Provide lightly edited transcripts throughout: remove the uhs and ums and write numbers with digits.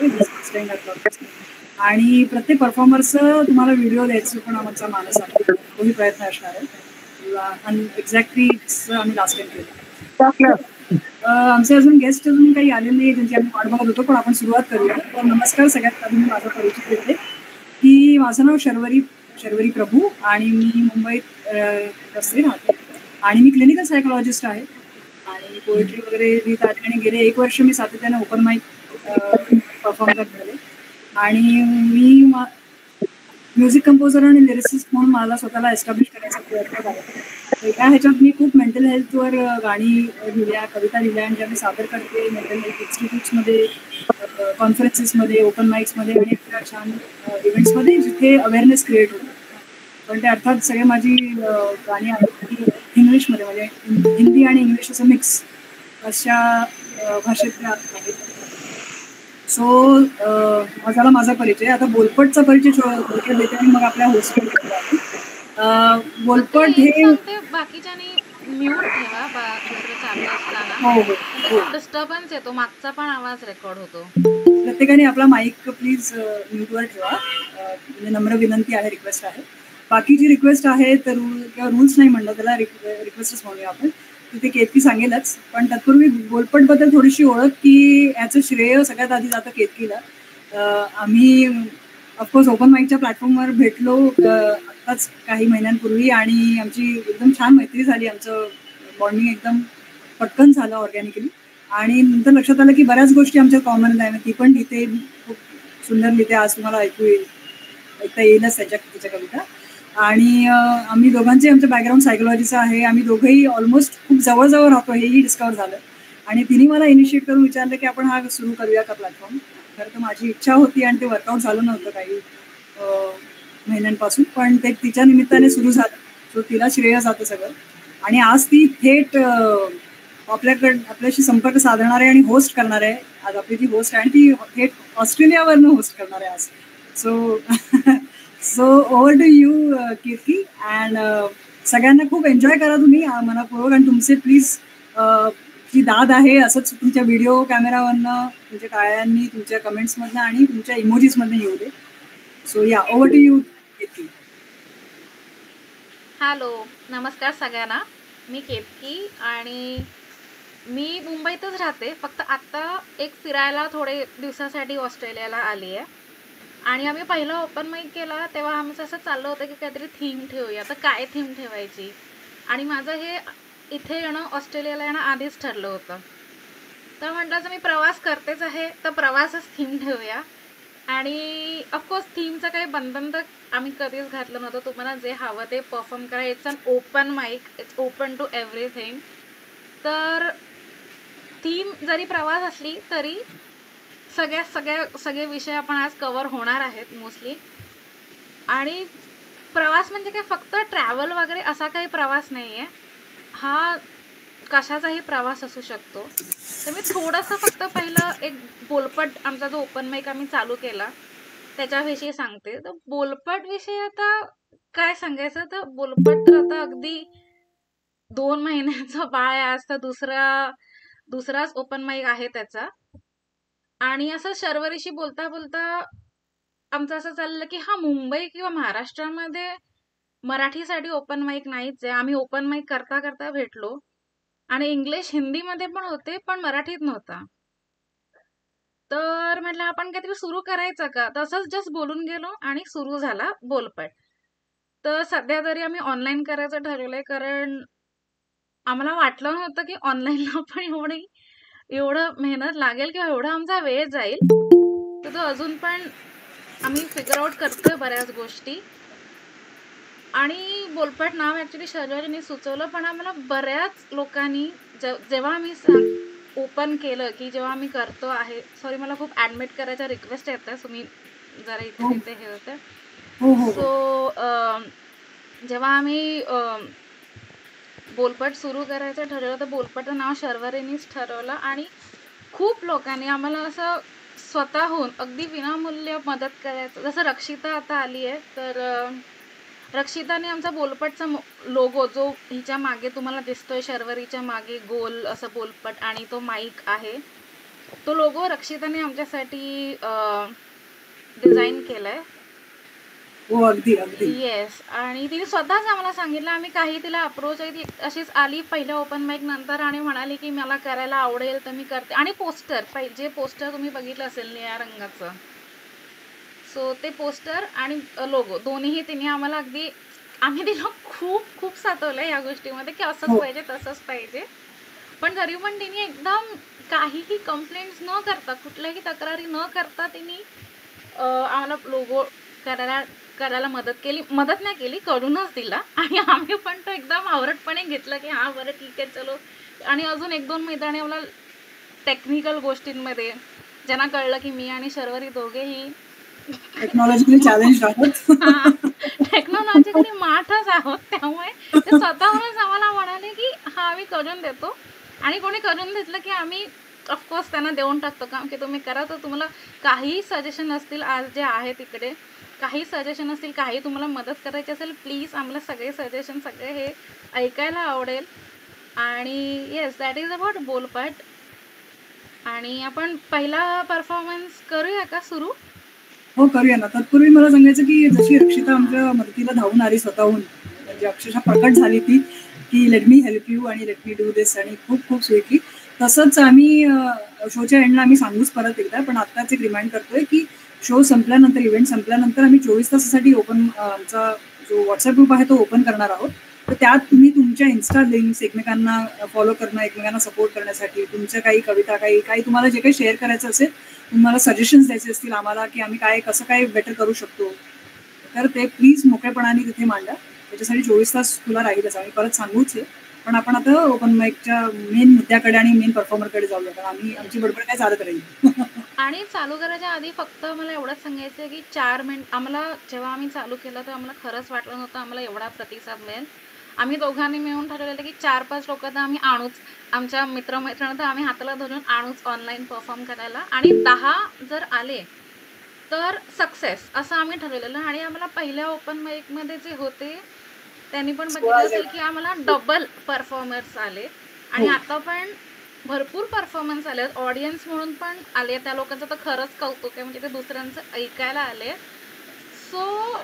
First time आणि प्रत्येक परफॉर्मरचं तुम्हाला व्हिडिओ द्यायचं पण आमचा मानस आहे, तोही प्रयत्न असणार आहे. आणि एक्झॅक्टली आम्ही लास्ट टाइम केलं. आमचे अजून गेस्ट अजून काही आलेले नाही ज्यांची आम्ही वाट बघत होतो, पण आपण सुरुवात करूया. तर नमस्कार, सगळ्यात आधी मी माझा परिचय देते की माझं नाव शर्वरी प्रभू आणि मी मुंबईत रस्ते राहते आणि मी क्लिनिकल सायकोलॉजिस्ट आहे आणि पोएट्री वगैरे लिहित आहे आणि गेले 1 वर्ष मी सातत्याने ओपन माईक परफॉर्म करत झाले आणि मी म्युझिक कंपोजर आणि लिरिसिस्ट म्हणून मला स्वतःला एस्टॅब्लिश करायचा प्रयत्न झाला. या ह्याच्यात मी खूप मेंटल हेल्थवर गाणी लिहिल्या, कविता लिहिल्या आणि ज्या मी सादर करते मेंटल हेल्थ इन्स्टिट्यूट्समध्ये, कॉन्फरन्सेसमध्ये, ओपन माईक्समध्ये आणि इतक्या छान इव्हेंट्समध्ये जिथे अवेअरनेस क्रिएट होतो. पण ते अर्थात सगळे माझी गाणी आहेत ती इंग्लिशमध्ये, म्हणजे हिंदी आणि इंग्लिश असं मिक्स अशा भाषेतल्या आहेत. सो झाला माझा परिचय. आता बोलपटचा परिचय देते आणि मग आपल्या होस्टकडे बोलपट हे बाकीच्यानी म्यूट ठेवा दुसरं चालू असताना. डिस्टर्बन्स येतो, मागचा पण आवाज रेकॉर्ड होतो. प्रत्येकाने आपला माईक प्लीज म्यूटवर ठेवा, म्हणजे नम्र विनंती आहे, रिक्वेस्ट आहे. बाकी जी रिक्वेस्ट आहे तर किंवा रूल्स नाही म्हणलं त्याला, रिक्वेस्टच म्हणूया आपण, तिथे केतकी सांगेलच. पण तत्पूर्वी बोलपटबद्दल थोडीशी ओळख की याचं श्रेय सगळ्यात आधी जातं केतकीला. आम्ही ऑफकोर्स ओपन माईकच्या प्लॅटफॉर्मवर भेटलो आत्ताच काही महिन्यांपूर्वी आणि आमची एकदम छान मैत्री झाली. आमचं बॉन्डिंग एकदम पटकन झालं ऑर्गॅनिकली आणि नंतर लक्षात आलं की बऱ्याच गोष्टी आमच्या कॉमन आहे. ती पण लिहिते, खूप सुंदर लिहिते, आज तुम्हाला ऐकता येईलच तिच्या कविता. आणि आम्ही दोघांचे आमचं बॅकग्राऊंड सायकोलॉजीचं आहे. आम्ही दोघंही ऑलमोस्ट खूप जवळजवळ राहतो हेही डिस्कवर झालं आणि तिने मला इनिशिएट करून विचारलं की आपण हा सुरू करूया का प्लॅटफॉर्म. खरं तर माझी इच्छा होती आणि ते वर्कआउट झालं नव्हतं काही महिन्यांपासून, पण ते तिच्या निमित्ताने सुरू झालं. सो तिला श्रेय जातं सगळं. आणि आज ती थेट आपल्याशी संपर्क साधणार आहे आणि होस्ट करणार आहे. आज आपली जी होस्ट आहे ती थेट ऑस्ट्रेलियावरनं होस्ट करणार आहे आज. So over to you Kirti. And सगळ्यांना खूप एन्जॉय करा तुम्ही मनापूर्वक आणि तुमचे प्लीज जी दाद आहे असंच तुमच्या व्हिडिओ कॅमेरावरनं, तुमच्या टाळ्यांनी, तुमच्या कमेंट्समधनं आणि तुमच्या इमोजीसमधनं येऊ दे. So yeah, over to you Kirti. Hello, नमस्कार सगळ्यांना. मी केतकी आणि मी मुंबईतच राहते. फक्त आता एक फिरायला थोडे दिवसासाठी ऑस्ट्रेलियाला आली आहे आणि आम्ही पहिला ओपन माईक केला तेव्हा आमचं असं चाललं होतं की काहीतरी थीम ठेवूया. तर काय थीम ठेवायची, आणि माझं हे इथे येणं, ऑस्ट्रेलियाला येणं आधीच ठरलं होतं. तर म्हटलं मी प्रवास करतेच आहे तर प्रवासच थीम ठेवूया. आणि ऑफकोर्स थीमचं काही बंधन तर आम्ही कधीच घातलं नव्हतं. तुम्हाला जे हवं ते परफॉर्म करा. It's an open mic, it's open to everything. तर थीम जरी प्रवास असली तरी सगळे विषय आपण आज कव्हर होणार आहेत मोस्टली. आणि प्रवास म्हणजे काय फक्त ट्रॅव्हल वगैरे असा काही प्रवास नाही आहे, हा कशाचाही प्रवास असू शकतो. तर मी थोडंसं फक्त पहिलं एक बोलपट, आमचा जो ओपन माईक आम्ही चालू केला त्याच्याविषयी सांगते. तर बोलपट विषयी आता काय सांगायचं, तर बोलपट तर आता अगदी 2 महिन्याचं बाळ आहे. आज तर दुसराच ओपन माईक आहे त्याचा. आणि असं शर्वरीशी बोलता बोलता आमचं असं चाललं की हा मुंबई किंवा महाराष्ट्रामध्ये मराठीसाठी ओपन माईक नाहीच आहे. आम्ही ओपन माईक करता करता भेटलो आणि इंग्लिश हिंदीमध्ये पण होते पण मराठीत नव्हता. तर म्हटलं आपण काहीतरी सुरू करायचं का, तसंच जस्ट बोलून गेलो आणि सुरू झाला बोलपट. तर सध्या तरी आम्ही ऑनलाईन करायचं ठरवलंय, कारण आम्हाला वाटलं नव्हतं की ऑनलाईनला पण एवढं मेहनत लागेल किंवा एवढा आमचा वेळ जाईल. तर तो अजून पण आम्ही फिगर आउट करतोय बऱ्याच गोष्टी. आणि बोलपट नाव ऍक्च्युली शर्वरीने सुचवलं, पण आम्हाला बऱ्याच लोकांनी जेव्हा आम्ही ओपन केलं की जेव्हा आम्ही करतो आहे, सॉरी मला खूप ऍडमिट करायचा रिक्वेस्ट येतं, तुम्ही जरा इथे तिथे हे होतं. सो जेव्हा आम्ही बोलपट सुरू करायचं ठरवलं तर बोलपटचं नाव शर्वरीनेच ठरवलं आणि खूप लोकांनी आम्हाला असं स्वतःहून अगदी विनामूल्य मदत करायचं. जसं रक्षिता आता आली आहे, तर रक्षिताने आमचा बोलपटचा लोगो जो हिच्या मागे तुम्हाला दिसतोय, शर्वरीच्या मागे गोल असं बोलपट आणि तो माईक आहे, तो लोगो रक्षिताने आमच्यासाठी डिझाईन केलाय. हो अगदी अगदी. येस. आणि तिने स्वतःच आम्हाला सांगितलं, आम्ही काही तिला अप्रोच आहे, ती अशीच आली पहिल्या ओपन माईक नंतर आणि म्हणाली की मला करायला आवडेल तर मी करते. आणि पोस्टर, जे पोस्टर तुम्ही बघितलं असेल निळ्या रंगाचं, सो ते पोस्टर आणि लोगो दोन्हीही तिने आम्हाला अगदी, आम्ही तिला खूप खूप सातवलंय या गोष्टीमध्ये की असंच पाहिजे तसंच पाहिजे. पण तरी पण तिने एकदम काहीही कंप्लेंट्स न करता, कुठल्याही तक्रारी न करता तिने आम्हाला लोगो करायला मदत नाही केली, करूनच दिला. आणि आम्ही पण तो एकदम आवरटपणे घेतला की हा बरं ठीक आहे चलो. आणि अजून 1-2 मैत्रिणी मला टेक्निकल गोष्टींमध्ये, ज्यांना कळलं की मी आणि शर्वरी दोघेही टेक्नॉलॉजिकली चॅलेंज आहोत. टेक्नॉलॉजिकली माठच आहोत, त्यामुळे ते स्वतःहूनच आम्हाला म्हणाले की हा आम्ही करून देतो. आणि कोणी करून घेतलं की आम्ही ऑफकोर्स त्यांना देऊन टाकतो काम की तुम्ही करा. तर तुम्हाला काही सजेशन असतील, आज जे आहे तिकडे काही सजेशन असतील, काही तुम्हाला मदत करायची असेल, प्लीज आम्हाला सगळे सजेशन सगळे हे ऐकायला आवडेल. आणि येस, दॅट इज अबाउट बोलपट. आणि आपण पहिला परफॉर्मन्स करूया का सुरू? हो करूया ना. तत्पूर्वी मला सांगायचं की जशी रक्षिता आमच्या मदतीला धावून आली स्वतःहून, म्हणजे अक्षरशः प्रकट झाली ती की लेट मी हेल्प यू आणि लेट मी डू दिस, आणि खूप खूप स्वीटली. तसंच आम्ही शोच्या एंडला आम्ही सांगूच परत एकदा, पण आत्ताच एक रिमाइंड करतोय की शो संपल्यानंतर, इव्हेंट संपल्यानंतर आम्ही 24 तासासाठी ओपन, आमचा जो व्हॉट्सअप ग्रुप आहे तो ओपन करणार आहोत. तर त्यात तुम्ही तुमच्या इन्स्टा लिंक्स एकमेकांना फॉलो करणं, एकमेकांना सपोर्ट करण्यासाठी, तुमच्या काही कविता, काही तुम्हाला जे काही शेअर करायचं असेल, तुम्हाला सजेशन्स द्यायचे असतील आम्हाला की आम्ही कसं काय बेटर करू शकतो, तर ते प्लीज मोकळेपणाने तिथे मांडा. त्याच्यासाठी 24 तास तुला राहीलच. आम्ही परत सांगूच आहे. पण आपण आता ओपन माईकच्या मेन मुद्द्याकडे आणि मेन परफॉर्मरकडे जाऊया, कारण आमची बडबड काय चालत राहील. आणि चालू करायच्या आधी फक्त मला एवढंच सांगायचं की 4 मिनिट आम्हाला, जेव्हा आम्ही चालू केलं तर आम्हाला खरंच वाटलं नव्हतं आम्हाला एवढा प्रतिसाद मिळेल. आम्ही दोघांनी मिळून ठरवलेलं की 4-5 लोक तर आम्ही आणूच, आमच्या मित्रमैत्रिणी तर आम्ही हाताला धरून आणूच ऑनलाईन परफॉर्म करायला. आणि 10 जर आले तर सक्सेस, असं आम्ही ठरवलेलं. आणि आम्हाला पहिल्या ओपन माईकमध्ये जे होते त्यांनी पण बघितलं असेल की आम्हाला डबल परफॉर्मर्स आले. आणि आता पण भरपूर परफॉर्मन्स आले, ऑडियन्स म्हणून पण आले. त्या लोकांचं तर खरंच कौतुक आहे, म्हणजे ते दुसऱ्यांचं ऐकायला आले. सो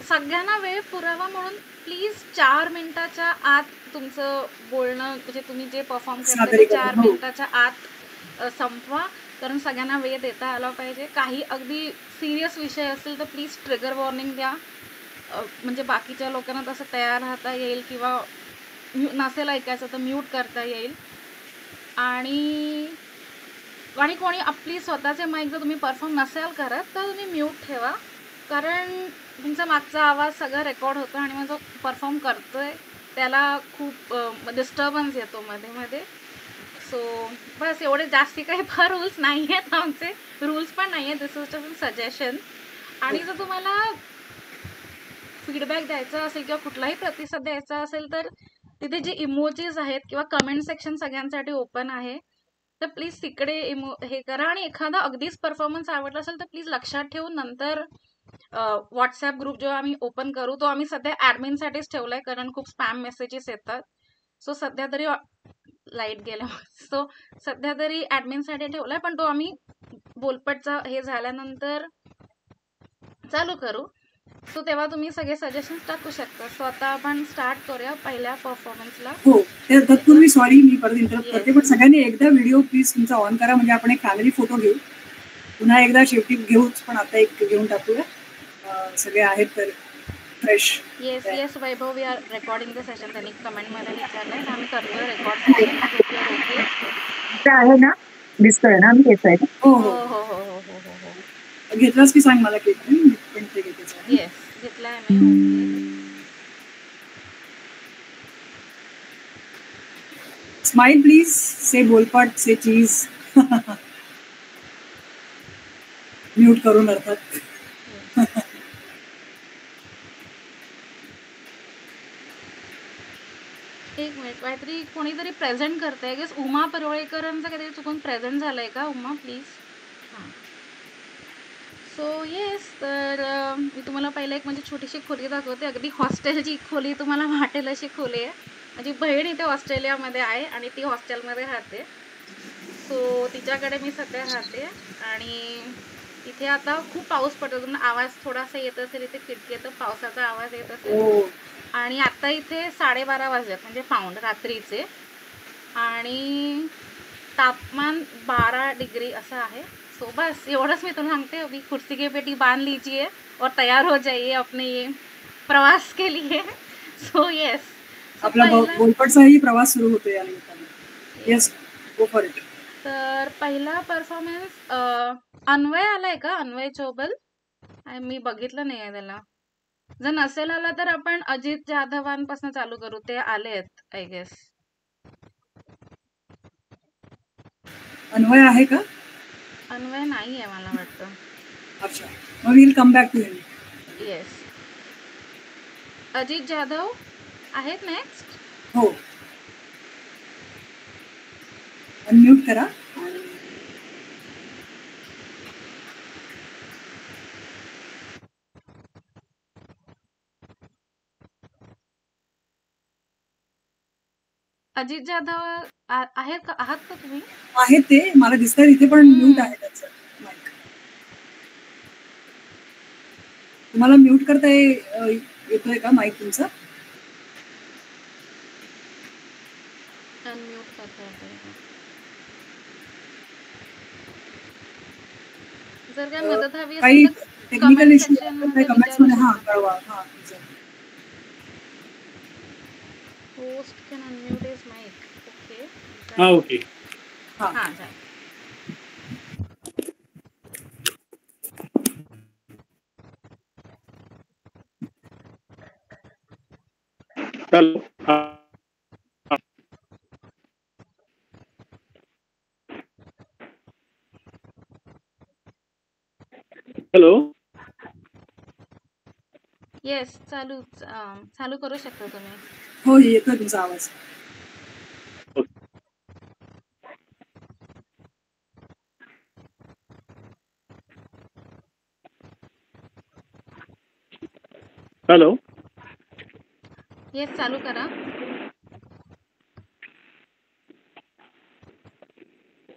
सगळ्यांना वेळ पुरावा म्हणून प्लीज 4 मिनिटाच्या आत तुमचं बोलणं, म्हणजे तुम्ही जे परफॉर्म करता ते 4 मिनिटाच्या आत संपवा, कारण सगळ्यांना वेळ देता आला पाहिजे. काही अगदी सिरियस विषय असेल तर प्लीज ट्रिगर वॉर्निंग द्या, म्हणजे बाकीच्या लोकांना तसं तयार राहता येईल, किंवा नसेल ऐकायचं तर म्यूट करता येईल. आणि कोणी आपली स्वतःचे माईक जर तुम्ही परफॉर्म नसाल करत तर तुम्ही म्यूट ठेवा, कारण तुमचा मागचा आवाज सगळं रेकॉर्ड होतो आणि मग जो परफॉर्म करतोय त्याला खूप डिस्टर्बन्स येतो मध्ये मध्ये. सो बस एवढे, जास्ती काही फार रूल्स नाही आहेत आमचे, रूल्स पण नाही आहेत, दिस इज जस्ट सजेशन. आणि जर तुम्हाला फीडबॅक द्यायचा असेल किंवा कुठलाही प्रतिसाद द्यायचा असेल तर तिथे जे इमोजीज आहेत किंवा कमेंट सेक्शन सगळ्यांसाठी ओपन आहे, तर प्लीज तिकडे हे करा. आणि एखादा अगदीच परफॉर्मन्स आवडला असेल तर प्लीज लक्षात ठेवून नंतर व्हॉट्सॲप ग्रुप जो आम्ही ओपन करू तो आम्ही सध्या ॲडमिनसाठीच ठेवलाय, कारण खूप स्पॅम मेसेजेस येतात. सो सध्या तरी लाईट गेला, सो सध्या तरी ॲडमिनसाठी ठेवलाय, पण तो आम्ही बोलपटचा हे झाल्यानंतर चालू करू. सो तेव्हा तुम्ही सगळे सजेशन्स टाकू शकता. सो आता आपण स्टार्ट करूया पहिल्या परफॉर्मन्सला. हो, तत्पूर्वी सॉरी मी परत इंटरप्ट करते, पण सगळ्यांनी एकदा व्हिडिओ प्लीज तुमचा ऑन करा, म्हणजे आपण एक फॅमिली फोटो घेऊ. पुन्हा एकदा शेवटी घेऊच, पण आता एक घेऊन टाकूया. सगळे आहेत तर fresh. Yes yes Vaibhav, we are recording the session. त्यांनी कमेंटमध्ये विचारलंय, आम्ही करतोय रेकॉर्ड सेशन. ओके आहे ना, दिसतोय ना, मी येतोय. हो हो हो हो हो हो. घेतलास की सांग मला केक, पण ते घेतच. येस घेतलाय मी. स्माइल प्लीज, से बोलपट, से चीज. म्यूट करून अर्थात. एक मिनिट, काहीतरी कोणीतरी प्रेझेंट करताय, गेस उमा परोळेकरांचं काहीतरी चुकून प्रेझेंट झालंय का उमा प्लीज. हां, सो येस, तर मी तुम्हाला पहिला एक म्हणजे छोटीशी खोली दाखवते. अगदी हॉस्टेलची खोली तुम्हाला वाटेल अशी खोली आहे. माझी बहीण इथे ऑस्ट्रेलियामध्ये आहे आणि ती हॉस्टेलमध्ये राहते. सो तिच्याकडे मी सध्या राहते आणि इथे आता खूप पाऊस पडतो. तुम्हाला आवाज थोडासा येत असेल, इथे खिडकी आहे तर पावसाचा आवाज येत असेल. हो आणि आता इथे 12:30 वाजलेत म्हणजे पाऊण रात्रीचे आणि तापमान 12 डिग्री असं आहे. सो बस एवढंच मी तुम्हाला सांगते. अभी कुर्सी की पेटी बांध लीजिए और तैयार हो जाइए अपने ये प्रवास के लिए. सो येस, आपला पहिला बोलपटचाही प्रवास सुरू होतो या निमित्ताने. Yes, go for it. तर पहिला परफॉर्मन्स अन्वय आलाय का? अन्वय चौबल मी बघितलं नाही आहे त्याला. जर नसेल आला तर आपण अजित जाधवांपासून चालू करू. ते आलेत आय गेस. अन्वय आहे का? अन्वय नाही आहे मला वाटतं. अच्छा, मग will come back to him. Yes, Ajit Jadhav आहेत नेक्स्ट. हो, अनम्यूट करा. अजित जाधव आहेत का? आहात का तुम्ही? आहेत ते, मला दिसतंय इथे पण म्यूट आहे त्यांचं माईक. तुम्हाला म्यूट करता येतोय का माईक तुमचा? अनम्यूट करता येतंय का? जर काय मदत हवी काही असेल तर टेक्निकल कमेंट इश्यू सेक्शन मध्ये कमेंट्स विचारू मध्ये हा शकता. कळवा. हा host can unmute his mic. Okay. हा ओके. हा हां झालं. हॅलो. हॅलो. येस, चालू करू शकता तुम्ही. हो, येतोय तुमचा आवाज. हॅलो. येस, चालू करा.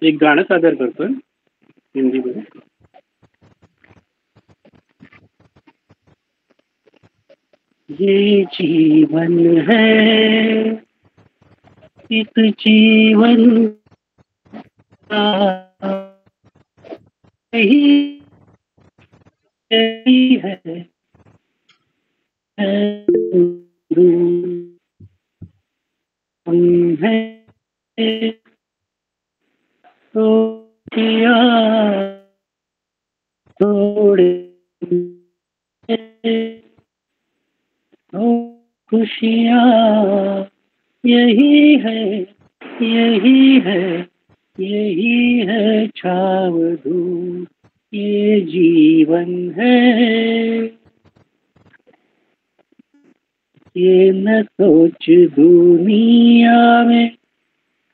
एक गाणं सादर करतोय हिंदीमध्ये. ये जीवन है इस जीवन का यही है है तो किया थोड़े खुशियाँ यही है यही है यही है छाव धूप ये जीवन है ये न सोच दुनिया में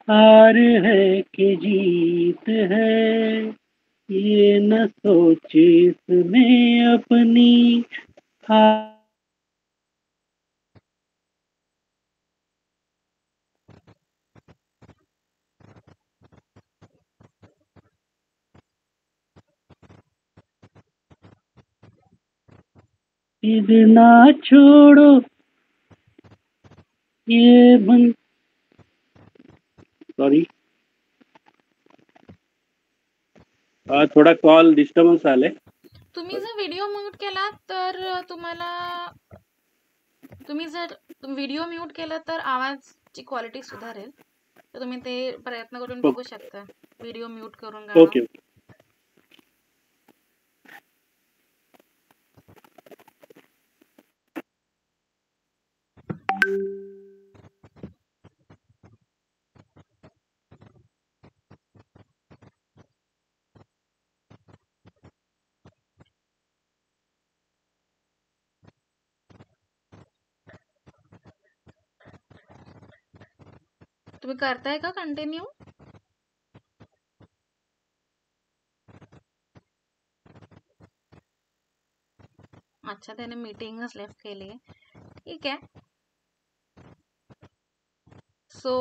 हार है कि जीत है ये न सोच इसमें अपनी हार जिद ना छोड़ो ये मन सॉरी थोडा कॉल डिस्टर्बन्स आले. तुम्ही जर व्हिडिओ म्यूट केला तर तुम्ही जर व्हिडिओ म्यूट केला तर आवाजची क्वालिटी सुधारेल. तर तुम्ही ते प्रयत्न करून बघू शकता व्हिडिओ म्यूट करून गाणं. ओके. तुम्ही करताय का कंटिन्यू? अच्छा, त्याने मीटिंगच लेफ्ट केली. ठीक आहे. सो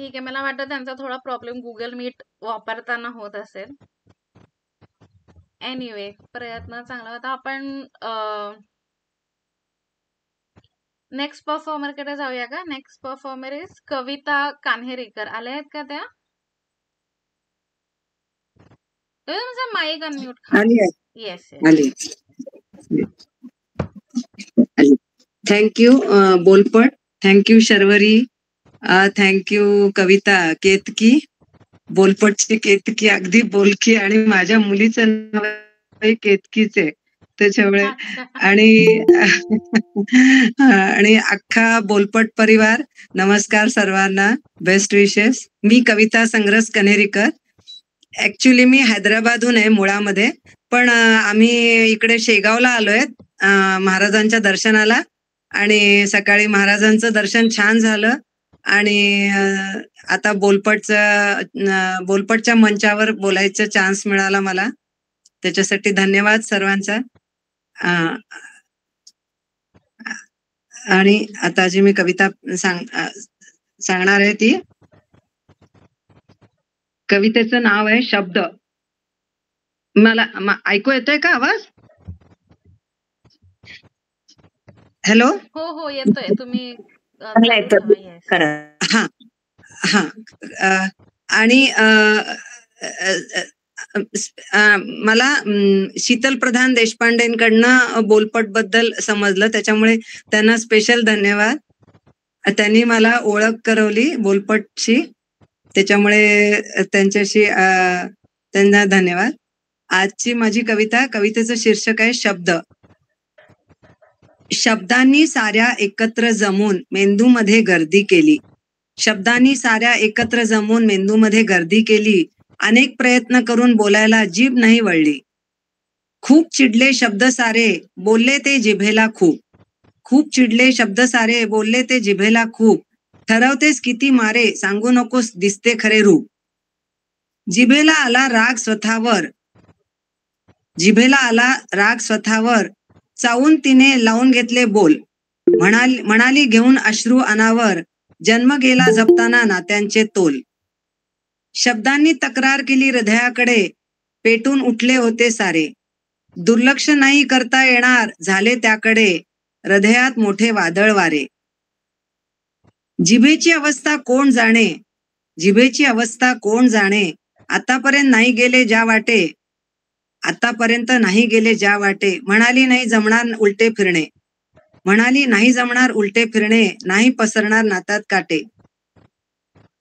ठीक आहे, मला वाटतं त्यांचा थोडा प्रॉब्लेम गुगल मीट वापरताना होत असेल. एनिवे, प्रयत्न चांगला होता. आपण नेक्स्ट परफॉर्मर कडे जाऊया का? नेक्स्ट परफॉर्मर इज कविता कान्हेरीकर. आले आहेत का त्या? तुमचा माईक अनम्यूट करा. आली आहे. येस आली आली. थँक्यू बोलपट, थँक्यू शर्वरी, थँक्यू कविता केतकी. बोलपटची केतकी अगदी बोलकी आणि माझ्या मुलीचं नाव केतकीच आहे त्याच्यामुळे. आणि आणि अख्खा बोलपट परिवार नमस्कार सर्वांना, बेस्ट विशेस. मी कविता संग्रस कन्हेरीकर. ऍक्च्युली मी हैदराबादहून आहे मुळामध्ये, पण आम्ही इकडे शेगावला आलोय महाराजांच्या दर्शनाला. आणि सकाळी महाराजांचं दर्शन छान झालं आणि आता बोलपटच्या मंचावर बोलायचा चान्स मिळाला मला. त्याच्यासाठी धन्यवाद सर्वांचा. आणि आता जी मी कविता सांगणार आहे ती कवितेचं नाव आहे शब्द. मला ऐकू येतोय का आवाज? हॅलो. हो येतोय. तुम्ही हा हा. आणि मला शीतल प्रधान देशपांडेंकडनं बोलपट बद्दल समजलं, त्याच्यामुळे त्यांना स्पेशल धन्यवाद. त्यांनी मला ओळख करवली बोलपटची, त्याच्यामुळे त्यांना धन्यवाद. आजची माझी कवितेचं शीर्षक आहे शब्द. शब्दांनी साऱ्या एकत्र जमून मेंदूमध्ये गर्दी केली. शब्दांनी साऱ्या एकत्र जमून मेंदूमध्ये गर्दी केली. अनेक प्रयत्न करून बोलायला जीभ नाही वळली. खूप चिडले शब्द सारे, बोलले ते जिभेला खूप. खूप चिडले शब्द सारे, बोलले ते जिभेला खूप. ठरवतेस किती मारे, सांगू नकोस दिसते खरे रूप. जिभेला आला राग स्वतःवर, जिभेला आला राग स्वतःवर. चावून तिने लावून घेतले बोल. म्हणाली घेऊन अश्रू अनावर. जन्म गेला जपताना नात्यांचे तोल. शब्दांनी तक्रार केली हृदयाकडे, पेटून उठले होते सारे. दुर्लक्ष नाही करता येणार झाले त्याकडे, हृदयात मोठे वादळ वारे. जिभेची अवस्था कोण जाणे, जिभेची अवस्था कोण जाणे. आतापर्यंत नाही गेले ज्या वाटे, आतापर्यंत नाही गेले ज्या वाटे. म्हणाली नाही जमणार उलटे फिरणे, म्हणाली नाही जमणार उलटे फिरणे. नाही पसरणार नातात काटे.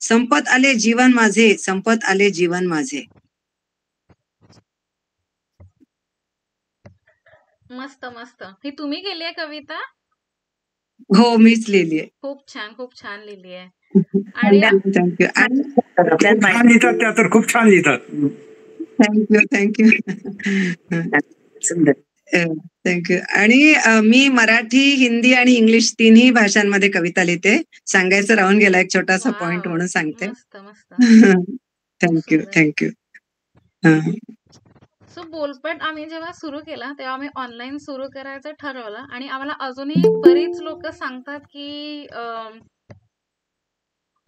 संपत आले जीवन माझे, संपत आले जीवन माझे. मस्त मस्त. ही तुम्ही केली आहे कविता? हो, मीच लिहिली आहे. खूप छान लिहिली आहे. थँक्यू. आणि छान लिहितात त्या, तर खूप छान लिहितात. थँक्यू. थँक्यू. आणि मी मराठी, हिंदी आणि इंग्लिश तिन्ही भाषांमध्ये कविता लिहिते. सांगायचं राहून गेला एक छोटासा पॉइंट म्हणून सांगते. थँक्यू. सो बोलपट आम्ही जेव्हा सुरू केला तेव्हा आम्ही ऑनलाईन सुरू करायचं ठरवलं आणि आम्हाला अजूनही बरीच लोक सांगतात की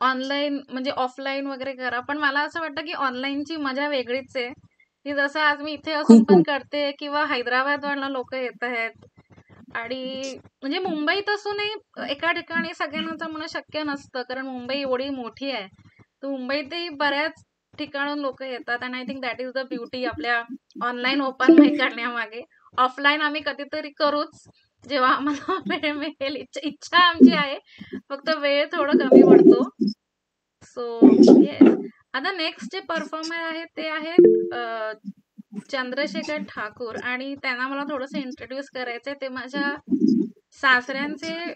ऑनलाईन म्हणजे ऑफलाईन वगैरे करा. पण मला असं वाटतं की ऑनलाईनची मजा वेगळीच आहे. की जसं आज मी इथे असून पण करते किंवा हैदराबाद वरनं लोक येत आहेत आणि म्हणजे मुंबईत असूनही एका ठिकाणी सगळ्यांना जमणं शक्य नसतं, कारण मुंबई एवढी मोठी आहे. तर मुंबईतही बऱ्याच ठिकाणून लोक येतात आणि I think that is the beauty आपल्या ऑनलाईन ओपन माईक करण्यामागे. ऑफलाईन आम्ही कधीतरी करूच जेव्हा आम्हाला वेळ मिळेल. इच्छा आमची आहे, फक्त वेळ थोडं कमी पडतो. So yes. आता नेक्स्ट जे परफॉर्मर आहेत ते आहेत चंद्रशेखर ठाकूर आणि त्यांना मला थोडंसं इंट्रोड्यूस करायचंय. ते माझ्या सासऱ्यांचे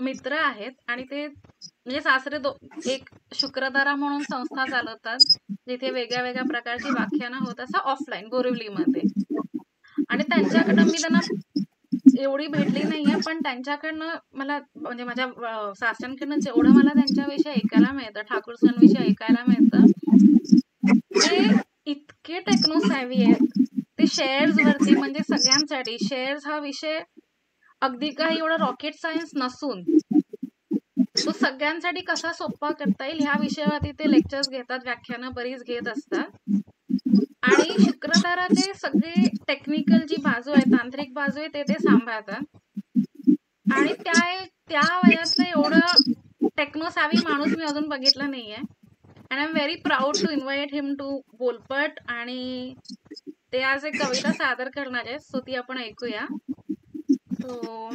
मित्र आहेत आणि ते म्हणजे सासरे एक शुक्रधारा म्हणून संस्था चालवतात जिथे वेगळ्या वेगळ्या प्रकारची व्याख्यानं होत असतात ऑफलाईन बोरिवलीमध्ये. आणि त्यांच्याकडनं मी त्यांना एवढी भेटली नाहीये, पण त्यांच्याकडनं मला म्हणजे माझ्या सासऱ्यांकडनं जेवढं मला त्यांच्याविषयी ऐकायला मिळतं, ठाकूर सरांविषयी ऐकायला मिळतं, ते इतके टेक्नो सॅव्ही आहेत. ते शेअर्स वरती म्हणजे सगळ्यांसाठी शेअर्स हा विषय अगदी काही एवढा रॉकेट सायन्स नसून तो सगळ्यांसाठी कसा सोपा करता येईल ह्या विषयावरती ते लेक्चर्स घेतात, व्याख्यानं बरीच घेत असतात. आणि शुक्रताराचे सगळे टेक्निकल जी बाजू आहे, तांत्रिक बाजू आहे, ते सांभाळतात. आणि त्या वयातलं एवढं टेक्नोसावी माणूस मी अजून बघितला नाहीये. And I am very proud to invite him to बोलपट. आणि ते आज एक कविता सादर करणार आहे, सो ती आपण ऐकूया. तो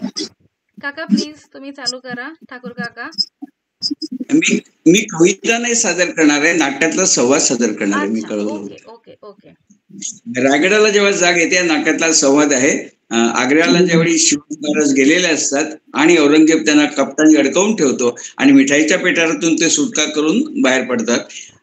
काका प्लीज तुम्ही चालू करा. ठाकूर काका. मी कविता नाही सादर करणार आहे, नाट्यातला संवाद सादर करणार आहे. मी कळवलं. Okay okay okay. रायगडाला जेव्हा जाग येते नाट्यातला संवाद आहे. आग्र्याला ज्यावेळी शिवाजी महाराज गेलेले असतात आणि औरंगजेब त्यांना कप्तानी अडकवून ठेवतो आणि मिठाईच्या पेटारातून ते सुटका करून बाहेर पडतात.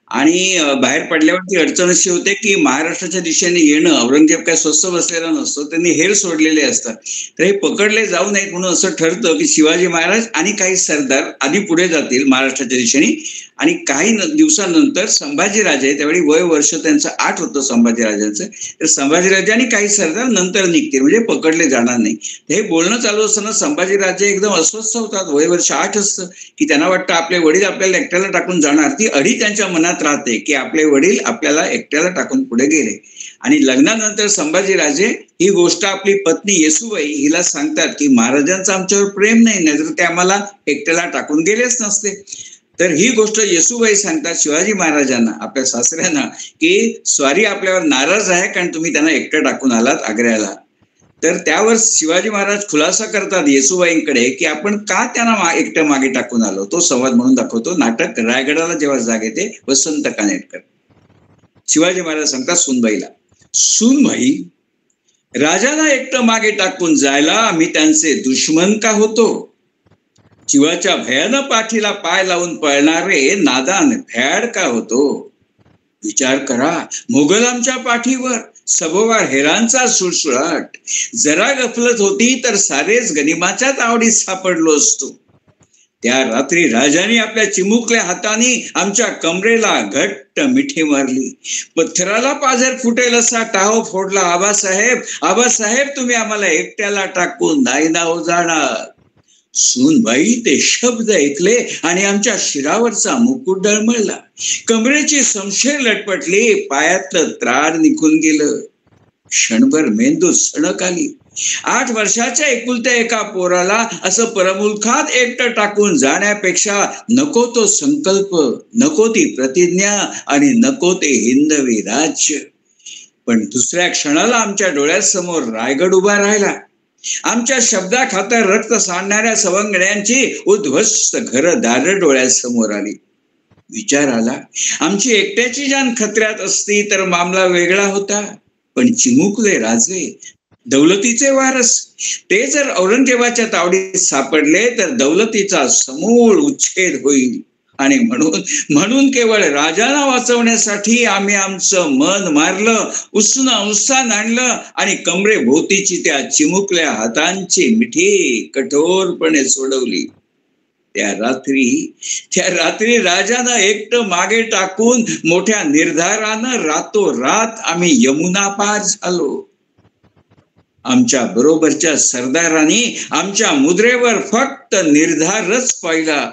आणि बाहेर पडल्यावरती अडचण अशी होते की महाराष्ट्राच्या दिशेने येणं, औरंगजेब काय स्वस्त बसलेला नसतो, त्यांनी हेर सोडलेले असतात. तर हे पकडले जाऊ नयेत म्हणून असं ठरतं की शिवाजी महाराज आणि काही सरदार आधी पुढे जातील महाराष्ट्राच्या दिशेने. आणि काही दिवसानंतर संभाजीराजे, त्यावेळी वय वर्ष त्यांचं 8 होतं संभाजीराजांचं, तर संभाजीराजे आणि काही सरदार नंतर निघतील, म्हणजे पकडले जाणार नाही. हे बोलणं चालू असताना संभाजीराजे एकदम अस्वस्थ होतात. वय वर्ष 8 असतं की त्यांना वाटतं आपले वडील आपल्याला एकट्याला टाकून जाणार. ती अडी त्यांच्या मनात राहते की आपले वडील आपल्याला एकट्याला टाकून पुढे गेले. आणि लग्नानंतर संभाजीराजे ही गोष्ट आपली पत्नी येसूबाई हिला सांगतात की महाराजांचं आमच्यावर प्रेम नाही, नाहीतर ते आम्हाला एकट्याला टाकून गेलेच नसते. तर ही गोष्ट येसूबाई सांगतात शिवाजी महाराजांना, आपल्या सासऱ्यांना, की स्वारी आपल्यावर नाराज आहे कारण तुम्ही त्यांना एकटं टाकून आलात आग्र्याला. तर त्यावर शिवाजी महाराज खुलासा करतात येसूबाईंकडे की आपण का त्यांना एकटं मागे टाकून आलो. तो संवाद म्हणून दाखवतो नाटक रायगडाला जेव्हा जाग येते, वसंत कानेटकर. शिवाजी महाराज सांगतात सूनबाईला, सूनबाई, राजाला एकटं मागे टाकून जायला आम्ही त्यांचे दुश्मन का होतो? जीवाच्या भयानं पाठीला पाय लावून पळणारे नादान भ्याड का होतो? विचार करा, मोगल आमच्या पाठीवर, सभोवार हेरांचा सुळसुळाट. जरा गफलत होती तर सारेच गनिमाच्याच आवडीत सापडलो असतो. त्या रात्री राजाने आपल्या चिमुकल्या हाताने आमच्या कमरेला घट्ट मिठी मारली. पत्थराला पाझर फुटेल असा टाहो फोडला. आबासाहेब तुम्ही आम्हाला एकट्याला टाकून नाही ना हो जाणार. सूनबाई, ते शब्द ऐकले आणि आमच्या शिरावरचा मुकुट डळमळला. कमरेची समशेर लटपटली, पायातलं त्राड निघून गेलं. क्षणभर मेंदू सणक आली. 8 वर्षाच्या एकुलत्या एका पोराला असं परमुलखात एकटं टाकून जाण्यापेक्षा नको तो संकल्प, नको ती प्रतिज्ञा आणि नको ते हिंदवी राज्य. पण दुसऱ्या क्षणाला आमच्या डोळ्यासमोर रायगड उभा राहिला. आमच्या शब्दाखातर रक्त सांडणाऱ्या सवंगड्यांची उद्ध्वस्त घरदार डोळ्यासमोर आली. विचार आला, आमची एकट्याची जान खतऱ्यात असती तर मामला वेगळा होता. पण चिमुकले राजे, दौलतीचे वारस, ते जर औरंगजेबाच्या तावडीत सापडले तर दौलतीचा समूळ उच्छेद होईल. आणि म्हणून केवळ राजाला वाचवण्यासाठी आम्ही आमचं मन मारलं, उत्साह आणलं आणि कमरे भोवतीची त्या चिमुकल्या हातांची मिठी कठोरपणे सोडवली. त्या रात्री राजानं एकटं मागे टाकून मोठ्या निर्धारानं रातोरात आम्ही यमुना पार झालो. आमच्या बरोबरच्या सरदारांनी आमच्या मुद्रेवर फक्त निर्धारच पाहिला.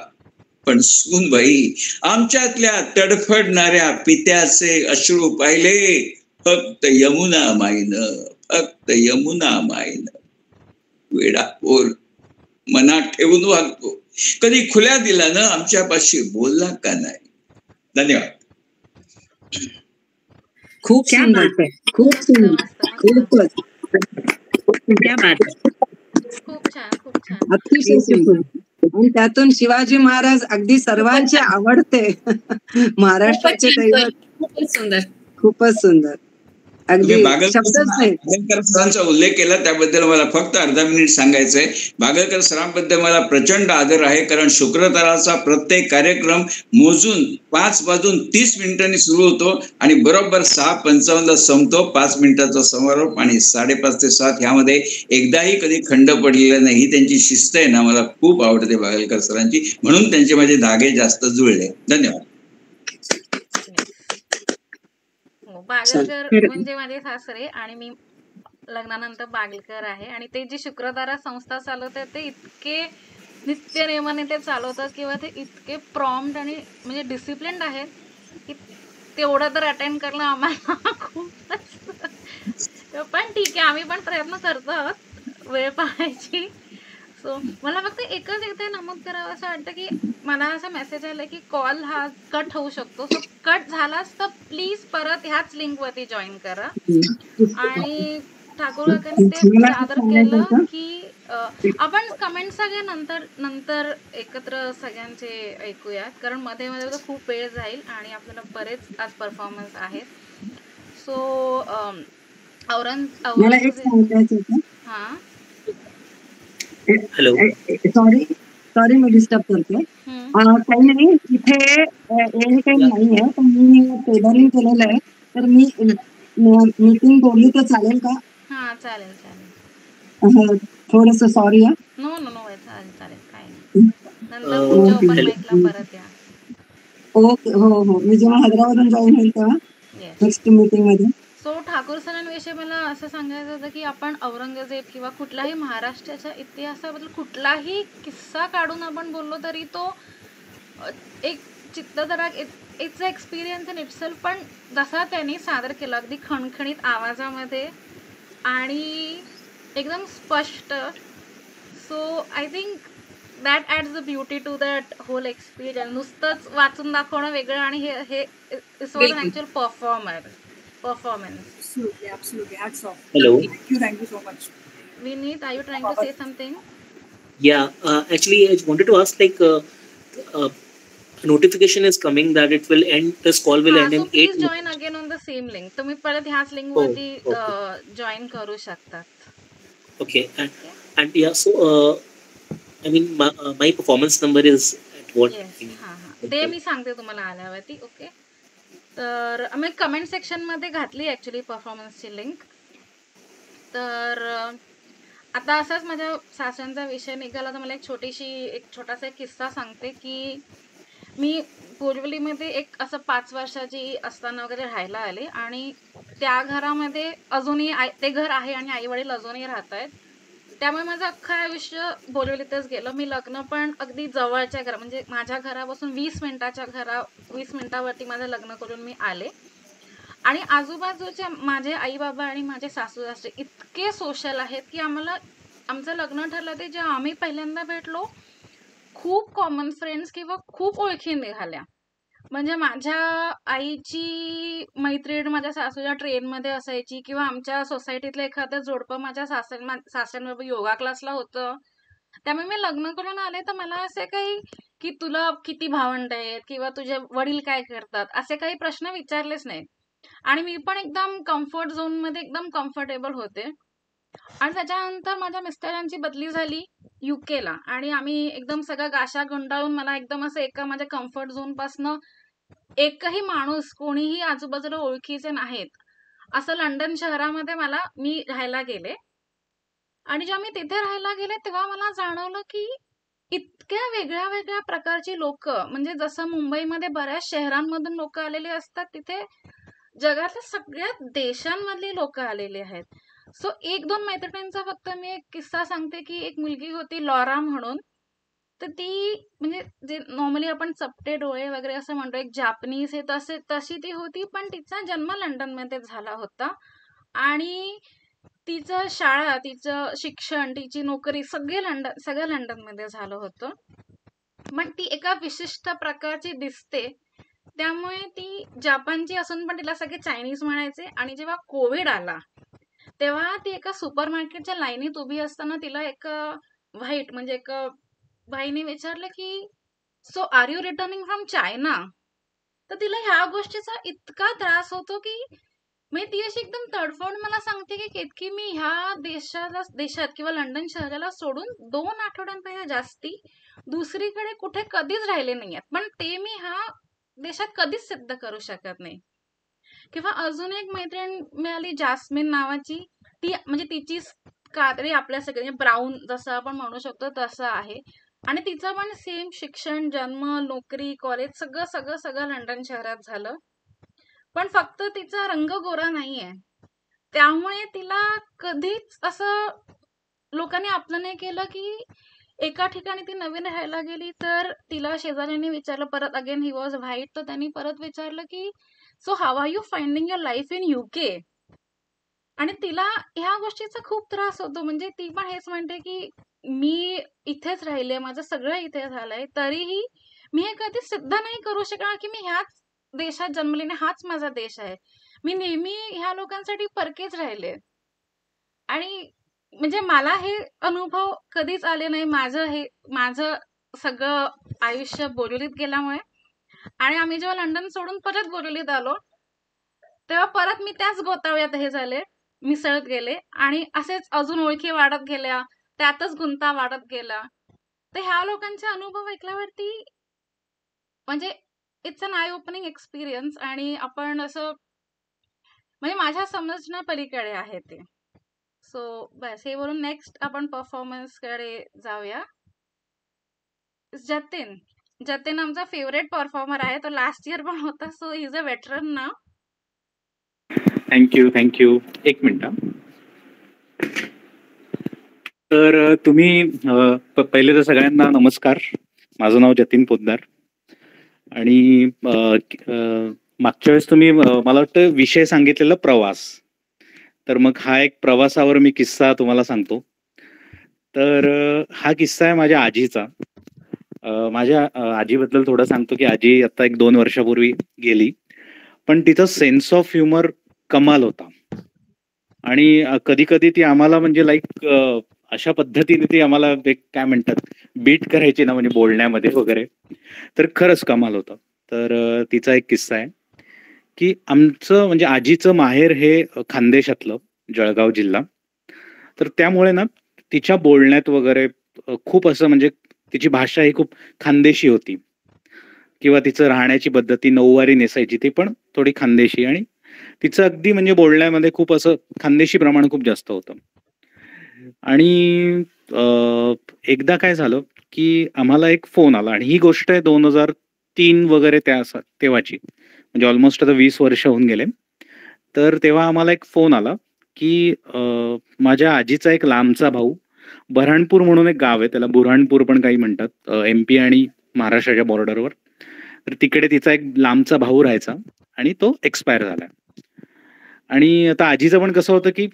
पण सूनबाई, आमच्यातल्या तडफडणाऱ्या पित्याचे अश्रू पाहिले फक्त यमुना माईनं. वेडापोर मनात ठेवून वागतो, कधी खुल्या दिलानं आमच्यापाशी बोलला का नाही. धन्यवाद. खूप सुंदर, खूप सुंदर, खूपच खूप छान. अतिशय सुंदर. आणि त्यातून शिवाजी महाराज अगदी सर्वांचे आवडते, महाराष्ट्राचे दैवत. खूपच सुंदर. अगदी शब्दच नाही. बागलकर सरांचा उल्लेख केला त्याबद्दल मला फक्त अर्धा मिनिट सांगायचंय. बागलकर सरांबद्दल मला प्रचंड आदर आहे, कारण शुक्रताराचा प्रत्येक कार्यक्रम मोजून 5:30 सुरू होतो आणि बरोबर 6:55 संपतो. 5 मिनिटाचा समारोप आणि 5:30 ते 7 ह्यामध्ये एकदाही कधी खंड पडलेला नाही. ही त्यांची शिस्त आहे ना, मला खूप आवडते बागलकर सरांची, म्हणून त्यांचे माझे धागे जास्त जुळले. धन्यवाद. बागलकर म्हणजे माझे सासरे आणि मी लग्नानंतर बागलकर आहे. आणि ते जी शुक्रतारा संस्था चालवते ते इतके नित्यनेमाने ते चालवतात किंवा ते इतके प्रॉम्प्ट आणि म्हणजे डिसिप्लिन्ड आहेत की तेवढं तर अटेंड करणं आम्हाला खूपच पण ठीक आहे, आम्ही पण प्रयत्न करतो आहोत वेळ पाहायची. सो मला फक्त एकच इथे नमूद करावं असं वाटतं की मला असं मेसेज आलं की कॉल हा कट होऊ शकतो. सो कट झालाच तर प्लीज परत ह्याच लिंक वरती जॉईन करा. आणि ठाकूर काकांनी ते मला सादर सांगायचं केलं होतं की आपण कमेंट सगळे नंतर नंतर एकत्र सगळ्यांचे ऐकूयात, कारण मध्ये मध्ये तर खूप वेळ जाईल आणि आपल्याला बरेच आज परफॉर्मन्स आहेत. सो मला एक औरंगजेब सांगायचं होतं. हा हॅलो. सॉरी सॉरी मी डिस्टर्ब करते. काही नाही, इथे एनी टाइम नाहीये, पण मी टेबलिंग केलेलं आहे, तर मी मीटिंग बोलली तर चालेल का? हा चालेल चालेल. थोडस सॉरी आहे. नो नो नो चालेल चालेल, काय नाही. नंतर पुढच्या ओपन माईकला परत या. ओके, हो हो, मी जेव्हा हैदराबादहून जॉईन होईल तेव्हा येस. नेक्स्ट मीटिंग मध्ये. सो ठाकूर सरांविषयी मला असं सांगायचं होतं की आपण औरंगजेब किंवा कुठल्याही महाराष्ट्राच्या इतिहासाबद्दल कुठलाही किस्सा काढून आपण बोललो तरी तो एक चित्तदराक इट्स एक्सपिरियन्स इन इटसेल्फ. पण जसा त्यांनी सादर केला अगदी खणखणीत आवाजामध्ये आणि एकदम स्पष्ट, so I think that adds the beauty to that whole experience. नुसतंच वाचून दाखवणं वेगळं आणि हे it's was an actual performance. Absolutely, absolutely. Hats off. Hello. Thank you so much. Vineet, are you trying to say something? Yeah, actually, I wanted to ask, like, notification is coming that it will end. This call will end so in 8 please minutes. join again on the same link. तुम्ही परत ह्याच link Oh, वरती okay. Join करू शकतात. Okay, and yeah, so I mean, my performance number is at what? Yes, हा हा, ते मी सांगते तुम्हाला आल्यावरती. ओके, तर मी कमेंट सेक्शन मध्ये घातली ऍक्च्युली परफॉर्मन्सची लिंक. तर आता असाच माझ्या सासऱ्यांचा विषय निघाला तर मला एक छोटासा किस्सा सांगते की मी बोरिवलीमध्ये एक असं 5 वर्षाची असताना वगैरे राहायला आले आणि त्या घरामध्ये अजूनही ते घर आहे आणि आई वडील अजूनही राहत आहेत. त्यामुळे माझं अख्खं आयुष्य बोरिवलीतच गेलं. मी लग्न पण अगदी जवळच्या घरा म्हणजे माझ्या घरापासून 20 मिनिटावरती माझं लग्न करून मी आले. आणि आजूबाजूचे माझे आई बाबा आणि माझे सासू सासरे इतके सोशल आहेत की आमचं लग्न ठरलं ते जेव्हा आम्ही पहिल्यांदा भेटलो खूप कॉमन फ्रेंड्स किंवा खूप ओळखी निघाल्या. म्हणजे माझ्या आईची मैत्रीण माझ्या सासूच्या ट्रेनमध्ये असायची किंवा आमच्या सोसायटीतलं एखादं जोडपं माझ्या सासऱ्यांबरोबर योगा क्लासला होतं. त्यामुळे मी लग्न करून आले तर मला असे काही की तुला किती भावंड आहेत किंवा तुझे वडील काय करतात असे काही प्रश्न विचारलेच नाहीत. आणि मी पण एकदम कम्फर्ट झोन मध्ये एकदम कम्फर्टेबल होते. आणि त्याच्यानंतर माझ्या मिस्टरांची बदली झाली युकेला आणि आम्ही एकदम सगळं गाशा गुंडाळून मला एकदम असं एका माझ्या कम्फर्ट झोन पासनं एकही माणूस कोणीही आजूबाजूला ओळखीचे नाहीत असं लंडन शहरामध्ये मी राहायला गेले. आणि जेव्हा मी तिथे राहायला गेले तेव्हा मला जाणवलं की इतक्या वेगळ्या वेगळ्या प्रकारची लोक, म्हणजे जसं मुंबईमध्ये बऱ्याच शहरांमधून लोक आलेली असतात तिथे जगातल्या सगळ्या देशांमधली लोक आलेली आहेत. सो 1-2 मैत्रिणींचा फक्त मी एक किस्सा सांगते की एक मुलगी होती लॉरा म्हणून. तर ती म्हणजे जे नॉर्मली आपण चपटे डोळे वगैरे असं म्हणतो एक जापनीज आहे तशी ती होती, पण तिचा जन्म लंडनमध्ये झाला होता आणि तिचं शाळा, तिचं शिक्षण, तिची नोकरी सगळं लंडनमध्ये झालं होतं. पण ती एका विशिष्ट प्रकारची दिसते त्यामुळे ती जपानची असून पण तिला सगळे चायनीज म्हणायचे. आणि जेव्हा कोविड आला तेव्हा ती एका सुपर मार्केटच्या लाईनीत उभी असताना तिला एक व्हाईट म्हणजे एक बाईने विचारलं की so are you returning from China. तर तिला ह्या गोष्टीचा इतका त्रास होतो की म्हणजे ती अशी एकदम तडफड मला सांगते की मी ह्या देशात किंवा लंडन शहराला सोडून 2 आठवड्यांपेक्षा जास्ती दुसरीकडे कुठे कधीच राहिले नाहीयेत, पण ते मी ह्या देशात कधीच सिद्ध करू शकत नाही. किंवा अजून एक मैत्रीण मिळाली जास्मिन नावाची, ती म्हणजे तिची कात्री आपल्या सगळे ब्राऊन जसं आपण म्हणू शकतो तसं आहे आणि तिचं पण सेम शिक्षण, जन्म, नोकरी, कॉलेज सगळं लंडन शहरात झालं. पण फक्त तिचा रंग गोरा नाहीये त्यामुळे तिला कधीच असं लोकांनी आपलं नाही केलं की एका ठिकाणी ती नवीन राहायला गेली, तर तिला शेजाऱ्यांनी विचारलं परत, अगेन ही वॉज व्हाईट, तर त्यांनी परत विचारलं की so how are you finding your life in UK. आणि तिला ह्या गोष्टीचा खूप त्रास होतो. म्हणजे ती पण हेच म्हणते की मी इथेच राहिले, माझं सगळं इथे झालंय, तरीही मी हे कधी सिद्ध नाही करू शकणार की मी ह्याच देशात जन्मले नाही, हाच माझा देश आहे. मी नेहमी ह्या लोकांसाठी परकेच राहिले. आणि म्हणजे मला हे अनुभव कधीच आले नाही. माझं सगळं आयुष्य बोरिवलीत गेल्यामुळे. आणि आम्ही जेव्हा लंडन सोडून परत बोरिवलीत आलो, तेव्हा परत मी त्याच गोतावळ्यात हे झाले, मिसळत गेले आणि असेच अजून ओळखी वाढत गेल्या, त्यातच गुंता वाढत गेला. तर ह्या लोकांचे अनुभव ऐकल्यावरती म्हणजे it's an eye opening experience. आणि आपण असं म्हणजे माझ्या समजण्या पलीकडे आहे ते. सो बस हे बोलून नेक्स्ट आपण परफॉर्मन्स कडे जाऊया. जतीन आमचा फेवरेट परफॉर्मर आहे. तो लास्ट इयर पण होता, so is a veteran now. Thank you. एक मिनिट हा. तर तुम्ही पहिले तर सगळ्यांना नमस्कार. माझं नाव जतीन पोद्दार आणि मागच्या वेळेस तुम्ही मला वाटतं विषय सांगितलेला प्रवास. तर मग हा एक प्रवासावर मी किस्सा तुम्हाला सांगतो. तर हा किस्सा आहे माझ्या आजीचा. माझ्या आजीबद्दल थोडं सांगतो की आजी आता 1-2 वर्षापूर्वी गेली, पण तिचा सेन्स ऑफ ह्युमर कमाल होता. आणि कधी कधी ती आम्हाला म्हणजे लाईक अशा पद्धतीने ती आम्हाला एक काय म्हणतात बीट करायची ना, म्हणजे बोलण्यामध्ये वगैरे. तर खरंच कमाल होतं. तर तिचा एक किस्सा आहे की आमचं म्हणजे आजीचं माहेर हे खानदेशातलं, जळगाव जिल्हा. तर त्यामुळे ना तिच्या बोलण्यात वगैरे खूप असं म्हणजे तिची भाषा ही खूप खानदेशी होती, किंवा तिचं राहण्याची पद्धत, ती नऊवारी नेसायची, ती पण थोडी खानदेशी. आणि तिचं अगदी म्हणजे बोलण्यामध्ये खूप असं खानदेशी प्रमाण खूप जास्त होतं. आणि एकदा काय झालं की आम्हाला एक फोन आला, आणि ही गोष्ट आहे 2003 वगैरे तेव्हाची, म्हणजे ऑलमोस्ट आता 20 वर्ष होऊन गेले. तर तेव्हा आम्हाला एक फोन आला की माझ्या आजीचा एक लांबचा भाऊ, बऱ्हाणपूर म्हणून एक गाव आहे, त्याला बुऱ्हाणपूर पण काही म्हणतात, MP आणि महाराष्ट्राच्या बॉर्डरवर. तर तिकडे तिचा एक लांबचा भाऊ राहायचा आणि तो एक्सपायर झाला. आणि आता आजीचं पण कसं होतं की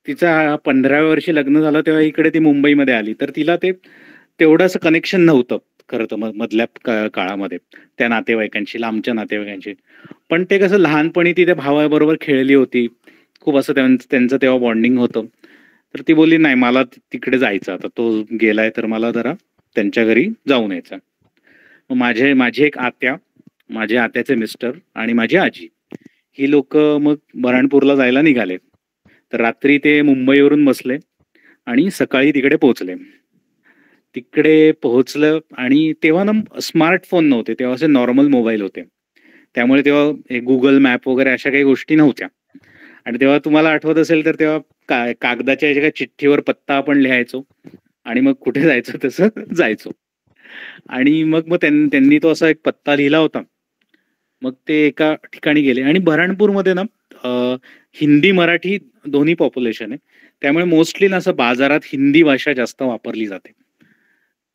तिचा 15व्या वर्षी लग्न झालं तेव्हा इकडे ती मुंबईमध्ये आली, तर तिला ते तेवढं असं कनेक्शन नव्हतं खरं तर मधल्या काळामध्ये त्या नातेवाईकांशी, लांबच्या नातेवाईकांशी. पण ते कसं लहानपणी ती त्या भावाबरोबर खेळली होती, खूप असं त्यांचं तेव्हा बॉन्डिंग होतं. तर ती बोलली नाही मला तिकडे जायचं, आता तो गेलाय तर मला जरा त्यांच्या घरी जाऊन यायचं. मग माझी एक आत्या, माझ्या आत्याचे मिस्टर आणि माझी आजी, ही लोक मग बऱ्हाणपूरला जायला निघाले. तर रात्री ते मुंबईवरून बसले आणि सकाळी तिकडे पोहोचले. तिकडे पोहोचलं आणि तेव्हा ना स्मार्टफोन नव्हते, तेव्हा असे नॉर्मल मोबाईल होते. त्यामुळे तेव्हा गुगल मॅप वगैरे अशा काही गोष्टी नव्हत्या. आणि तेव्हा तुम्हाला आठवत असेल तर तेव्हा कागदाच्या एका चिठ्ठीवर पत्ता आपण लिहायचो आणि मग कुठे जायचं तसं जायचो. आणि मग त्यांनी तो असा एक पत्ता लिहिला होता. मग ते एका ठिकाणी गेले. आणि बऱ्हाणपूरमध्ये ना हिंदी मराठी दोन्ही पॉप्युलेशन आहे, त्यामुळे मोस्टली ना असं बाजारात हिंदी भाषा जास्त वापरली जाते.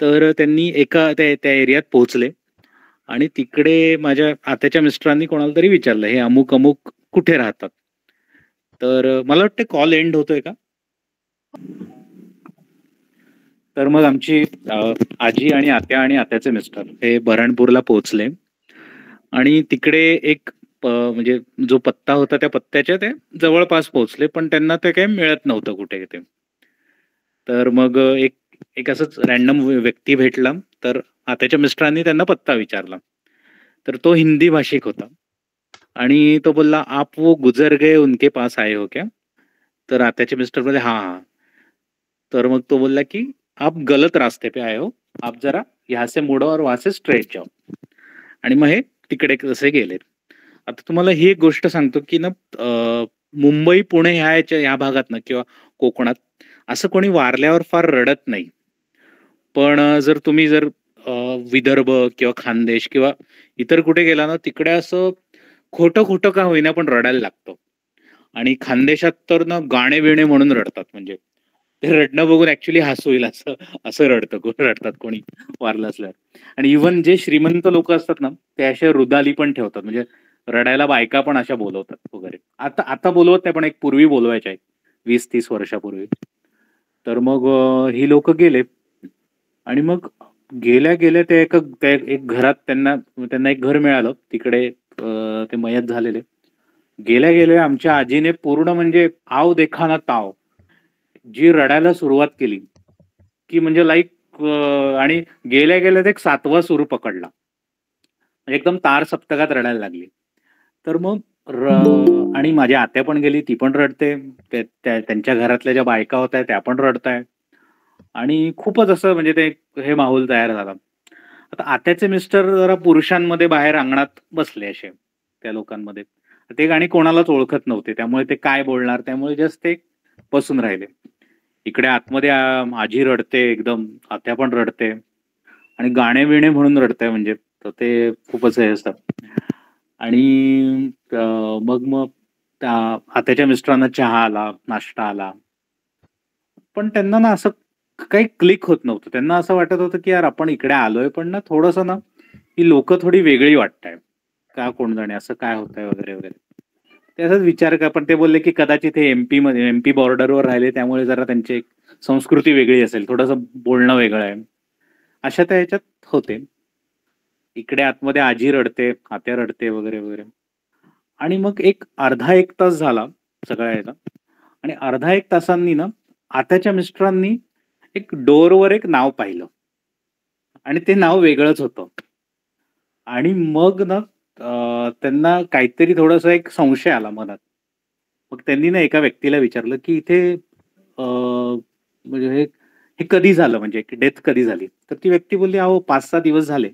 तर त्यांनी एका त्या एरियात पोहोचले आणि तिकडे माझ्या आत्याच्या मिस्टरांनी कोणाला तरी विचारलं, हे अमुक अमुक कुठे राहतात. तर मला वाटतं कॉल एंड होतोय का? तर मग आमची आजी आणि आत्या आणि आत्याचे मिस्टर हे बऱ्हाणपूरला पोहोचले आणि तिकडे एक म्हणजे जो पत्ता होता त्या पत्त्याच्या ते जवळपास पोहोचले, पण त्यांना ते काही मिळत नव्हतं कुठे ते. तर मग एक असंच रॅन्डम व्यक्ती भेटला, तर आत्याच्या मिस्टरांनी त्यांना पत्ता विचारला. तर तो हिंदी भाषिक होता आणि तो बोलला, आप वो गुजर गए उनके पास आए हो क्या? तर आत्याचे मिस्टर बोलले हाँ. तर मग तो बोलला की आप गलत रास्ते पे आए हो, आप जरा यहाँ से मुड़ो और वहां से स्ट्रेट जाओ. आणि मग हे तिकडे कसे गेले. आता तुम्हाला ही एक गोष्ट सांगतो की ना मुंबई पुणे ह्या भागात ना किंवा कोकणात असं कोणी वारल्यावर फार रडत नाही. पण जर तुम्ही विदर्भ किंवा खानदेश किंवा इतर कुठे गेला ना, तिकडे असं खोटं खोटं का होईना पण रडायला लागतं. आणि खानदेशात तर ना गाणे बिणे म्हणून रडतात. म्हणजे ते रडणं बघून ऍक्च्युली हसू येईल असं असं रडतात कोणी वारलं असल्यावर. आणि इव्हन जे श्रीमंत लोक असतात ना ते अशा रुदाली पण ठेवतात, म्हणजे रडायला बायका पण अशा बोलवतात वगैरे. आता आता बोलवत नाही, पण एक पूर्वी बोलवायच्या, एक 20-30 वर्षापूर्वी. तर मग ही लोक गेले आणि मग गेल्या गेल्या त्या एक घरात त्यांना एक घर मिळालं तिकडे. ते मयत झालेले. गेल्या गेल्या आमच्या आजीने पूर्ण म्हणजे आव देखा ना ताव जी रडायला सुरुवात केली की म्हणजे लाईक आणि गेल्या गेल्या ते एक 7वा सूर पकडला, म्हणजे एकदम तार सप्तकात रडायला लागली. तर मग आणि माझी आत्या पण गेली, ती पण रडते. त्यांच्या घरातल्या ज्या बायका होत्या त्या पण रडताय आणि खूपच असं म्हणजे ते हे माहोल तयार झाला. आता आत्याचे मिस्टर जरा पुरुषांमध्ये बाहेर अंगणात बसले असे त्या लोकांमध्ये. ते गाणी कोणालाच ओळखत नव्हते, त्यामुळे ते काय बोलणार, त्यामुळे जस्ट ते बसून राहिले. इकडे आतमध्ये आजी रडते एकदम, आत्या पण रडते आणि गाणे बिणे म्हणून रडते, म्हणजे तर ते खूपच हे असतं. आणि मग त्या आत्याच्या मिस्टरांना चहा आला, नाश्ता आला, पण त्यांना ना असं काही क्लिक होत नव्हतं. त्यांना असं वाटत होतं की यार आपण इकडे आलोय पण ना थोडंसं ना ही लोक थोडी वेगळी वाटताय का, कोण जाणे असं काय होतंय वगैरे वगैरे. ते असंच विचार कर, पण ते बोलले की कदाचित हे एमपी बॉर्डरवर राहिले त्यामुळे जरा त्यांची एक संस्कृती वेगळी असेल, थोडंसं बोलणं वेगळं आहे, अशा त्या ह्याच्यात होते. इकडे आतमध्ये आजी रडते, आत्या रडते वगैरे वगैरे. आणि मग एक अर्धा एक तास झाला सगळ्या ह्याचा, आणि अर्धा एक तासांनी ना आत्याच्या मिस्टरांनी एक डोअरवर एक नाव पाहिलं आणि ते नाव वेगळंच होतं. आणि मग ना त्यांना काहीतरी थोडासा एक संशय आला मनात. मग त्यांनी ना एका व्यक्तीला विचारलं की इथे म्हणजे हे कधी झालं, म्हणजे डेथ कधी झाली. तर ती व्यक्ती बोलली अहो 5-6 दिवस झाले.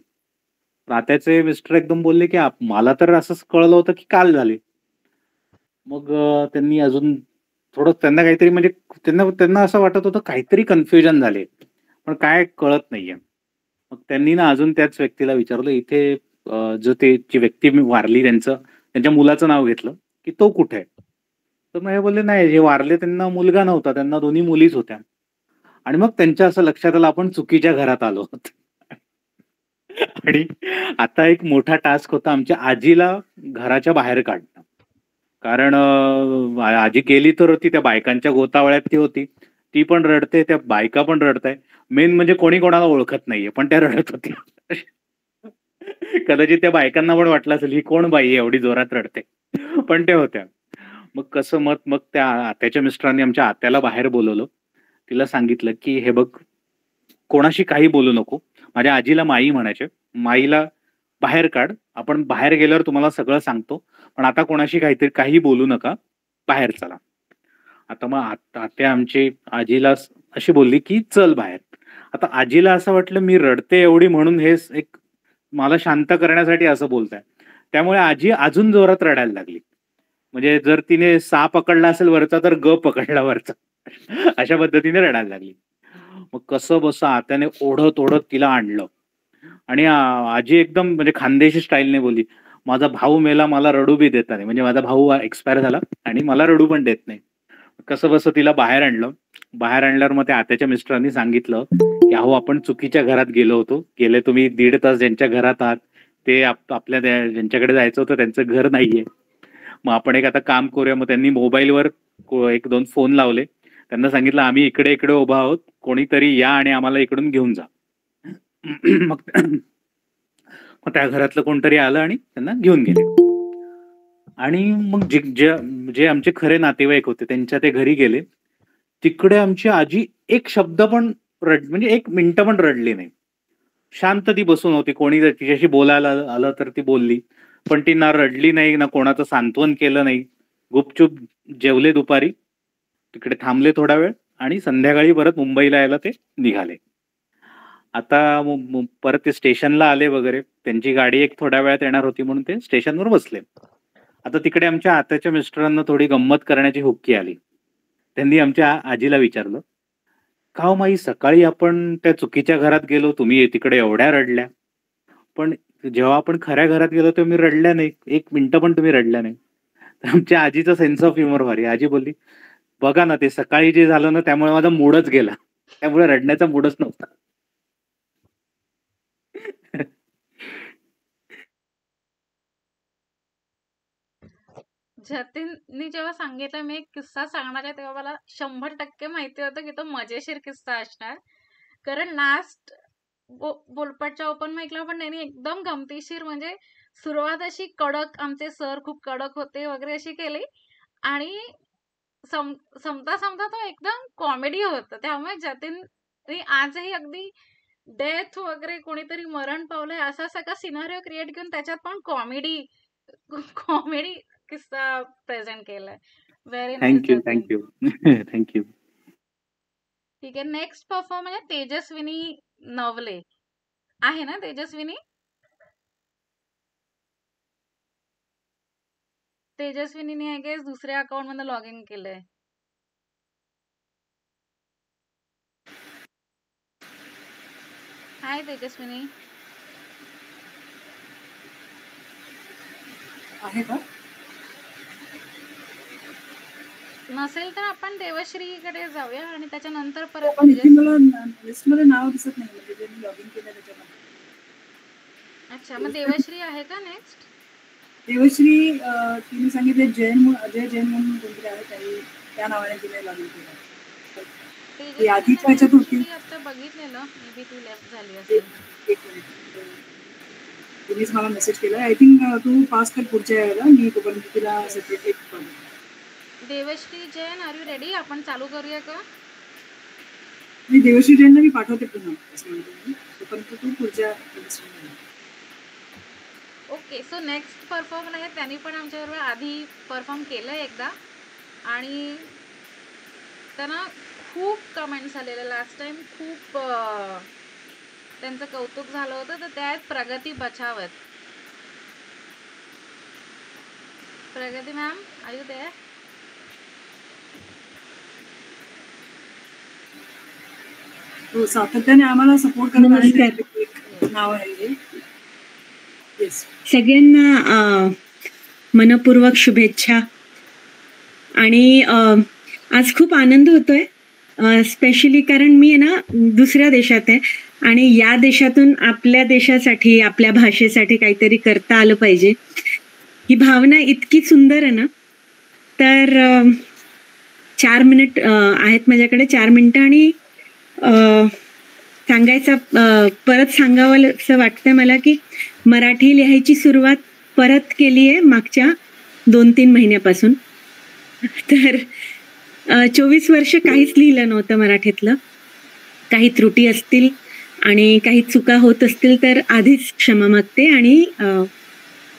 आत्याचे मिस्टर एकदम बोलले की मला तर असंच कळलं होतं की काल झाले. मग त्यांनी अजून थोडं त्यांना काहीतरी म्हणजे त्यांना असं वाटत होतं काहीतरी कन्फ्युजन झाले, पण काय कळत नाहीये. मग त्यांनी ना अजून त्याच व्यक्तीला विचारलं इथे जो जी व्यक्ती वारली त्यांच्या मुलाचं नाव घेतलं की तो कुठे आहे. तर मग हे बोलले नाही, जे वारले त्यांना मुलगा नव्हता, त्यांना 2 मुलीच होत्या. आणि मग त्यांच्या असं लक्षात आलं आपण चुकीच्या घरात आलो आहोत. आणि आता एक मोठा टास्क होता आमच्या आजीला घराच्या बाहेर काढणं. कारण आजी गेली तर होती, त्या बायकांच्या गोतावळ्यात ती होती, ती पण रडते, त्या बायका पण रडताय. मेन म्हणजे कोणी कोणाला ओळखत नाहीये, पण त्या रडत होत्या. कदाचित त्या बायकांना पण वाटलं असेल ही कोण बाई आहे एवढी जोरात रडते, पण त्या होत्या. मग कसं मग त्या आत्याच्या मिस्टरांनी आमच्या आत्याला बाहेर बोलवलं. तिला सांगितलं की हे बघ कोणाशी काही बोलू नको. माझ्या आजीला माई म्हणायचे. माईला बाहेर काढ, आपण बाहेर गेल्यावर तुम्हाला सगळं सांगतो, पण आता कोणाशी काही बोलू नका, बाहेर चला. आता मग आत्या आमची आजीला अशी बोलली की चल बाहेर. आता आजीला असं वाटलं मी रडते एवढी म्हणून हे एक मला शांत करण्यासाठी असं बोलताय, त्यामुळे आजी अजून जोरात रडायला लागली. म्हणजे जर तिने सा पकडला असेल वरचा तर ग पकडला वरचा, अशा पद्धतीने रडायला लागली. मग कसं बसं आत्याने ओढत ओढत तिला आणलं आणि आजी एकदम म्हणजे खानदेशी स्टाईलने बोलली माझा भाऊ मेला, मला रडू बी देत नाही, म्हणजे माझा भाऊ एक्सपायर झाला आणि मला रडू पण देत नाही. कसं बसं तिला बाहेर आणलं. बाहेर आणल्यावर मग त्या आत्याच्या मिस्टरांनी सांगितलं की अहो आपण चुकीच्या घरात गेलो होतो, गेले तुम्ही 1.5 तास ज्यांच्या घरात आहात ते आपल्या ज्यांच्याकडे जायचं होतं त्यांचं घर नाहीये. मग आपण एक आता काम करूया. मग त्यांनी मोबाईलवर 1-2 फोन लावले, त्यांना सांगितलं आम्ही इकडे इकडे उभा आहोत, कोणीतरी या आणि आम्हाला इकडून घेऊन जा. मग त्या घरातलं कोणतरी आलं आणि त्यांना घेऊन गेले. आणि मग जे आमचे खरे नातेवाईक होते त्यांच्या ते घरी गेले. तिकडे आमची आजी एक शब्द पण म्हणजे 1 मिनिट पण रडली नाही. शांत ती बसून होती. कोणी तिच्याशी बोलायला आलं तर ती बोलली, पण ती ना रडली नाही, ना कोणाचं सांत्वन केलं नाही. गुपचूप जेवले दुपारी, तिकडे थांबले थोडा वेळ आणि संध्याकाळी परत मुंबईला यायला ते निघाले. आता परत ते स्टेशनला आले वगैरे, त्यांची गाडी एक थोड्या वेळात येणार होती म्हणून ते स्टेशनवर बसले. आता तिकडे आमच्या आत्याच्या मिस्टरांना थोडी गंमत करण्याची हुक्की आली. त्यांनी आमच्या आजीला विचारलं का हो माई सकाळी आपण त्या चुकीच्या घरात गेलो, तुम्ही तिकडे एवढ्या रडल्या, पण जेव्हा आपण खऱ्या घरात गेलो तेव्हा मी रडल्या नाही, 1 मिनिट पण तुम्ही रडल्या नाही. तर आमच्या आजीचा सेन्स ऑफ ह्युमर भारी. आजी बोलली बघा ना, ते सकाळी जे झालं ना त्यामुळे माझा मूडच गेला. त्यामुळे रडण्याचा मूडच नव्हता. जतीननी जेव्हा सांगितलं मी एक किस्सा सांगणार आहे, तेव्हा मला 100% माहिती होतं की तो मजेशीर किस्सा असणार. कारण लास्ट बोलपाटच्या ओपन माईकला पण त्यांनी एकदम गमतीशीर, म्हणजे सुरुवात अशी कडक, आमचे सर खूप कडक होते वगैरे अशी केली, आणि संपता संपता तो एकदम कॉमेडी होता. त्यामुळे जतीन आजही अगदी डेथ वगैरे कोणीतरी मरण पावलंय असा सगळा सिनारिओ क्रिएट घेऊन त्याच्यात पण कॉमेडी कॉमेडी किस्सा प्रेझेंट केलाय. Very nice thank you, Jatin. Thank you. Thank you. ठीक आहे, नेक्स्ट परफॉर्म आहे तेजस्विनी नवले. आहे ना तेजस्विनी? तेजस्विनीने आय गेस दुसऱ्या अकाउंट मध्ये लॉग इन केलंय. हाय तेजस्विनी. आहे का? नसेल तर आपण देवश्रीकडे जाऊया आणि त्याच्यानंतर परत पण इथे तेजस्विनी. मला लिस्टमध्ये नाव दिसत नाही, म्हणजे जे मी लॉग इन केलं त्याच्यामध्ये. अच्छा, मग देवश्री आहे का नेक्स्ट? देवश्री तिने सांगितले जैन म्हणून, अजय जैन म्हणून कोणतरी आहे, काही त्या नावाने तिने लॉग इन केलं. ती आधीच्या ह्याच्यात होती. तेजस्विनी आता बघितलेलं, मे बी तू लेफ्ट झाली असेल. एक मिनिट, तिनेच मला मेसेज केला. आय थिंक तू पास कर पुढच्या वेळेला, मी तोपर्यंत तिला सेपरेट एक करू. Devashree Jain, are you ready? आपण चालू करूया का? मी देवश्री जैनला मी पाठवते पुन्हा असं म्हणते मी. तोपर्यंत तू पुढच्या ओके, सो नेक्स्ट परफॉर्मर आहे, त्यांनी पण आमच्याबरोबर आधी परफॉर्म केलंय एकदा, आणि त्यांना खूप कमेंट्स आलेले लास्ट टाइम, खूप त्यांचं कौतुक झालं होतं. तर त्या आहेत प्रगती बचावत. प्रगती मॅम, आर यू देअर? हो, सातत्याने आम्हाला सपोर्ट करत आहे. नाव आहे हे. येस. सगळ्यांना मनपूर्वक शुभेच्छा. आणि आज खूप आनंद होतोय, स्पेशली कारण मी आहे ना दुसऱ्या देशात आहे, आणि या देशातून आपल्या देशासाठी, आपल्या भाषेसाठी काहीतरी करता आलं पाहिजे. ही भावना इतकी सुंदर आहे ना. तर 4 मिनिट आहेत माझ्याकडे, 4 मिनिटं, आणि परत सांगावं असं वाटतंय मला की मराठी लिहायची सुरुवात परत केली आहे मागच्या 2-3 महिन्यापासून. तर 24 वर्ष काहीच लिहिलं नव्हतं मराठीतलं. काही त्रुटी असतील आणि काही चुका होत असतील तर आधीच क्षमा मागते आणि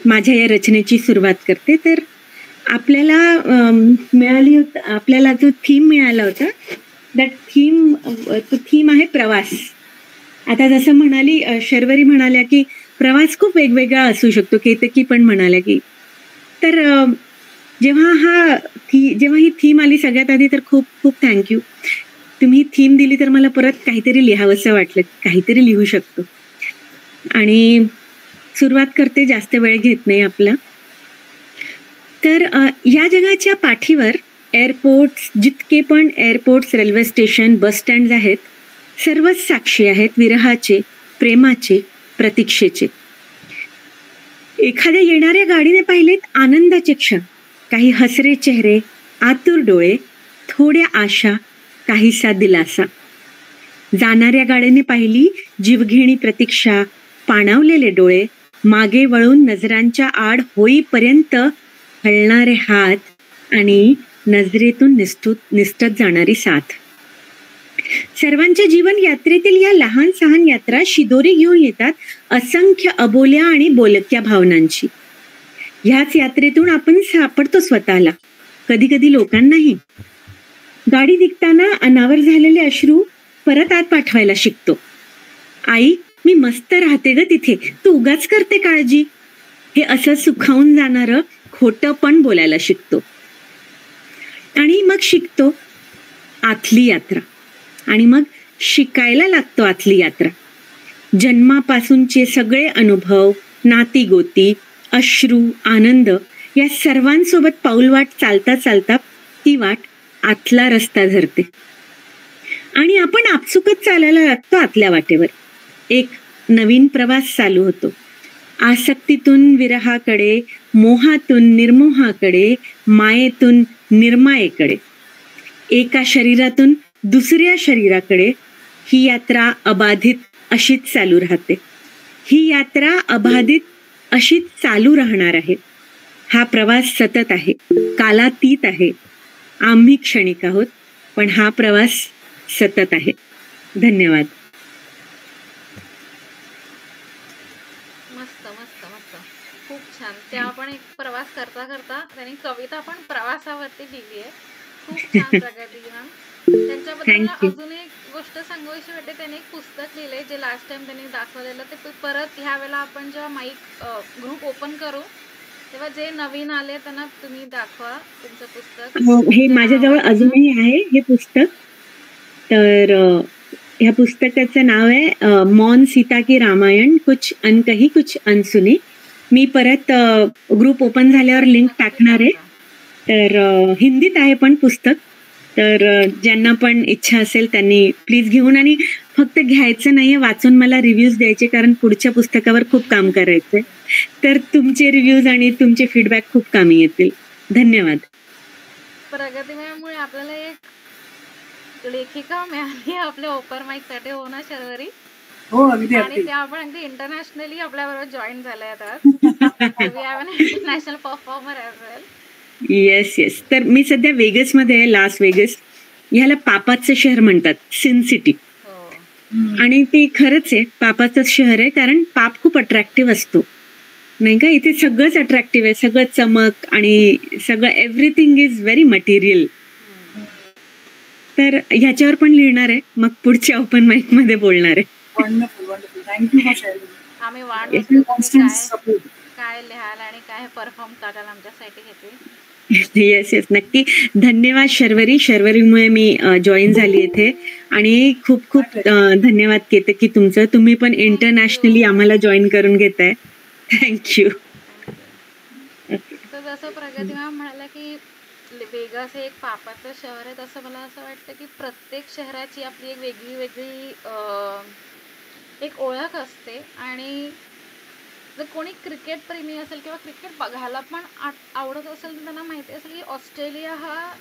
माझ्या या रचनेची सुरुवात करते. तर आपल्याला जो थीम मिळाला होता, तो थीम आहे प्रवास. आता जसं म्हणाली शर्वरी म्हणाल्या की प्रवास खूप वेगवेगळा असू शकतो, केतकी पण म्हणाल्या की. तर जेव्हा ही थीम आली सगळ्यात आधी तर खूप खूप थँक्यू. तुम्ही थीम दिली तर मला परत काहीतरी लिहावंसं वाटलं, काहीतरी लिहू शकतो. आणि सुरुवात करते, जास्त वेळ घेत नाही आपला. तर या जगाच्या पाठीवर एअरपोर्ट्स, जितके पण airports, railway station, bus stand आहेत, सर्वच साक्षी आहेत विरहाचे, प्रेमाचे, प्रतीक्षेचे. एखाद्या येणाऱ्या गाडीने पाहिलेत आनंदाचे क्षण, काही हसरे चेहरे, आतुर डोळे, थोड्या आशा, काहीसा दिलासा. जाणाऱ्या गाडीने पाहिली जीवघेणी प्रतीक्षा, पाणावलेले डोळे, मागे वळून नजरांच्या आड होईपर्यंत हलणारे हात आणि नजरेतून निसटत जाणारी साथ. सर्वांच्या जीवन यात्रेतील या लहान सहान यात्रा शिदोरी घेऊन येतात असंख्य अबोल्या आणि बोलक्या भावनांची. ह्याच यात्रेतून आपण सापडतो स्वतःला, कधी कधी लोकांनाही. गाडी निघताना अनावर झालेले अश्रू परत आत पाठवायला शिकतो. आई, मी मस्त राहते ग तिथे, तू उगाच करते काळजी, हे असं सुखावून जाणारं खोटं पण बोलायला शिकतो. आणि मग शिकतो आतली यात्रा, आणि मग शिकायला लागतो आतली यात्रा. जन्मापासूनचे सगळे अनुभव, नाती गोती, अश्रू, आनंद, या सर्वांसोबत पाऊलवाट चालता चालता ती वाट आतला रस्ता धरते आणि आपण आपसुकच चालायला लागतो आतल्या वाटेवर. एक नवीन प्रवास चालू होतो. आसक्तीतून विरहाकडे, मोहातून निर्मोहाकडे, मायेतून निर्मायेकडे, एका शरीरातून दुसऱ्या शरीराकडे ही यात्रा अबाधित अशीच चालू राहते. ही यात्रा अबाधित अशीच चालू राहणार आहे. हा प्रवास सतत आहे, कालातीत आहे. आम्ही क्षणिक आहोत, पण हा प्रवास सतत आहे. धन्यवाद. मस्त मस्त मस्त, खूप छान. त्या आपण एक प्रवास करता करता त्यांनी कविता पण प्रवासावरती लिहिली आहे. खूप छान प्रगती मॅम. त्यांच्याबद्दल मला Thank you. अजून एक गोष्ट सांगावीशी वाटते. त्यांनी एक पुस्तक लिहिलंय जे लास्ट टाइम त्यांनी दाखवलेलं, ते परत ह्या वेळेला आपण जेव्हा माईक ग्रुप ओपन करू तेव्हा जे नवीन आले त्यांना तुम्ही दाखवा तुमचं पुस्तक. हे माझ्याजवळ अजूनही आहे हे पुस्तक. तर ह्या पुस्तकाचं नाव आहे मौन सीता की रामायण, कुछ अनकही कुछ अनसुने. मी परत ग्रुप ओपन झाल्यावर लिंक टाकणार आहे. तर हिंदीत आहे पण पुस्तक. तर ज्यांना पण इच्छा असेल त्यांनी प्लीज घेऊन, आणि फक्त घ्यायचं नाहीये, वाचून मला रिव्ह्यूज द्यायचे, कारण पुढच्या पुस्तकावर खूप काम करायचंय. तर तुमचे रिव्ह्यूज आणि तुमचे फीडबॅक खूप कामी येतील. धन्यवाद. प्रगतीमुळे आपल्याला एक लेखिका मिळाली आपल्या ओपर माईक साठी, हो ना शर्वरी? हो, अगदी आणि अगदी. त्या आपण अगदी इंटरनॅशनली आपल्याबरोबर जॉईन झाल्या आहेत. International performer as well. Yes yes. तर मी सध्या वेगसमध्ये आहे, लास वेगस. ह्याला पापाचं शहर म्हणतात, सिन सिटी. हो. आणि ते खरंच आहे, पापाचं शहर आहे, कारण पाप खूप अट्रॅक्टिव्ह असतो नाही का. इथे सगळंच अट्रॅक्टिव्ह आहे, सगळं चमक आणि सगळं एव्हरीथिंग इज व्हेरी मटेरियल. तर ह्याच्यावर पण लिहिणार आहे, मग पुढच्या ओपन माईक मध्ये बोलणार आहे. Wonderful wonderful. Thank you for sharing. आम्ही वाट बघतो तुम्ही कॉन्स्टंट काय सपोर्ट. काय लिहाल आणि काय परफॉर्म कराल आमच्यासाठी घेते. येस येस, नक्की. धन्यवाद शर्वरी. शर्वरीमुळे मी जॉईन झाली इथे, आणि खूप खूप धन्यवाद केते की तुमचं. तुम्ही पण इंटरनॅशनली आम्हाला जॉईन करून घेताय. थँक्यू. तर जसं प्रगती मॅम म्हणाला की वेगास हे एक पापाचं शहर आहे, तसं मला असं वाटतं की प्रत्येक शहराची आपली एक वेगळी वेगळी एक ओळख असते. आणि जर कोणी क्रिकेट प्रेमी असेल किंवा क्रिकेट बघायला पण आवडत असेल तर त्यांना माहिती असेल की ऑस्ट्रेलिया हा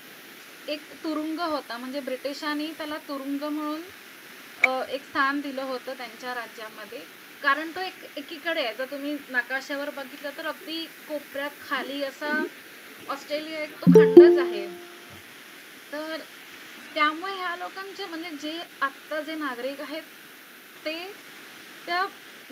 एक तुरुंग होता. म्हणजे ब्रिटिशांनी त्याला तुरुंग म्हणून एक स्थान दिलं होतं त्यांच्या राज्यामध्ये, कारण तो एकीकडे आहे. जर तुम्ही नकाशावर बघितलं तर अगदी कोपऱ्यात खाली असा ऑस्ट्रेलिया एक तो खंडच आहे. तर त्यामुळे ह्या लोकांचे म्हणजे जे आत्ता जे नागरिक आहेत ते त्या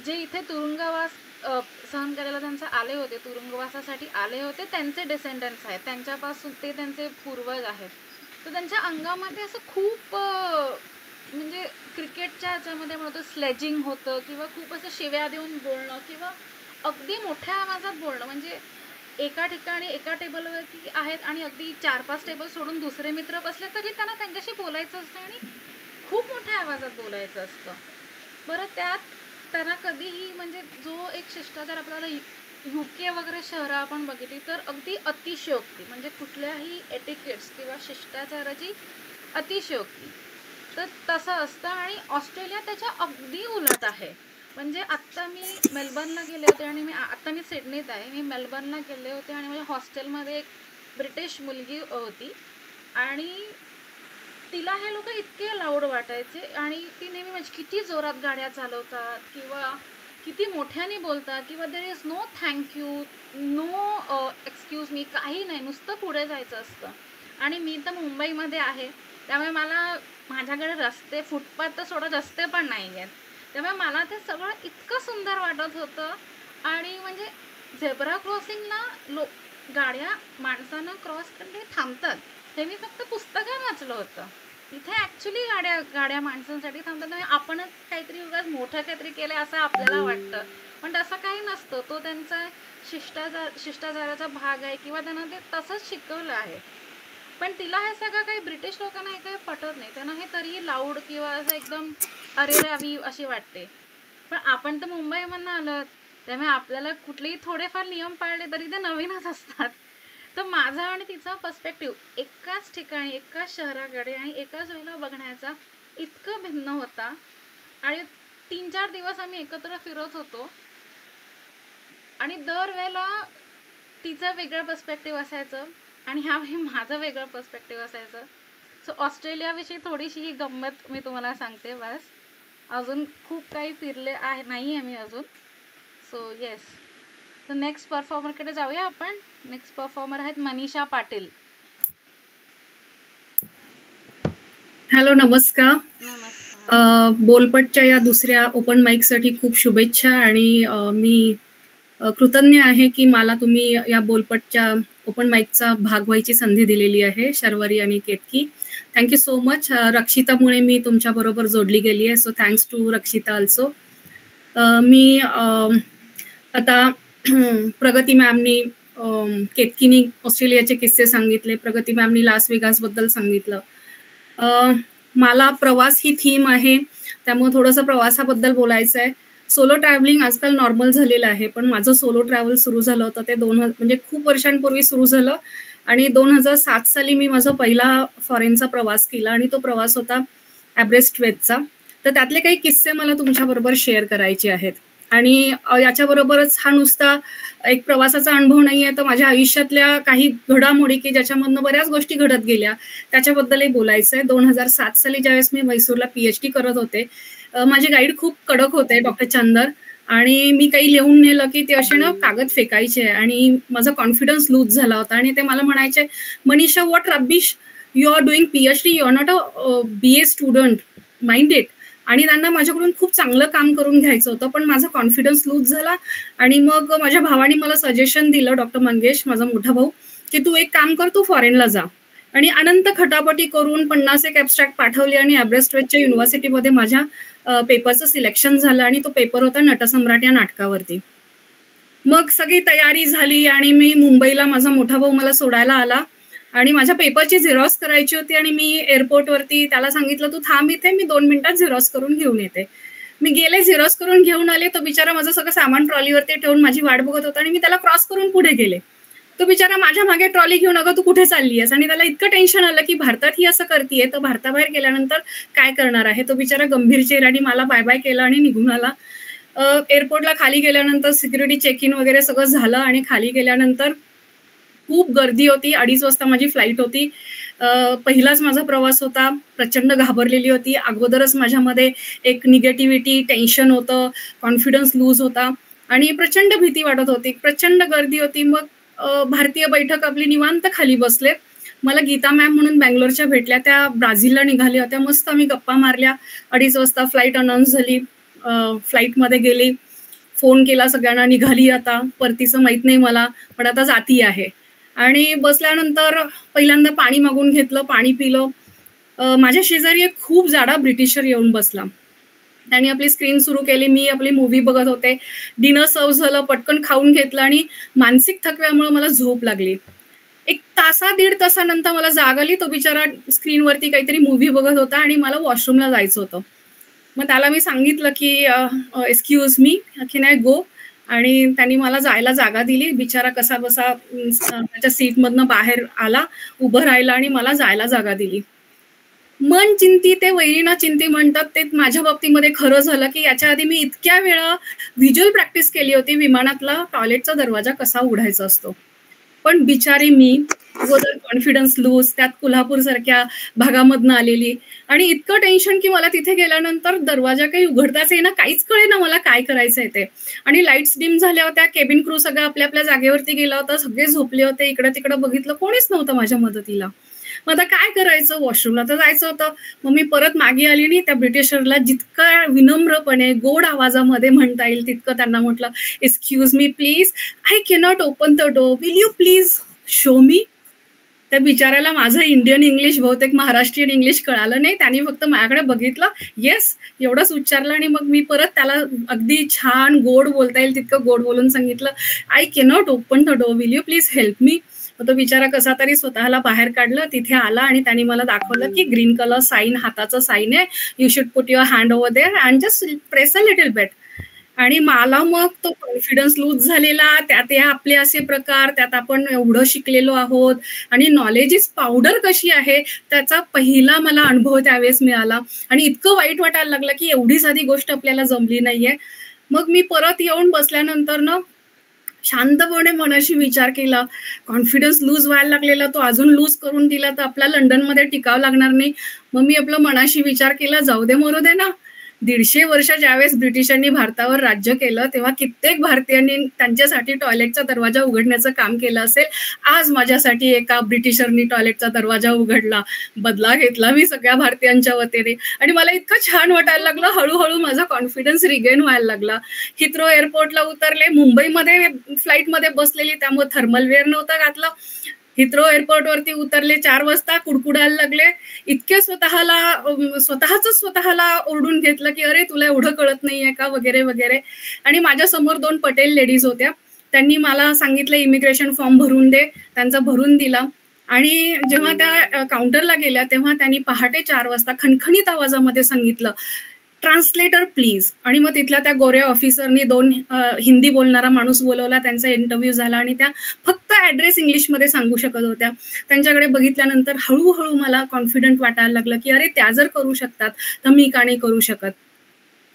जे इथे तुरुंगवास सहन करायला त्यांचे आले होते, तुरुंगवासासाठी आले होते, त्यांचे डिसेंडंट्स आहेत, त्यांच्यापासून ते त्यांचे पूर्वज आहेत. तर त्यांच्या अंगामध्ये असं खूप म्हणजे क्रिकेटच्या ह्याच्यामध्ये म्हणतो स्लेजिंग होतं, किंवा खूप असं शिव्या देऊन बोलणं, किंवा अगदी मोठ्या आवाजात बोलणं. म्हणजे एका ठिकाणी एका टेबलवरती आहेत आणि अगदी 4-5 टेबल सोडून दुसरे मित्र बसले तरी त्यांना त्यांच्याशी बोलायचं असतं आणि खूप मोठ्या आवाजात बोलायचं असतं. बरं, त्यात त्यांना कधीही म्हणजे जो एक शिष्टाचार आपल्याला UK वगैरे शहरं आपण बघितली तर अगदी अतिशयोक्ती, म्हणजे कुठल्याही एटिकेट्स किंवा शिष्टाचाराची अतिशयोक्ती, तर तसं असतं. आणि ऑस्ट्रेलिया त्याच्या अगदी उलट आहे. म्हणजे आत्ता मी मेलबर्नला गेले होते, आणि आत्ता मी सिडनीत आहे. मी मेलबर्नला गेले होते आणि माझ्या हॉस्टेलमध्ये एक ब्रिटिश मुलगी होती, आणि तिला हे लोक इतके लाऊड वाटायचे, आणि ती नेहमी म्हणजे किती जोरात गाड्या चालवतात किंवा किती मोठ्याने बोलतात, किंवा there is no thank you, no excuse me, काही नाही, नुसतं पुढे जायचं असतं. आणि मी तर मुंबईमध्ये आहे, त्यामुळे मला माझ्याकडे रस्ते, फुटपाथ तर सोडा, रस्ते पण नाही आहेत. त्यामुळे मला ते सगळं इतकं सुंदर वाटत होतं. आणि म्हणजे झेब्रा क्रॉसिंगला गाड्या माणसानं क्रॉस करणे थांबतात, हे मी फक्त पुस्तकात वाचलं होतं. इथे ॲक्च्युली गाड्या माणसांसाठी थांबतात. त्यामुळे आपणच काहीतरी उगाच मोठं काहीतरी केलं असं आपल्याला वाटतं, पण तसं काही नसतं. तो त्यांचा शिष्टाचाराचा भाग आहे, किंवा त्यांना ते तसंच शिकवलं आहे. पण तिला हे सगळं काही ब्रिटिश लोकांना हे काही पटत नाही. त्यांना हे तरीही लाऊड किंवा असं एकदम अरेरावी अशी वाटते. पण आपण तर मुंबईमधनं आलो, त्यामुळे आपल्याला कुठलेही थोडेफार नियम पाळले तरी ते नवीनच असतात. तर माझा आणि तिचा पर्स्पेक्टिव्ह एकाच ठिकाणी, एकाच शहराकडे आणि एकाच वेळेला बघण्याचा इतकं भिन्न होता. आणि 3-4 दिवस आम्ही एकत्र फिरत होतो आणि दरवेळेला तिचं वेगळं पर्स्पेक्टिव्ह असायचं आणि ह्यावेळी माझं वेगळं पर्स्पेक्टिव्ह असायचं. सो ऑस्ट्रेलियाविषयी थोडीशी ही गंमत मी तुम्हाला सांगते. बस अजून खूप काही फिरले आहे नाही आहे मी अजून. सो येस, तर नेक्स्ट परफॉर्मरकडे जाऊया आपण. नेक्स्ट परफॉर्मर आहेत मनीषा पाटील. हॅलो, नमस्कार. बोलपटच्या या दुसऱ्या ओपन माईकसाठी खूप शुभेच्छा. आणि मी कृतज्ञ आहे की मला तुम्ही या बोलपटच्या ओपन माईकचा भाग व्हायची संधी दिलेली आहे, शर्वरी आणि केतकी. Thank you so much. रक्षितामुळे मी तुमच्या बरोबर जोडली गेली आहे, so thanks to Rakshita also. मी आता प्रगती मॅमनी, केतकीनी ऑस्ट्रेलियाचे किस्से सांगितले, प्रगती मॅमनी लास वेगासबद्दल सांगितलं. मला प्रवास ही थीम आहे, त्यामुळे थोडंसं प्रवासाबद्दल बोलायचं आहे. सोलो ट्रॅव्हलिंग आजकाल नॉर्मल झालेलं आहे, पण माझं सोलो ट्रॅव्हल सुरू झालं होतं ते म्हणजे खूप वर्षांपूर्वी सुरू झालं. आणि 2007 साली मी माझा पहिला फॉरेनचा प्रवास केला आणि तो प्रवास होता एव्हरेस्ट वेथचा. तर त्यातले काही किस्से मला तुमच्याबरोबर शेअर करायचे आहेत. आणि याच्याबरोबरच हा नुसता एक प्रवासाचा अनुभव नाही आहे, तर माझ्या आयुष्यातल्या काही घडामोडी की ज्याच्यामधनं बऱ्याच गोष्टी घडत गेल्या त्याच्याबद्दलही बोलायचं आहे. 2007 साली ज्यावेळेस मी मैसूरला PhD करत होते, माझे गाईड खूप कडक होते, डॉक्टर चंदर. आणि मी काही लिहून नेलं की ते असे ना कागद फेकायचे आणि माझा कॉन्फिडन्स लूज झाला होता. आणि ते मला म्हणायचे, Manisha, what rubbish, you are doing PhD, you are not a BA student, mind it. आणि त्यांना माझ्याकडून खूप चांगलं काम करून घ्यायचं होतं, पण माझा कॉन्फिडन्स लूज झाला. आणि मग माझ्या भावाने मला सजेशन दिलं, डॉक्टर मंगेश, माझा मोठा भाऊ, की तू एक काम कर, तू फॉरेनला जा. आणि अनंत खटापटी करून 51 ॲब्स्ट्रॅक्ट पाठवली आणि एव्हरेस्ट वेथच्या युनिव्हर्सिटीमध्ये माझ्या पेपरचं सिलेक्शन झालं. आणि तो पेपर होता नटसम्राट या नाटकावरती. मग सगळी तयारी झाली आणि मी मुंबईला, माझा मोठा भाऊ मला सोडायला आला आणि माझ्या पेपरची झेरॉक्स करायची होती. आणि मी एअरपोर्टवरती त्याला सांगितलं, तू थांब इथे, मी 2 मिनिटात झेरॉक्स करून घेऊन येते. मी गेले, झेरॉक्स करून घेऊन आले. तो बिचारा माझं सगळं सामान ट्रॉलीवरती ठेवून माझी वाट बघत होता आणि मी त्याला क्रॉस करून पुढे गेले. तो बिचारा माझ्या मागे ट्रॉली घेऊन, अगं तू कुठे चालली आहेस. आणि त्याला इतकं टेन्शन आलं की भारतात ही असं करतीये, तर भारताबाहेर गेल्यानंतर काय करणार आहे. तो बिचारा गंभीर चेहऱ्याने मला बाय बाय केला आणि निघून आला. एअरपोर्टला खाली गेल्यानंतर सिक्युरिटी चेक इन वगैरे सगळं झालं आणि खाली गेल्यानंतर खूप गर्दी होती. 2:30 वाजता माझी फ्लाईट होती. पहिलाच माझा प्रवास होता. प्रचंड घाबरलेली होती. अगोदरच माझ्यामध्ये एक निगेटिव्हिटी, टेन्शन होतं, कॉन्फिडन्स लूज होता आणि प्रचंड भीती वाटत होती. प्रचंड गर्दी होती. मग भारतीय बैठक आपली निवांत खाली बसले. मला गीता मॅम म्हणून बँगलोरच्या भेटल्या, त्या ब्राझीलला निघाल्या होत्या. मस्त आम्ही गप्पा मारल्या. 2:30 वाजता फ्लाईट अनाऊन्स झाली. फ्लाईटमध्ये गेली, फोन केला सगळ्यांना, निघाली आता, परतीचं माहीत नाही मला, पण आता जाती आहे. आणि बसल्यानंतर पहिल्यांदा पाणी मागून घेतलं, पाणी पिलं. माझ्या शेजारी एक खूप जाडा ब्रिटिशर येऊन बसला. त्यांनी आपली स्क्रीन सुरू केली, मी आपली मूवी बघत होते. डिनर सर्व झालं, पटकन खाऊन घेतलं आणि मानसिक थकव्यामुळे मला झोप लागली. 1 तासा-1.5 तासानंतर मला जाग आली. तो बिचारा स्क्रीनवरती काहीतरी मूवी बघत होता आणि मला वॉशरूमला जायचं होतं. मग त्याला मी सांगितलं की एक्सक्यूज मी, कॅन आय गो. आणि त्यांनी मला जायला जागा दिली. बिचारा कसा बसा त्याच्या सीटमधनं बाहेर आला, उभं राहिला आणि मला जायला जागा दिली. मन चिंती ते वैरिना चिंती म्हणतात, ते माझ्या बाबतीमध्ये खरं झालं की याच्या आधी मी इतक्या वेळा व्हिज्युअल प्रॅक्टिस केली होती विमानातला टॉयलेटचा दरवाजा कसा उघडायचा असतो. पण बिचारी मी अगोदर कॉन्फिडन्स लूज, त्यात कोल्हापूर सारख्या भागामधनं आलेली आणि इतकं टेन्शन की मला तिथे गेल्यानंतर दरवाजा काही उघडताच येईना, काहीच कळेना मला काय करायचंय ते. आणि लाईट्स डिम झाल्या होत्या, केबिन क्रू सगळं आपल्या आपल्या जागेवरती गेला होता, सगळे झोपले होते. इकडे तिकडे बघितलं, कोणीच नव्हतं माझ्या मदतीला. मग आता काय करायचं, वॉशरूमला तर जायचं होतं. मग मी परत मागे आली आणि त्या ब्रिटिशरला जितकं विनम्रपणे गोड आवाजामध्ये म्हणता येईल तितकं त्यांना म्हटलं, excuse me please, I cannot open the door, will you please show मी. त्या बिचाऱ्याला माझं इंडियन इंग्लिश, बहुतेक महाराष्ट्रीयन इंग्लिश कळालं नाही. त्यांनी फक्त माझ्याकडे बघितलं, येस एवढंच उच्चारलं. आणि मग मी परत त्याला अगदी छान गोड बोलता येईल तितकं गोड बोलून सांगितलं, I cannot open the door, will you please help me. तो बिचारा कसा तरी स्वतःला बाहेर काढलं, तिथे आला आणि त्यांनी मला दाखवलं की ग्रीन कलर साईन, हाताचं साईन आहे, you should put your hand over there and just press a little bit. आणि मला मग तो कॉन्फिडन्स लूज झालेला, त्यात हे आपले असे प्रकार, त्यात आपण एवढं शिकलेलो आहोत आणि नॉलेज इज पावडर कशी आहे त्याचा पहिला मला अनुभव त्यावेळेस मिळाला आणि इतकं वाईट वाटायला लागलं की एवढी साधी गोष्ट आपल्याला जमली नाहीये. मग मी परत येऊन बसल्यानंतर ना शांतपणे मनाशी विचार केला, कॉन्फिडन्स लूज व्हायला लागलेला तो अजून लूज करून दिला तर आपला लंडनमध्ये टिकावं लागणार नाही. मग मी आपलं मनाशी विचार केला, जाऊ दे मरू दे ना, 150 वर्ष ज्यावेळेस ब्रिटिशांनी भारतावर राज्य केलं तेव्हा कित्येक भारतीयांनी त्यांच्यासाठी टॉयलेटचा दरवाजा उघडण्याचं काम केलं असेल. आज माझ्यासाठी एका ब्रिटिशरनी टॉयलेटचा दरवाजा उघडला, बदला घेतला मी सगळ्या भारतीयांच्या वतीने आणि मला इतकं छान वाटायला लागलं. हळूहळू माझा कॉन्फिडन्स रिगेन व्हायला लागला. हिथ्रो एअरपोर्टला उतरले, मुंबईमध्ये फ्लाईटमध्ये बसलेली त्यामुळे थर्मल वेअर नव्हता घातला. हिथ्रो एअरपोर्टवरती उतरले, 4 वाजता कुडकुडायला लागले. इतके स्वतःला ओरडून घेतलं की अरे तुला एवढं कळत नाहीये का वगैरे वगैरे. आणि माझ्या समोर 2 पटेल लेडीज होत्या, त्यांनी मला सांगितलं इमिग्रेशन फॉर्म भरून दे, त्यांचा भरून दिला. आणि जेव्हा त्या काउंटरला गेल्या तेव्हा त्यांनी पहाटे 4 वाजता खणखणीत आवाजामध्ये सांगितलं ट्रान्सलेटर प्लीज. आणि मग तिथल्या त्या गोऱ्या ऑफिसरनी 2 हिंदी बोलणारा माणूस बोलवला, त्यांचा इंटरव्ह्यू झाला आणि त्या फक्त ऍड्रेस इंग्लिशमध्ये सांगू शकत होत्या. त्यांच्याकडे बघितल्यानंतर हळूहळू मला कॉन्फिडंट वाटायला लागलं की अरे त्या जर करू शकतात तर मी का नाही करू शकत.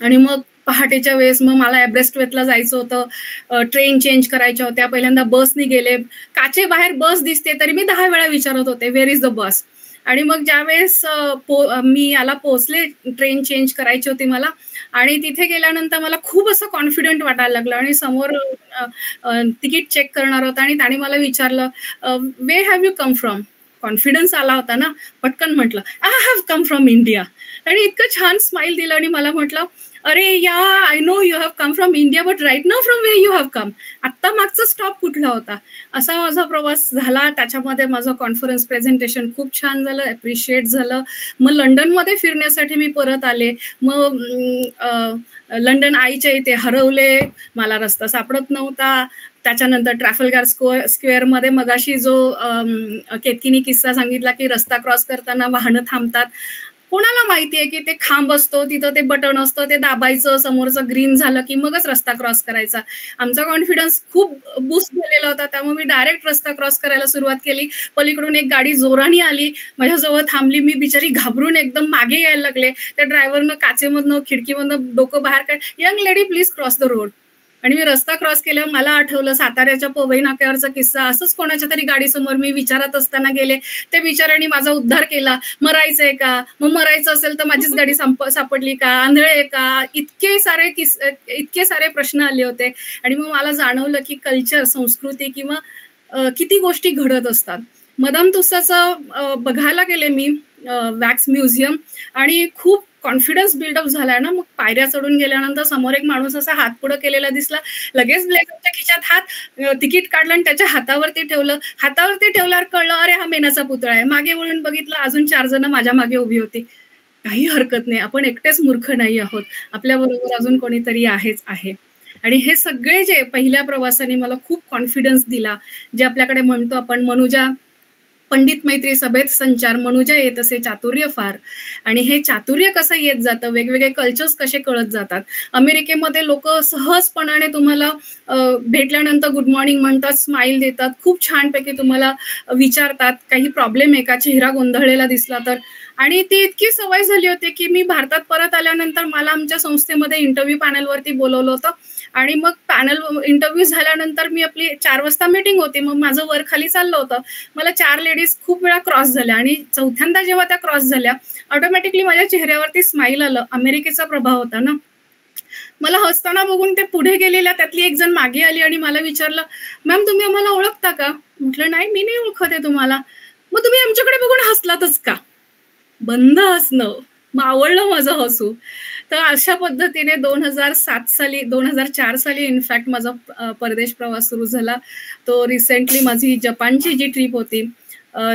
आणि मग पहाटेच्या वेळेस मग मला एव्हरेस्टवेथला जायचं होतं, ट्रेन चेंज करायच्या होत्या. पहिल्यांदा बसनी गेले, काचेबाहेर बस दिसते तरी मी 10 वेळा विचारत होते वेअर इज द बस. आणि मग ज्यावेळेस मी याला पोहोचले, ट्रेन चेंज करायची होती मला आणि तिथे गेल्यानंतर मला खूप असं कॉन्फिडंट वाटायला लागलं. आणि समोर तिकीट चेक करणार होता आणि त्याने मला विचारलं where have you come from. Confidence आला होता ना, पटकन म्हटलं I have come from India. आणि इतकं छान स्माइल दिलं आणि मला म्हटलं अरे yeah I know you have come from India but right now from where you have come. आत्ता मागचा स्टॉप कुठला होता. असा माझा प्रवास झाला. त्याच्यामध्ये माझं कॉन्फरन्स प्रेझेंटेशन खूप छान झालं, अप्रिशिएट झालं. मग लंडनमध्ये फिरण्यासाठी मी परत आले. मग लंडन आईच्या इथे हरवले, मला रस्ता सापडत नव्हता. त्याच्यानंतर ट्रॅफलगार स्क्वेअरमध्ये मगाशी जो केतकीनी किस्सा सांगितला की रस्ता क्रॉस करताना वाहनं थांबतात, कोणाला माहितीये की ते खांब असतो, तिथं ते बटन असतं, ते दाबायचं, समोरचं ग्रीन झालं की मगच रस्ता क्रॉस करायचा. आमचा कॉन्फिडन्स खूप बूस्ट झालेला होता, त्यामुळे मी डायरेक्ट रस्ता क्रॉस करायला सुरुवात केली. पलीकडून एक गाडी जोराने आली, माझ्याजवळ थांबली. मी बिचारी घाबरून एकदम मागे यायला लागले. त्या ड्रायव्हरनं काचेमधनं खिडकीमधनं डोकं बाहेर काढ, young lady please cross the road. आणि मी रस्ता क्रॉस केल्यावर मला आठवलं साताऱ्याच्या पवई नाक्यावरचा किस्सा. असंच कोणाच्या तरी गाडीसमोर मी विचारत असताना गेले, त्या बिचाऱ्याने माझा उद्धार केला. मरायचंय का, मग मरायचं असेल तर माझीच गाडी सापडली का, आंधळे आहे का, इतके सारे प्रश्न आले होते. आणि मग मला जाणवलं की कल्चर, संस्कृती किंवा किती गोष्टी घडत असतात. मदाम तुसाचं बघायला गेले मी वॅक्स म्युझियम आणि खूप कॉन्फिडन्स बिल्डअप झालाय ना. मग पायऱ्या चढून गेल्यानंतर समोर एक माणूस असा हात पुढे केलेला दिसला, लगेच ब्लेझरच्या खिशात हात, तिकीट काढलं आणि त्याच्या हातावरती ठेवलं. हातावरती ठेवल्यावर कळलं अरे हा मेनाचा पुतळा आहे. मागे वळून बघितलं, अजून 4 जण माझ्या मागे उभी होती. काही हरकत नाही, आपण एकटेच मूर्ख नाही आहोत, आपल्या बरोबर अजून कोणीतरी आहे. आणि हे सगळे जे पहिल्या प्रवासाने मला खूप कॉन्फिडन्स दिला, जे आपल्याकडे म्हणतो आपण मनुजा पंडित मैत्री सभेत संचार, मनुजा येत असे चातुर्य फार. आणि हे चातुर्य कसं येत जातं, वेगवेगळे कल्चर्स कसे कळत जातात. अमेरिकेमध्ये लोक सहजपणाने तुम्हाला भेटल्यानंतर गुड मॉर्निंग म्हणतात, स्माइल देतात, खूप छानपैकी तुम्हाला विचारतात काही प्रॉब्लेम आहे का, चेहरा गोंधळलेला दिसला तर. आणि ती इतकी सवय झाली होती की मी भारतात परत आल्यानंतर मला आमच्या संस्थेमध्ये इंटरव्ह्यू पॅनलवरती बोलवलं होतं. आणि मग पॅनल इंटरव्ह्यू झाल्यानंतर मी आपली 4 वाजता मीटिंग होती, मग माझं वर खाली चाललं होतं. मला 4 लेडीज खूप वेळा क्रॉस झाल्या आणि चौथ्यांदा जेव्हा त्या क्रॉस झाल्या ऑटोमॅटिकली माझ्या चेहऱ्यावरती स्माइल आलं. अमेरिकेचा प्रभाव होता ना. मला हसताना बघून ते पुढे गेलेल्या त्यातली एक जण मागे आली आणि मला विचारलं, मॅम तुम्ही आम्हाला ओळखता का. म्हटलं नाही, मी नाही ओळखत आहे तुम्हाला. मग तुम्ही आमच्याकडे बघून हसलातच का. बंद हसणं, मग आवडलं माझं हसू. तर अशा पद्धतीने 2004 साली इनफॅक्ट माझा परदेश प्रवास सुरू झाला. तो रिसेंटली माझी जपानची जी ट्रिप होती,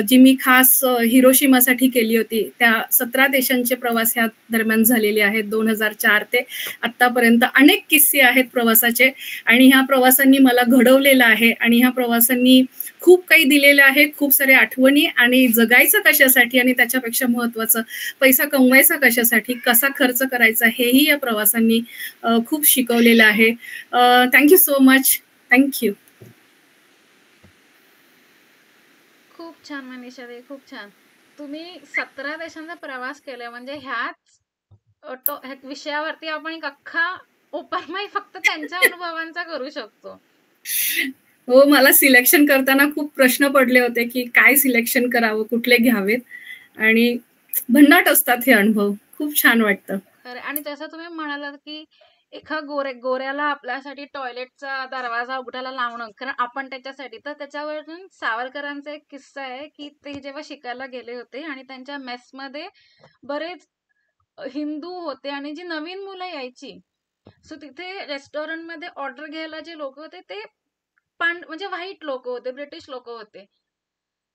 जी मी खास हिरोशिमासाठी केली होती, त्या 17 देशांचे प्रवास ह्या दरम्यान झालेले आहेत. 2004 ते आत्तापर्यंत अनेक किस्से आहेत प्रवासाचे आणि ह्या प्रवासांनी मला घडवलेलं आहे आणि ह्या प्रवासांनी खूप काही दिलेलं आहे, खूप साऱ्या आठवणी, आणि जगायचं कशासाठी आणि त्याच्यापेक्षा महत्वाचं पैसा कमवायचा कशासाठी, कसा खर्च करायचा, हेही या प्रवासांनी खूप शिकवलेलं आहे. Thank you so much. थँक्यू. खूप छान मनीषाताई, खूप छान. तुम्ही 17 देशांचा प्रवास केलाय, म्हणजे ह्याच विषयावरती आपण एक अख्खा ओपन माईक फक्त त्यांच्या अनुभवांचा करू शकतो. हो, मला सिलेक्शन करताना खूप प्रश्न पडले होते की काय सिलेक्शन करावं, कुठले घ्यावेत, आणि भन्नाट असतात हे अनुभव. खूप छान वाटतं. खरं. आणि जसं तुम्ही म्हणालात की एका गोऱ्याला आपल्यासाठी टॉयलेटचा दरवाजा उघडायला लावणं, कारण आपण त्याच्यासाठी, तर त्याच्यावरून सावरकरांचा एक किस्सा आहे की ते जेव्हा शिकायला गेले होते आणि त्यांच्या मेसमध्ये बरेच हिंदू होते आणि जी नवीन मुलं यायची, सो तिथे रेस्टॉरंटमध्ये ऑर्डर घ्यायला जे लोक होते ते म्हणजे व्हाईट लोक होते, ब्रिटिश लोक होते.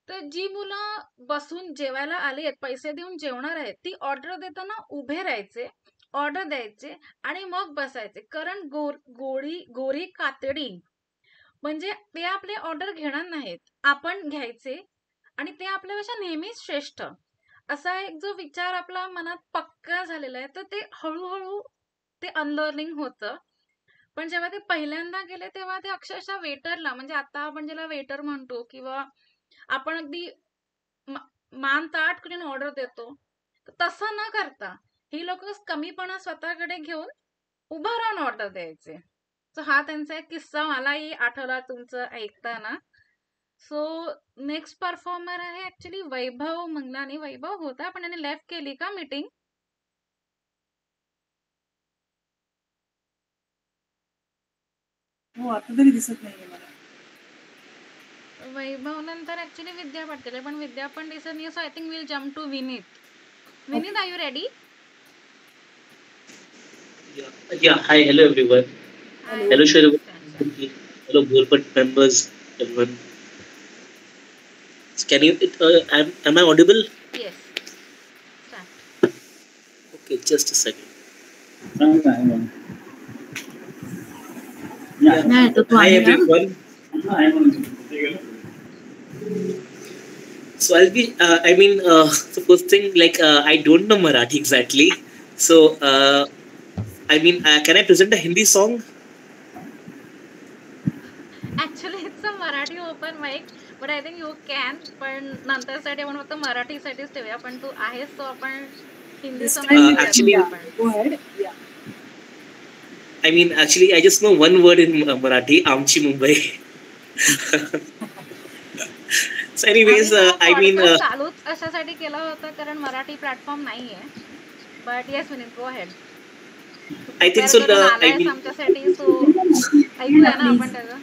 तर जी मुलं बसून जेवायला आली आहेत, पैसे देऊन जेवणार आहेत, ती ऑर्डर देताना उभे राहायचे, ऑर्डर द्यायचे आणि मग बसायचे, कारण गोरी कातडी म्हणजे ते आपले ऑर्डर घेणार नाहीत, आपण घ्यायचे आणि ते आपल्यापेक्षा नेहमीच श्रेष्ठ, असा एक जो विचार आपला मनात पक्का झालेला आहे. तर ते हळूहळू ते अनलर्निंग होतं. पण जेव्हा ते पहिल्यांदा गेले तेव्हा ते अक्षरशः वेटरला, म्हणजे आता आपण ज्याला वेटर म्हणतो किंवा आपण अगदी मान ताट करून ऑर्डर देतो, तसं न करता ही लोक कमीपणा स्वतःकडे घेऊन उभं राहून ऑर्डर द्यायचे. सो हा त्यांचा एक किस्सा मलाही आठवला तुमचं ऐकताना. सो नेक्स्ट परफॉर्मर आहे ऍक्च्युली वैभव मंगलानी. वैभव होता पण याने लेफ्ट केली का मीटिंग? हो, आता तरी दिसत नाहीये मला. वैभव नंतर ऍक्च्युली विद्या पाटील, पण विद्या पण दिसत नाही. So I think will jump to Vineet. Vineet, are you ready? Yeah. Hi, hello everyone. Hi. Hello Sharvari. Hello Bholpat members, everyone. Can you? Am I audible? Yes. Start. Okay, just a second. Hi everyone. So I'll be. The first thing, I don't know Marathi exactly. So can I present a Hindi song? Actually, it's a Marathi open mic, but I think you can. पण नंतरसाठी आपण फक्त मराठीसाठीच ठेवूया. पण तू आहेस तो आपण Hindi song actually, go ahead. Yeah. Actually, I just know one word in Marathi, Amchi Mumbai. So anyways, चालूच अशासाठी केला होता कारण मराठी प्लॅटफॉर्म नाहीये. But yes, Vinit, go ahead. I think so. आमच्यासाठी सो ऐकूया ना आपण त्याचं.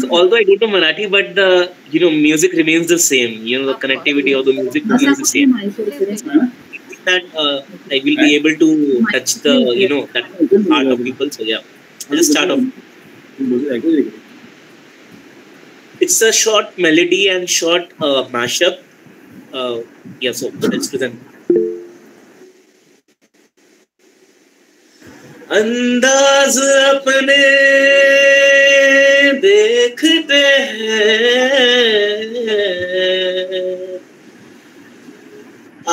So although I don't know Marathi, but the music remains the same. The connectivity of the music remains the same. That I will be able to touch the that heart of people. So yeah, I'll just start off. It's a short melody and short mashup. So let's present. अंदाज अपने देखते हैं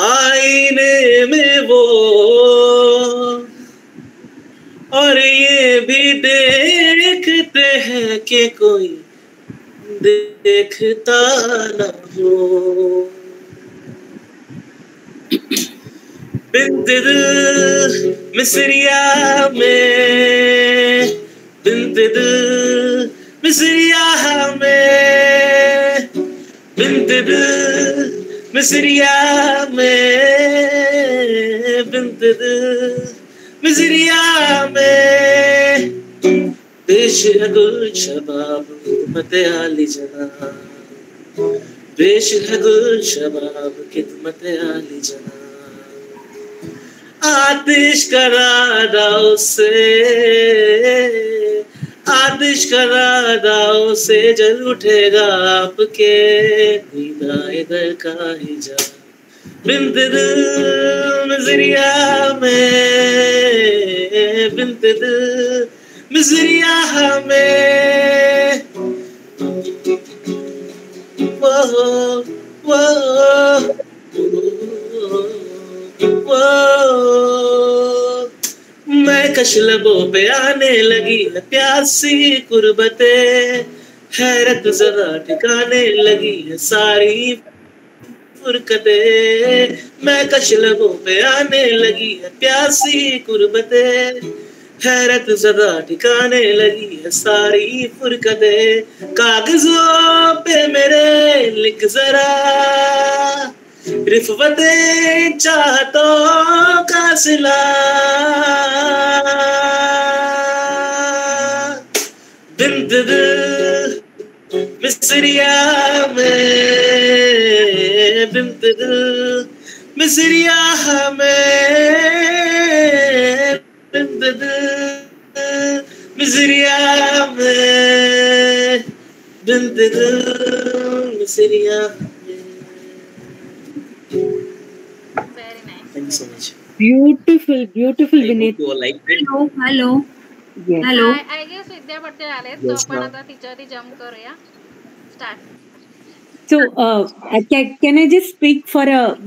आईने में वो, और ये भी देखते हैं कि कोई देखता न हो. बिन दिल मिसरिया में, बिन दिल मिसरिया में, बिन दिल मिसरिया में, बिन दिल मिसरिया में. पेश है गुल शबाब मते आली जना, पेश है गुल शबाब खिदमत आली जना. आतिश करा दाओ से, आतिश करा दाओ से जल उठेगा आपके दीदाए दर का हिजा. बिन दिल मिज़रिया में, बिन दिल मिज़रिया में, मैं कश लबों पे आने लगी है प्यार सी कुर्बते, हैरत जरा ठिकाने लगी है सारी फुरकते, मैं कश लबों पे आने लगी है प्यार सी कुर्बते, हैरत जरा ठिकाने लगी है सारी फुरकते, कागजों पे मेरे लिख जरा रिफ़वते चाहतों का सिला, बिंद दिल मिसरिया में, बिंद दिल मिसरिया में, बिंद दिल मिसरिया में, बिंद दिल मिसरिया में. Very nice. Thank you so much. Beautiful, beautiful, I Vineet. hope you all liked it. Hello Yes. Hello I guess Vidya Patel आले, तो Yes, आपण ma'am. आता तिच्यावरती जम्प करूया. Start. So, can I just speak for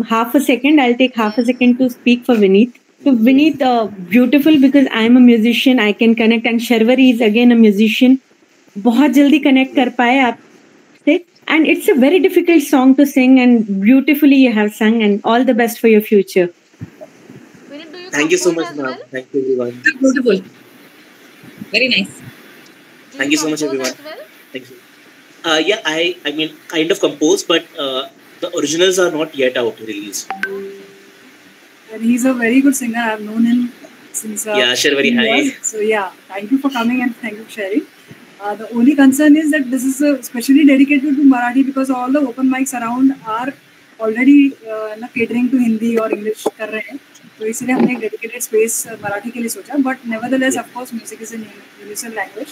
half a second? I'll take half a second to speak for Vineet. So, Vineet, beautiful because I'm a musician. I can connect, and Sharvari is again a musician. बहुत जल्दी connect कर पाए आपसे, and it's a very difficult song to sing, and beautifully you have sung, and all the best for your future. Vinit, do you Thank you so compose much, as ma'am. well? Thank you, everyone. Beautiful very nice. Do Thank you so much, compose everyone. as well? Thank you. Yeah, I mean, kind of composed, but the originals are not yet out released. And he's a very good singer. I've known him since Yeah, Sharvari, hi. years. So yeah, thank you for coming and thank you for sharing. The only concern is that this is specially dedicated to Marathi because all the open mics around are already catering to Hindi or English कर रहे हैं, तो इसलिए हमने एक dedicated space Marathi के लिए सोचा. But nevertheless, of course, music is an universal language.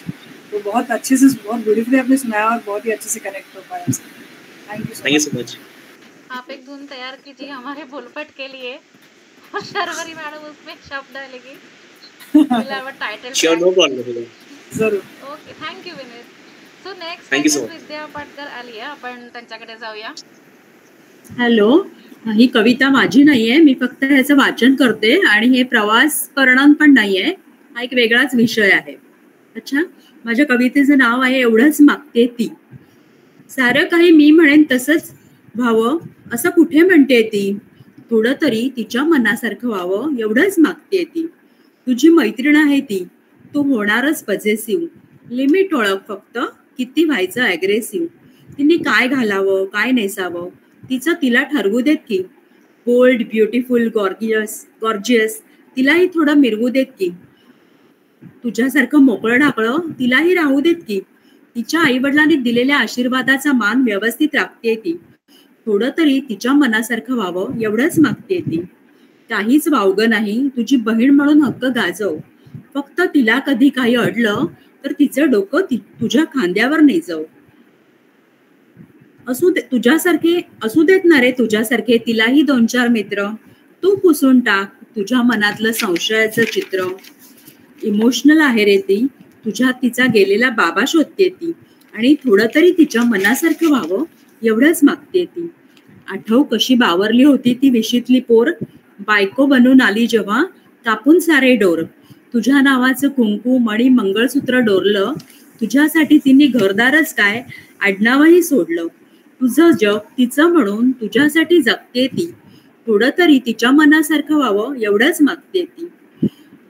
तो बहुत अच्छे से, बहुत ब्यूटीफुली आपने सुनाया और बहुत ही अच्छे से कनेक्ट हो पाया. Thank you Thank you so much. आप एक धुन तैयार कीजिए हमारे बोलपट के लिए और शर्वरी मैडम उसमें शब्द डालेगी. We'll have a title Sure, track. no problem. जरूर. Okay, thank you Vineet. So next Thank you so much. विद्या पाटकर आली आहे, आपण त्यांच्याकडे जाऊया. हॅलो, ही कविता माझी नाहीये, मी फक्त ह्याचं वाचन करते आणि हे प्रवास वर्णन पण नाहीये, हा एक वेगळाच विषय आहे. अच्छा, माझ्या कवितेचं नाव आहे एवढंच मागते ती. सारं काही मी म्हणेन तसंच व्हावं असं कुठे म्हणते ती, थोडं तरी तिच्या मनासारखं व्हावं एवढंच मागते ती. तुझी मैत्रीण आहे ती, तू होणारच पॉझेसिव्ह, लिमिट ओळख फक्त किती व्हायचं ॲग्रेसिव्ह. तिने काय घालावं काय नेसावं तिचं तिला ठरवू देत की, बोल्ड ब्युटिफुल गॉर्जियस तिलाही थोडं मिरवू देत की, तुझ्यासारखं मोकळं ढाकळं तिलाही राहू देत की, तिच्या आईवडिलांनी दिलेल्या आशीर्वादाचा मान व्यवस्थित राखते ती, थोडं तरी तिच्या मनासारखं व्हावं एवढंच मागते ती. काहीच वावगं नाही तुझी बहीण म्हणून हक्क गाजव, फक्त तिला कधी काही अडलं तर तिचं डोकं तुझ्या खांद्यावर नेजव. असू देत ना रे तुझ्यासारखे तिलाही 2-4 मित्र, तू पुसून टाक तुझ्या मनातलं संशयाचं चित्र. इमोशनल आहे रे ती, तुझ्यात तिचा गेलेला बाबा शोधते ती, आणि थोडं तरी तिच्या मनासारखं व्हावं एवढंच मागते ती. आठव कशी बावरली होती ती विशीतली पोर, बायको बनून आली जेव्हा कापून सारे डोर. तुझ्या नावाचं कुंकू मणी मंगळसूत्र डोरलं, तुझ्यासाठी तिने घरदारच काय आडनावही सोडलं. तुझं जग तिचं म्हणून तुझ्यासाठी जगते ती, थोडं तरी तिच्या मनासारखं व्हावं एवढंच मागते ती.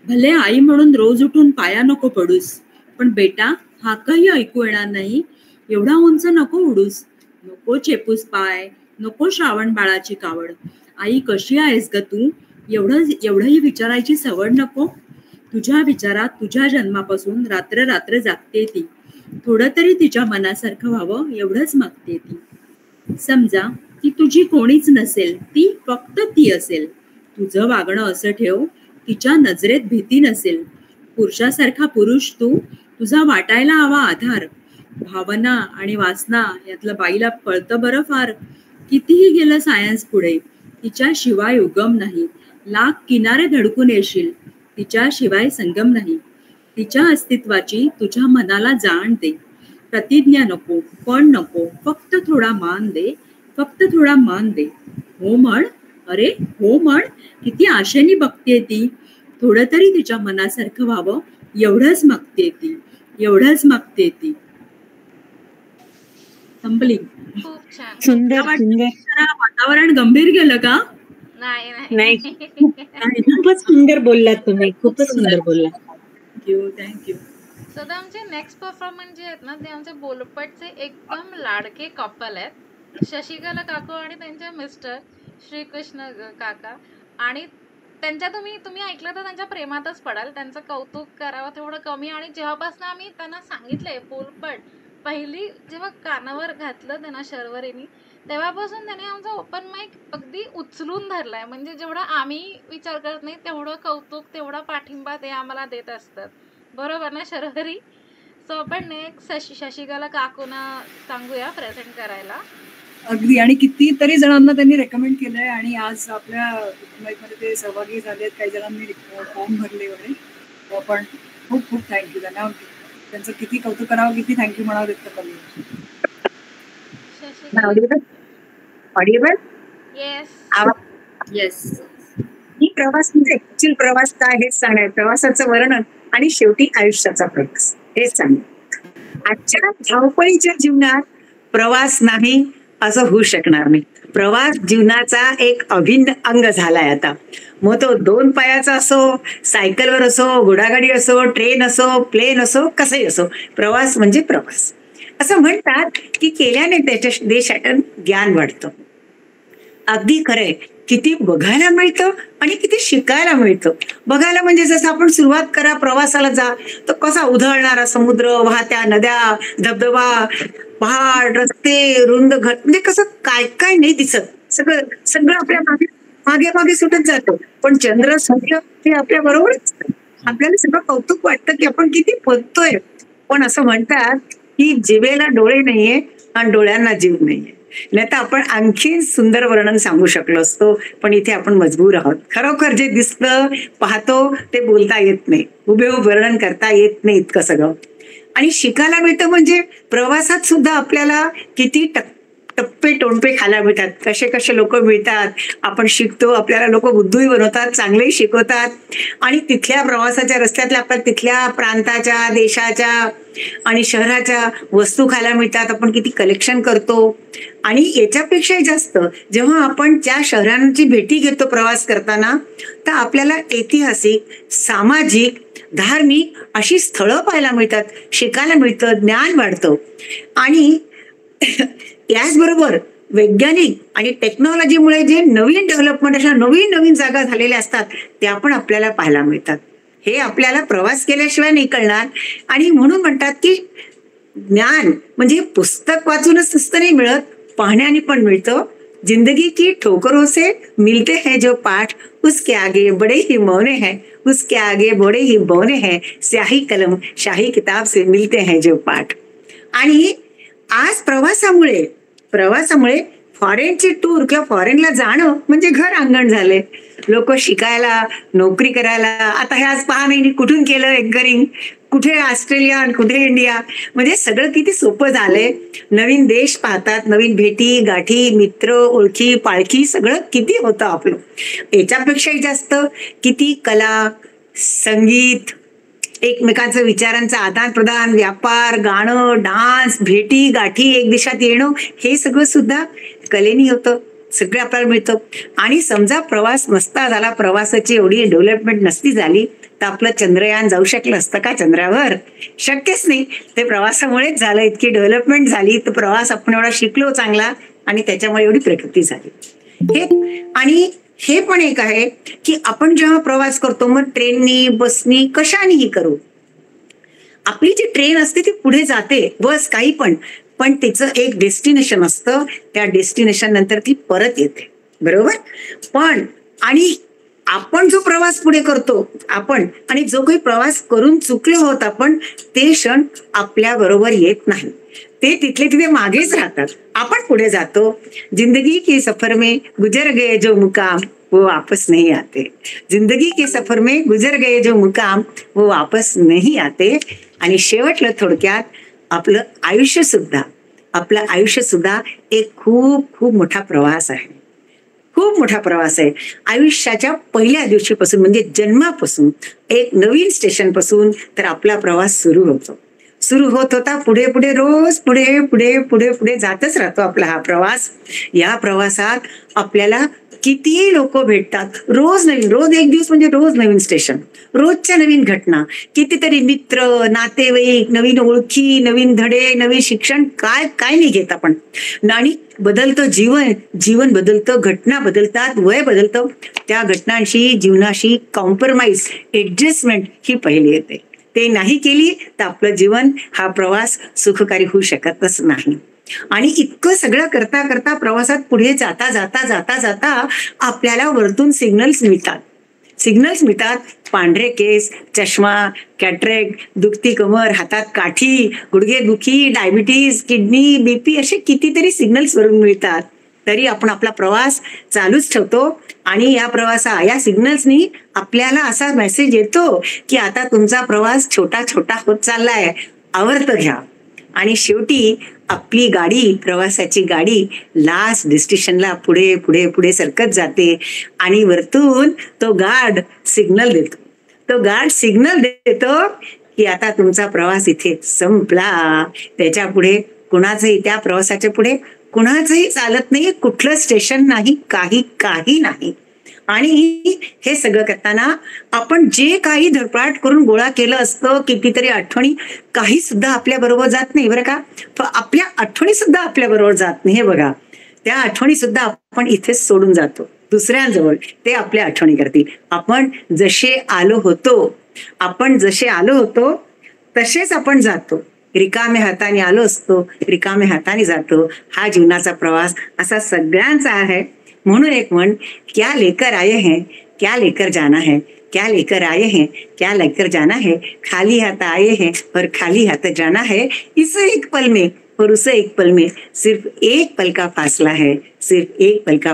भले आई म्हणून रोज उठून पाया नको पडूस, पण बेटा हाकही ऐकू येणार नाही एवढा उंच नको उडूस. नको चेपूस पाय, नको श्रावण बाळाची कावड, आई कशी आहेस ग तू एवढंही विचारायची सवड नको. तुझ्या विचारात तुझ्या जन्मापासून रात्र रात्र जागते ती, थोडं तरी तिच्या मनासारखं व्हावं एवढंच मागते ती. समजा ती तुझी कोणीच नसेल, ती फक्त ती असेल. तुझं वागणं असं ठेव तिच्या नजरेत भीती नसेल. पुरुषासारखा पुरुष तू, तुझा वाटायला हवा आधार. भावना आणि वासना यातलं बाईला कळतं बरं फार. कितीही गेलं सायन्स पुढे, तिच्याशिवाय उगम नाही. लाख किनारे धडकून येशील, तिच्याशिवाय संगम नाही. तिच्या अस्तित्वाची तुझ्या मनाला जाण दे. प्रतिज्ञा नको, पण नको, फक्त थोडा मान दे, फक्त थोडा मान दे. हो म्हण, अरे हो म्हण, किती आशेने बघते ती, थोडं तरी तिच्या मनासारखं व्हावं एवढंच मागते ती, एवढंच मागते ती. संपली. खूप छान. सुंदर सुंदर. जरा वातावरण गंभीर गेलं का? नाही खूपच सुंदर बोललात तुम्ही, खूपच सुंदर बोललात. Thank you thank you. सो द आमचे नेक्स्ट परफॉर्मन्स जे आहेत ना ते आमचे बोलपटचे एकदम लाडके कपल आहेत, शशिकला काकू आणि त्यांचे मिस्टर श्रीकृष्ण काका. आणि त्यांच्या तुम्ही ऐकलं तर त्यांच्या प्रेमातच पडाल. त्यांचं कौतुक करावं तेवढं कमी. आणि जेव्हापासून आम्ही त्यांना सांगितलंय बोलपट पहिली जेव्हा कानावर घातलं त्यांना शर्वरीनी, तेव्हापासून त्याने आमचा ओपन माईक अगदी उचलून धरलाय. म्हणजे जेवढा आम्ही विचार करत नाही तेवढं कौतुक, तेवढा पाठिंबा ते आम्हाला देत असतात. बरोबर ना शर्वरी? सो आपण नेक्स्ट शशिकला काकूना सांगूया प्रेझेंट करायला. अगदी. आणि कितीतरी जणांना त्यांनी रेकमेंड केलंय आणि आज आपल्या मध्ये ते सहभागी झालेत. काही जणांनी फॉर्म भरले वगैरे. पण खूप खूप थँक्यू त्यांना. त्यांचं किती कौतुक करावं, किती थँक्यू म्हणावं तितकं कमी. ऑडिएबल? येस. ही प्रवास म्हणजे ऍक्च्युअल प्रवास काय हेच सांगणार, प्रवासाचं वर्णन आणि शेवटी आयुष्याचा प्रवास हेच सांगणार. आजच्या धावपळीच्या जीवनात प्रवास नाही असं होऊ शकणार नाही. प्रवास जीवनाचा एक अभिन्न अंग झालाय आता. मग तो 2 पायाचा असो, सायकलवर असो, घोडागाडी असो, ट्रेन असो, प्लेन असो, कसंही असो, प्रवास म्हणजे प्रवास. असं म्हणतात की केल्याने त्याच्या देशात ज्ञान वाढतं. अगदी खरंय. किती बघायला मिळतं आणि किती शिकायला मिळतं. बघायला म्हणजे जसं आपण सुरुवात करा प्रवासाला जा तर कसा उधळणारा समुद्र, वाहत्या नद्या, धबधबा, पहाड, रस्ते, रुंद घर, म्हणजे कसं काय काय नाही दिसत. सगळं आपल्या मागे मागे सुटत जातं. पण चंद्र सूर्य हे आपल्या बरोबरच. आपल्याला सगळं कौतुक वाटतं की आपण किती पोचतोय. पण असं म्हणतात की जिभेला डोळे नाहीये आणि डोळ्यांना जीव नाहीये. नाही तर आपण आणखीन सुंदर वर्णन सांगू शकलो असतो. पण इथे आपण मजबूर आहोत. खरोखर जे दिसतं पाहतो ते बोलता येत नाही, हुबेहूब वर्णन करता येत नाही इतकं सगळं. आणि शिकायला मिळतं म्हणजे प्रवासात सुद्धा आपल्याला किती टप्पे टोणपे खायला मिळतात. कसे कसे लोक मिळतात, आपण शिकतो, आपल्याला लोक बुद्धूही बनवतात, चांगलेही शिकवतात. आणि तिथल्या प्रवासाच्या रस्त्यातल्या आपल्या तिथल्या प्रांताच्या, देशाच्या आणि शहराच्या वस्तू खायला मिळतात. आपण किती कलेक्शन करतो. आणि याच्यापेक्षाही जास्त जेव्हा आपण त्या शहरांची भेटी घेतो प्रवास करताना, तर आपल्याला ऐतिहासिक, सामाजिक, धार्मिक अशी स्थळं पाहायला मिळतात, शिकायला मिळतं, ज्ञान वाढतं. आणि याचबरोबर वैज्ञानिक आणि टेक्नॉलॉजीमुळे जे नवीन डेव्हलपमेंट, अशा नवीन नवीन जागा झालेल्या असतात त्या पण आपल्याला पाहायला मिळतात. हे आपल्याला प्रवास केल्याशिवाय नाही कळणार. आणि म्हणून म्हणतात की ज्ञान म्हणजे पुस्तक वाचूनच नुसतं नाही मिळत, पाहण्याने पण मिळतं. जिंदगी की ठोकरों से मिलते हैं जो पाठ, उसके आगे बड़े ही मौने हैं, उसके आगे बड़े ही बौने हैं, स्याही कलम शाही किताब से मिलते हैं जो पाठ. आणि आज प्रवासामुळे फॉरेनची टूर किंवा फॉरेनला जाणं म्हणजे घर अंगण झाले. लोक शिकायला, नोकरी करायला, आता हे आज पहा नाही कुठून केलं एंकरिंग, कुठे ऑस्ट्रेलिया आणि कुठे इंडिया, म्हणजे सगळं किती सोपं झालंय. नवीन देश पाहतात, नवीन भेटी गाठी, मित्र, ओळखी, पाळखी सगळं किती होतं आपलं. याच्यापेक्षाही जास्त किती कला, संगीत, एकमेकांचं विचारांचं आदान प्रदान, व्यापार, गाणं, डान्स, भेटी गाठी, एक दिशात येणं, हे सगळं सुद्धा कलेनी होतं. सगळं आपल्याला मिळतं. आणि समजा प्रवास नसता झाला, प्रवासाची एवढी डेव्हलपमेंट नसती झाली तर आपलं चंद्रयान जाऊ शकलं असतं का चंद्रावर? शक्यच नाही. ते प्रवासामुळेच झालं. इतकी डेव्हलपमेंट झाली तर प्रवास आपण एवढा शिकलो चांगला आणि त्याच्यामुळे एवढी प्रगती झाली. आणि हे पण एक आहे की आपण जेव्हा प्रवास करतो मग ट्रेननी, बसनी, कशानेही करू, आपली जी ट्रेन असते ती पुढे जाते, बस काही पण तिचं एक डेस्टिनेशन असतं. त्या डेस्टिनेशन नंतर ती परत येते, बरोबर. पण आणि आपण जो प्रवास पुढे करतो आपण, आणि जो काही प्रवास करून चुकलो आहोत आपण, ते क्षण आपल्या बरोबर येत नाही. ते तिथले तिथे मागेच राहतात. आपण पुढे जातो. जिंदगी के सफर में गुजर गए जो मुकाम वो वापस नहीं आते. जिंदगी के सफर में गुजर गए जो मुकाम वो वापस नहीं आते. आणि शेवटलं थोडक्यात आपलं आयुष्य सुद्धा एक खूप खूप मोठा प्रवास आहे. खूप मोठा प्रवास आहे. आयुष्याच्या पहिल्या दिवशीपासून म्हणजे जन्मापासून एक नवीन स्टेशन पासून तर आपला प्रवास सुरू होत होता. पुढे पुढे रोज पुढे पुढे पुढे पुढे जातच राहतो आपला हा प्रवास. या प्रवासात आपल्याला किती लोक भेटतात. रोज एक दिवस म्हणजे रोज नवीन स्टेशन, रोजच्या नवीन घटना, कितीतरी मित्र, नातेवाईक, नवीन ओळखी, नवीन धडे, नवीन शिक्षण, काय काय नाही घेत आपण. आणि बदलतं जीवन बदलतं, घटना बदलतात, वय बदलतं. त्या घटनांशी, जीवनाशी कॉम्प्रोमाइज, ऍडजस्टमेंट ही पहिली येते. ते नाही केली तर आपलं जीवन, हा प्रवास सुखकारी होऊ शकतच नाही. आणि इतकं सगळं करता करता प्रवासात पुढे जाता जाता जाता जाता आपल्याला वरतून सिग्नल्स मिळतात. पांढरे केस, चष्मा, कॅटरेक्ट, दुखती कमर, हातात काठी, गुडघेदुखी, डायबिटीज, किडनी, बीपी असे कितीतरी सिग्नल्स वरून मिळतात. तरी आपण आपला प्रवास चालूच ठेवतो. आणि या सिग्नल्सनी आपल्याला असा मेसेज येतो की आता तुमचा प्रवास छोटा छोटा होत चाललाय, आवर्त घ्या. आणि शेवटी आपली गाडी, प्रवासाची गाडी लास्ट डेस्टिनेशनला पुढे पुढे पुढे सरकत जाते. आणि वरतून तो गार्ड सिग्नल देतो की आता तुमचा प्रवास इथे संपला. त्याच्या पुढे त्या प्रवासाच्या पुढे कुणाचंही चालत नाही, कुठलं स्टेशन नाही, काही नाही. आणि हे सगळं करताना आपण जे काही धडपड करून गोळा केलं असतं, कितीतरी आठवणी, काही सुद्धा आपल्या बरोबर जात नाही बरं का. आपल्या आठवणी सुद्धा आपल्या बरोबर जात नाही. हे बघा, त्या आठवणी सुद्धा आपण इथेच सोडून जातो दुसऱ्यांजवळ. ते आपल्या आठवणी करतील. आपण जसे आलो होतो तसेच आपण जातो. रिकाम्या हाताने आलो असतो, रिकाम्या हाताने जातो. हा जीवनाचा प्रवास असा सगळ्यांचा आहे. म्हणून एक म्हण, क्या लेकर आए हैं, क्या लेकर जाना है, क्या लेकर आए हैं, क्या लेकर जाना है, खाली हाथ आए हैं और खाली हाथ जाना है, इस एक पल में और उस एक पल में सिर्फ एक पल का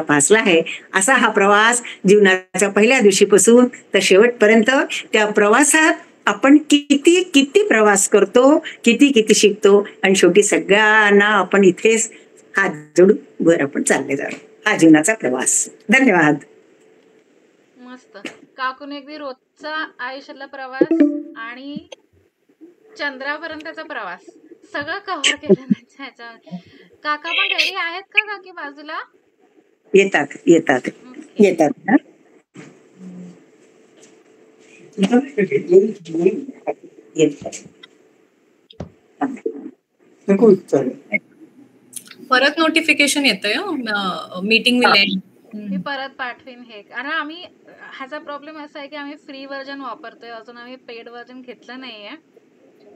फासला है. असा हा प्रवास जीवनाच्या पहिल्या दिवशीपासून तर शेवटपर्यंत. त्या प्रवासात आपण किती प्रवास करतो, किती शिकतो. आणि शेवटी सगळ्यांना आपण इथेच हात जोडून वर आपण चालले जातो. हा जीवनाचा प्रवास. धन्यवाद. मस्त. काकून अगदी रोजचा आयुष्यातला प्रवास आणि चंद्रापर्यंतचा प्रवास सगळं कव्हर केलं ह्याच्या. काका पण रेडी आहेत का काकी बाजूला? येतात. परत नोटिफिकेशन येतंय मीटिंग विल एंड. मी परत पाठवेन हे. कारण आम्ही ह्याचा प्रॉब्लेम असा आहे की आम्ही फ्री व्हर्जन वापरतोय, अजून आम्ही पेड व्हर्जन घेतलं नाहीये.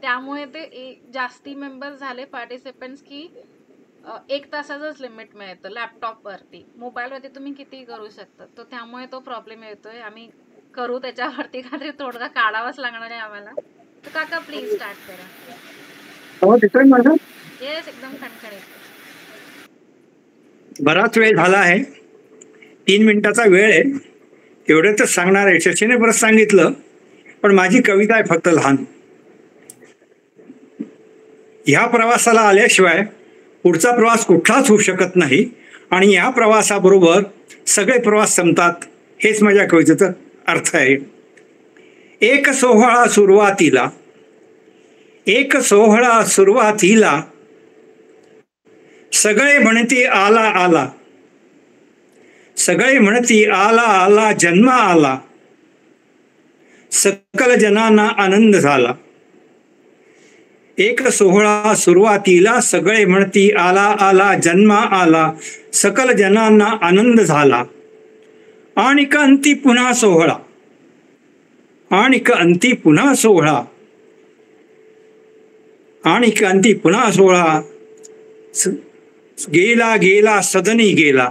त्यामुळे ते जास्ती मेंबर झाले पार्टिसिपेंट्स की 1 तासाचंच लिमिट मिळतं लॅपटॉपवरती. मोबाईलवरती तुम्ही किती करू शकता. तर त्यामुळे तो प्रॉब्लेम येतोय. आम्ही करू त्याच्यावरती काहीतरी तोडगा काढावाच लागणार आहे आम्हाला. तर काका प्लीज स्टार्ट करा. येस, एकदम खणखणीत. बराच वेळ झाला आहे, 3 मिनिटाचा वेळ आहे. एवढंच सांगणार आहे. शशीने परत सांगितलं, पण माझी कविता आहे फक्त लहान. ह्या प्रवासाला आल्याशिवाय पुढचा प्रवास कुठलाच होऊ शकत नाही. आणि या प्रवासाबरोबर सगळे प्रवास संपतात, हेच माझ्या कवितेचा अर्थ आहे. एक सोहळा सुरुवातीला सगळे म्हणती आला आला, सगळे म्हणती आला आला, जन्म आला, सकल जनांना आनंद झाला. एक सोहळा सुरुवातीला सगळे म्हणती आला आला, जन्म आला, सकल जनांना आनंद झाला. आणिक अंती पुन्हा सोहळा, आणिक अंती पुन्हा सोहळा, आणिक अंती पुन्हा सोहळा. गेला गेला सदनी गेला,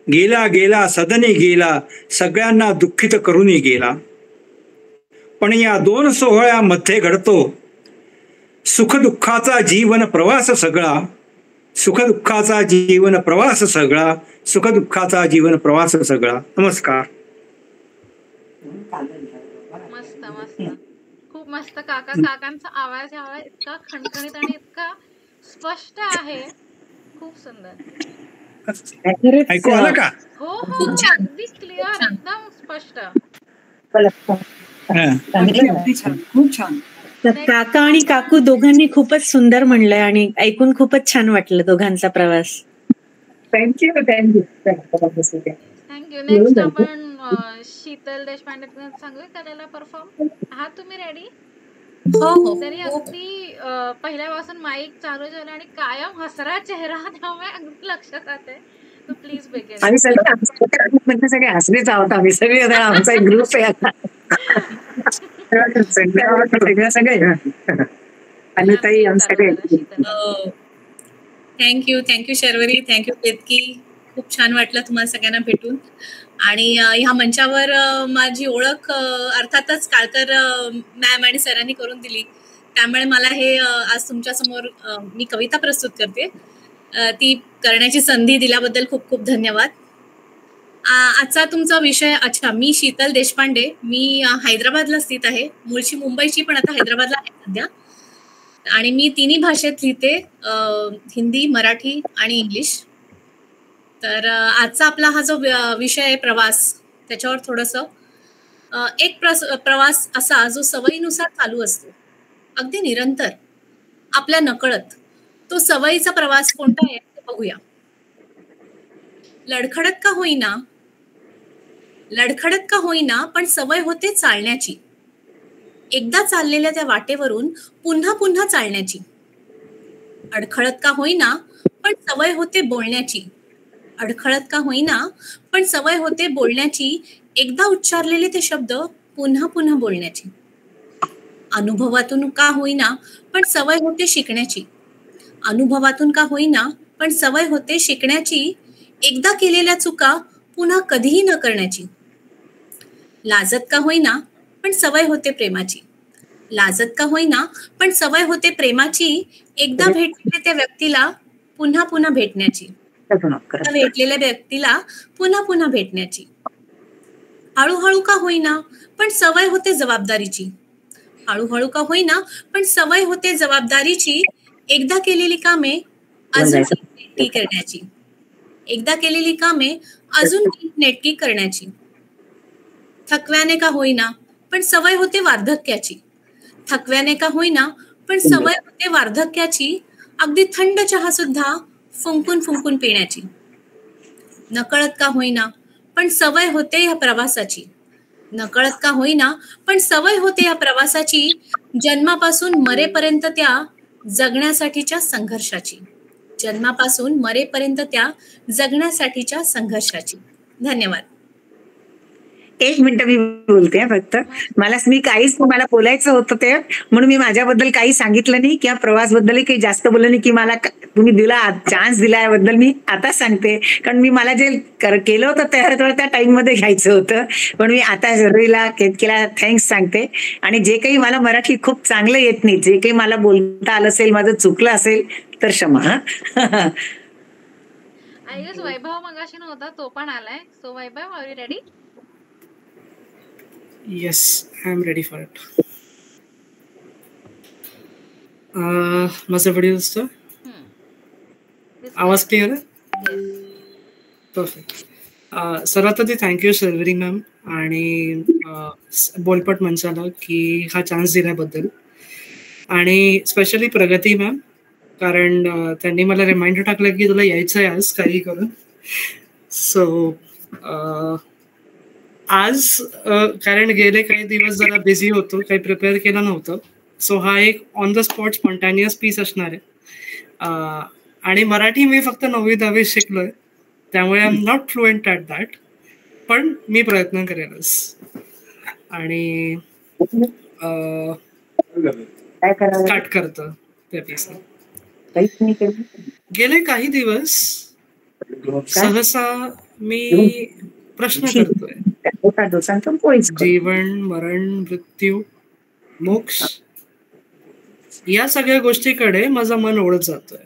गेला गेला सदनी गेला, सगळ्यांना दुःखित करूनही गेला. पण या 2 सोहळ्यामध्ये घडतो सुखदुःखाचा जीवन प्रवास सगळा, सुखदुःखाचा जीवन प्रवास सगळा, सुखदुःखाचा जीवन प्रवास सगळा. नमस्कार. मस्त मस्त, खूप मस्त. काकांचा आवाज इतका खणखणीत आणि इतका स्पष्ट आहे. खूप सुंदर. ऐकू आलं का? हो अगदी क्लिअर, एकदम स्पष्ट. अगदी छान, खूप छान. तर काका आणि काकू दोघांनी खूपच सुंदर म्हणलंय आणि ऐकून खूपच छान वाटलं दोघांचा प्रवास. थँक्यू. नेक्स्ट आपण शीतल देशपांडे सांगू करायला परफॉर्म. आहात तुम्ही रेडी? हो. तरी अगदी पहिल्यापासून माईक चालू झालं आणि कायम हसरा चेहरा, त्यामुळे अगदी लक्षात राहते. So please begin. आम्ही सगळे हसलेच आहोत. आम्ही सगळे आमचा एक ग्रुप आहे आता. सगळे आणि ताई आमच्याकडे. Thank you Sharvari, thank you Ketki. खूप छान वाटलं तुम्हाला सगळ्यांना भेटून. आणि ह्या मंचावर माझी ओळख अर्थातच काळकर मॅम आणि सरांनी करून दिली. त्यामुळे मला हे आज तुमच्या समोर मी कविता प्रस्तुत करते, ती करण्याची संधी दिल्याबद्दल खूप खूप धन्यवाद. आजचा तुमचा विषय. अच्छा, मी शीतल देशपांडे. मी हैदराबादला स्थित आहे. मूळची मुंबईची, पण आता हैदराबादला आहे सध्या. आणि मी तिन्ही भाषेत लिहिते, हिंदी, मराठी आणि इंग्लिश. तर आजचा आपला हा जो विषय आहे प्रवास, त्याच्यावर थोडंसं एक प्रवास असा जो सवयीनुसार चालू असतो, अगदी निरंतर, आपल्या नकळत. तो सवयीचा प्रवास कोणता आहे ते बघूया. लडखडत का होईना पण सवय होते चालण्याची. एकदा चाललेल्या त्या वाटेवरून पुन्हा पुन्हा चालण्याची. अडखळत का होईना पण सवय होते बोलण्याची. अडखळत का होईना पण सवय होते बोलण्याची. एकदा उच्चारलेले ते शब्द पुन्हा पुन्हा बोलण्याची. अनुभवातून का होईना पण सवय होते शिकण्याची. अनुभवातून का होईना पण सवय होते शिकण्याची. एकदा केलेल्या चुका पुन्हा कधीही न करण्याची. लाजत का होईना पण सवय होते प्रेमाची. लाजत का होईना पण सवय होते प्रेमाची. एकदा भेटलेल्या त्या व्यक्तीला पुन्हा पुन्हा भेटण्याची. भेटलेल्या व्यक्तीला पुन्हा पुन्हा भेटण्याची. हळूहळू का होईना पण सवय होते जबाबदारीची. हळूहळू का होईना पण सवय होते जबाबदारीची. एकदा केलेली कामे अजून नीटनेटकी करण्याची. एकदा केलेली कामे अजून नीटनेटकी करण्याची. थकव्याने का होईना पण सवय होते वार्धक्याची. थकव्याने का होईना पण सवय होते वार्धक्याची. अगदी थंड चहा सुद्धा फुंकून फुंकून पिण्याची. नकळत का होईना पण सवय होते या प्रवासाची. नकळत का होईना पण सवय होते या प्रवासाची. जन्मापासून मरेपर्यंत त्या जगण्यासाठीच्या संघर्षाची. जन्मापासून मरेपर्यंत त्या जगण्यासाठीच्या संघर्षाची. धन्यवाद. एक मिनिट मी बोलते फक्त. मी काहीच तुम्हाला बोलायचं होतं ते, म्हणून मी माझ्याबद्दल काही सांगितलं नाही किंवा प्रवासबद्दल काही जास्त बोललं नाही. की मला तुम्ही चान्स दिला याबद्दल मी आता सांगते. कारण मला जे केलं होतं त्या टाइम मध्ये घ्यायचं होतं. पण मी आता शर्वरीला, केतकीला थँक्स सांगते. आणि जे काही मला मराठी खूप चांगलं येत नाही, जे काही मला बोलता आलं असेल, माझं चुकलं असेल तर क्षमा. आय गेस वैभव मगाशी नव्हता, तो पण आलाय. So Vaibhav, are you ready? Yes, I am ready for it. माझा व्हिडिओ दिसतो? आवाज क्लिअर आहे? परफेक्ट. सर्वात आधी थँक्यू शर्वरी मॅम आणि बोलपट मंचाला की हा चान्स दिल्याबद्दल. आणि स्पेशली प्रगती मॅम, कारण त्यांनी मला रिमाइंडर टाकलं की तुला यायचं आहे आज काही करून. सो आज कारण गेले काही दिवस जरा बिझी होतो, काही प्रिपेअर केलं नव्हतं. सो हा एक on the spot spontaneous piece असणार आहे. आणि मराठी मी फक्त 9वी-10वी शिकलोय, त्यामुळे I am not fluent at that, पण मी प्रयत्न करेलच. आणि स्टार्ट करतो त्या पीसला. गेले काही दिवस सहसा मी प्रश्न करतोय, जीवन, मरण, मृत्यू, मोक्ष या सगळ्या गोष्टीकडे माझं मन ओढत जातोय.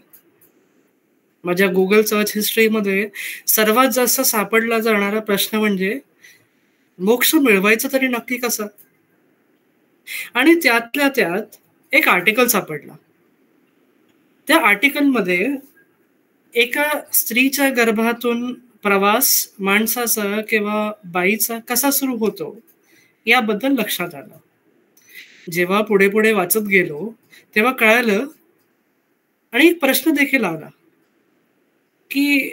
माझ्या गुगल सर्च हिस्ट्रीमध्ये सर्वात जास्त सापडला जाणारा प्रश्न म्हणजे मोक्ष मिळवायचा तरी नक्की कसा. आणि त्यातल्या त्यात एक आर्टिकल सापडला. त्या आर्टिकलमध्ये एका स्त्रीच्या गर्भातून प्रवास माणसाचा किंवा बाईचा कसा सुरू होतो याबद्दल लक्षात आलं. जेव्हा पुढे पुढे वाचत गेलो तेव्हा कळालं आणि एक प्रश्न देखील आला की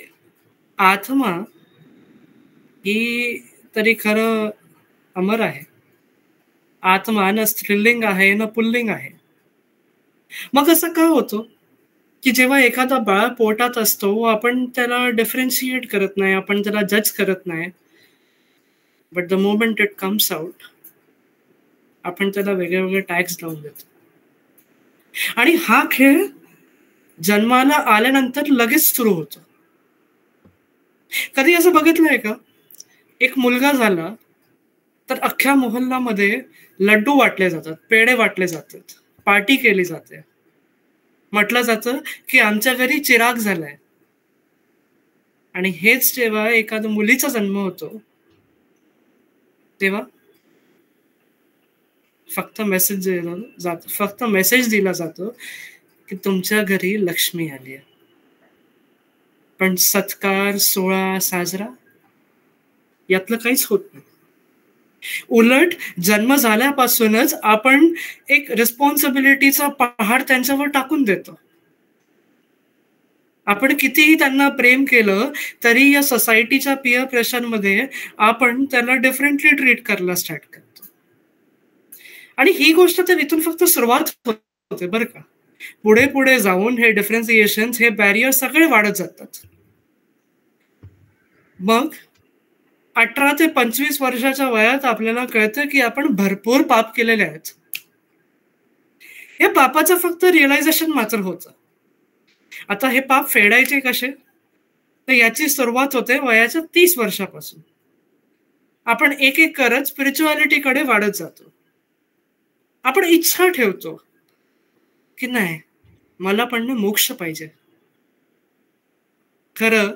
आत्मा ही तरी खरं अमर आहे. आत्मा न स्त्रीलिंग आहे न पुल्लिंग आहे. मग असं का होतं की जेव्हा एखादा बाळ पोटात असतो आपण त्याला डिफरन्शिएट करत नाही, आपण त्याला जज करत नाही, but the moment it comes out आपण त्याला वेगळे वेगळे टॅग्स लावून देतो. आणि हा खेळ जन्माला आल्यानंतर लगेच सुरू होतो. कधी असं बघितलंय का, एक मुलगा झाला तर अख्ख्या मोहल्लामध्ये लड्डू वाटले जातात, पेढे वाटले जातात, पार्टी केली जाते, म्हटलं जातं की आमच्या घरी चिराग झालाय. आणि हेच जेव्हा एखाद्या मुलीचा जन्म होतो तेव्हा फक्त मेसेज दिला जातो की तुमच्या घरी लक्ष्मी आली आहे. पण सत्कार, सोहळा साजरा यातलं काहीच होत नाही. उलट जन्म झाल्यापासूनच आपण एक रिस्पॉन्सिबिलिटीचा पहाड त्यांच्यावर टाकून देतो. आपण कितीही त्यांना प्रेम केलं तरी या सोसायटीच्या पियर प्रेशरमध्ये आपण त्याला डिफरंटली ट्रीट करायला स्टार्ट करतो. आणि ही गोष्ट तर इथून फक्त सुरुवात होते बरं का. पुढे पुढे जाऊन हे डिफरन्सिएशन, हे बॅरियर सगळे वाढत जातात. मग 18 ते 25 वर्षाच्या वयात आपल्याला कळतं की आपण भरपूर पाप केलेले आहेत. या पापाचं फक्त रिअलायझेशन मात्र होतं. आता हे पाप फेडायचे कसे, तर याची सुरुवात होते वयाच्या 30 वर्षापासून. आपण एक एक करत स्पिरिच्युअलिटीकडे वाढत जातो. आपण इच्छा ठेवतो की नाही मला पण मोक्ष पाहिजे. खरं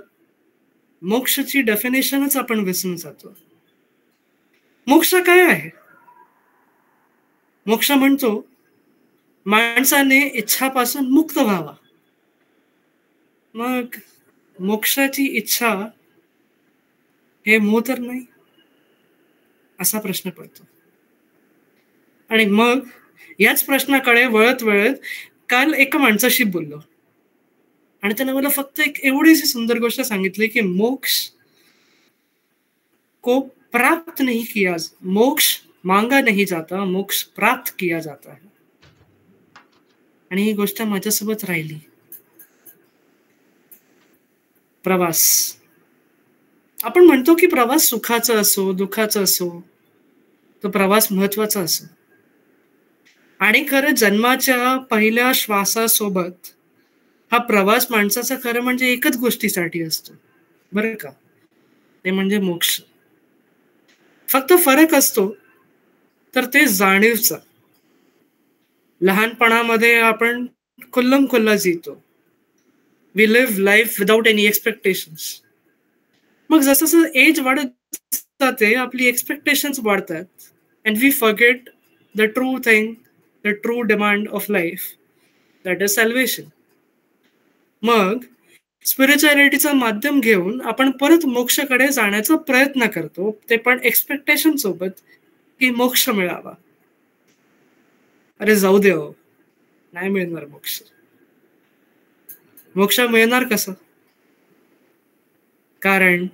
मोक्षची डेफिनेशनच आपण विसरून जातो. मोक्ष काय आहे? मोक्ष म्हणतो माणसाने इच्छापासून मुक्त व्हावा. मग मोक्षाची इच्छा हे मोह तर नाही असा प्रश्न पडतो. आणि मग याच प्रश्नाकडे वळत वळत काल एका माणसाशी बोललो आणि त्याने मला फक्त एक एवढीशी सुंदर गोष्ट सांगितली की मोक्ष को प्राप्त नहीं किया, मोक्ष मांगा नहीं जाता, मोक्ष प्राप्त किया जाता है. आणि ही गोष्ट माझ्यासोबत राहिली. प्रवास, आपण म्हणतो की प्रवास सुखाचा असो दुःखाचा असो, तो प्रवास महत्वाचा असो. आणि खरं जन्माच्या पहिल्या श्वासासोबत हा प्रवास माणसाचा खरं म्हणजे एकच गोष्टीसाठी असतो बरं का, ते म्हणजे मोक्ष. फक्त फरक असतो तर ते जाणीवचा. लहानपणामध्ये आपण खुल्लम खुल्ला जीतो, we live life without any expectations. मग जसं जसं एज वाढत जाते आपली एक्सपेक्टेशन्स वाढतात and we forget the true thing, the true demand of life, that is salvation. मग स्पिरिच्युअलिटीचं माध्यम घेऊन आपण परत मोक्षकडे जाण्याचा प्रयत्न करतो, ते पण एक्सपेक्टेशन सोबत की मोक्ष मिळावा. अरे जाऊ दे हो, नाही मिळणार मोक्ष. मोक्ष मिळणार कसं? कारण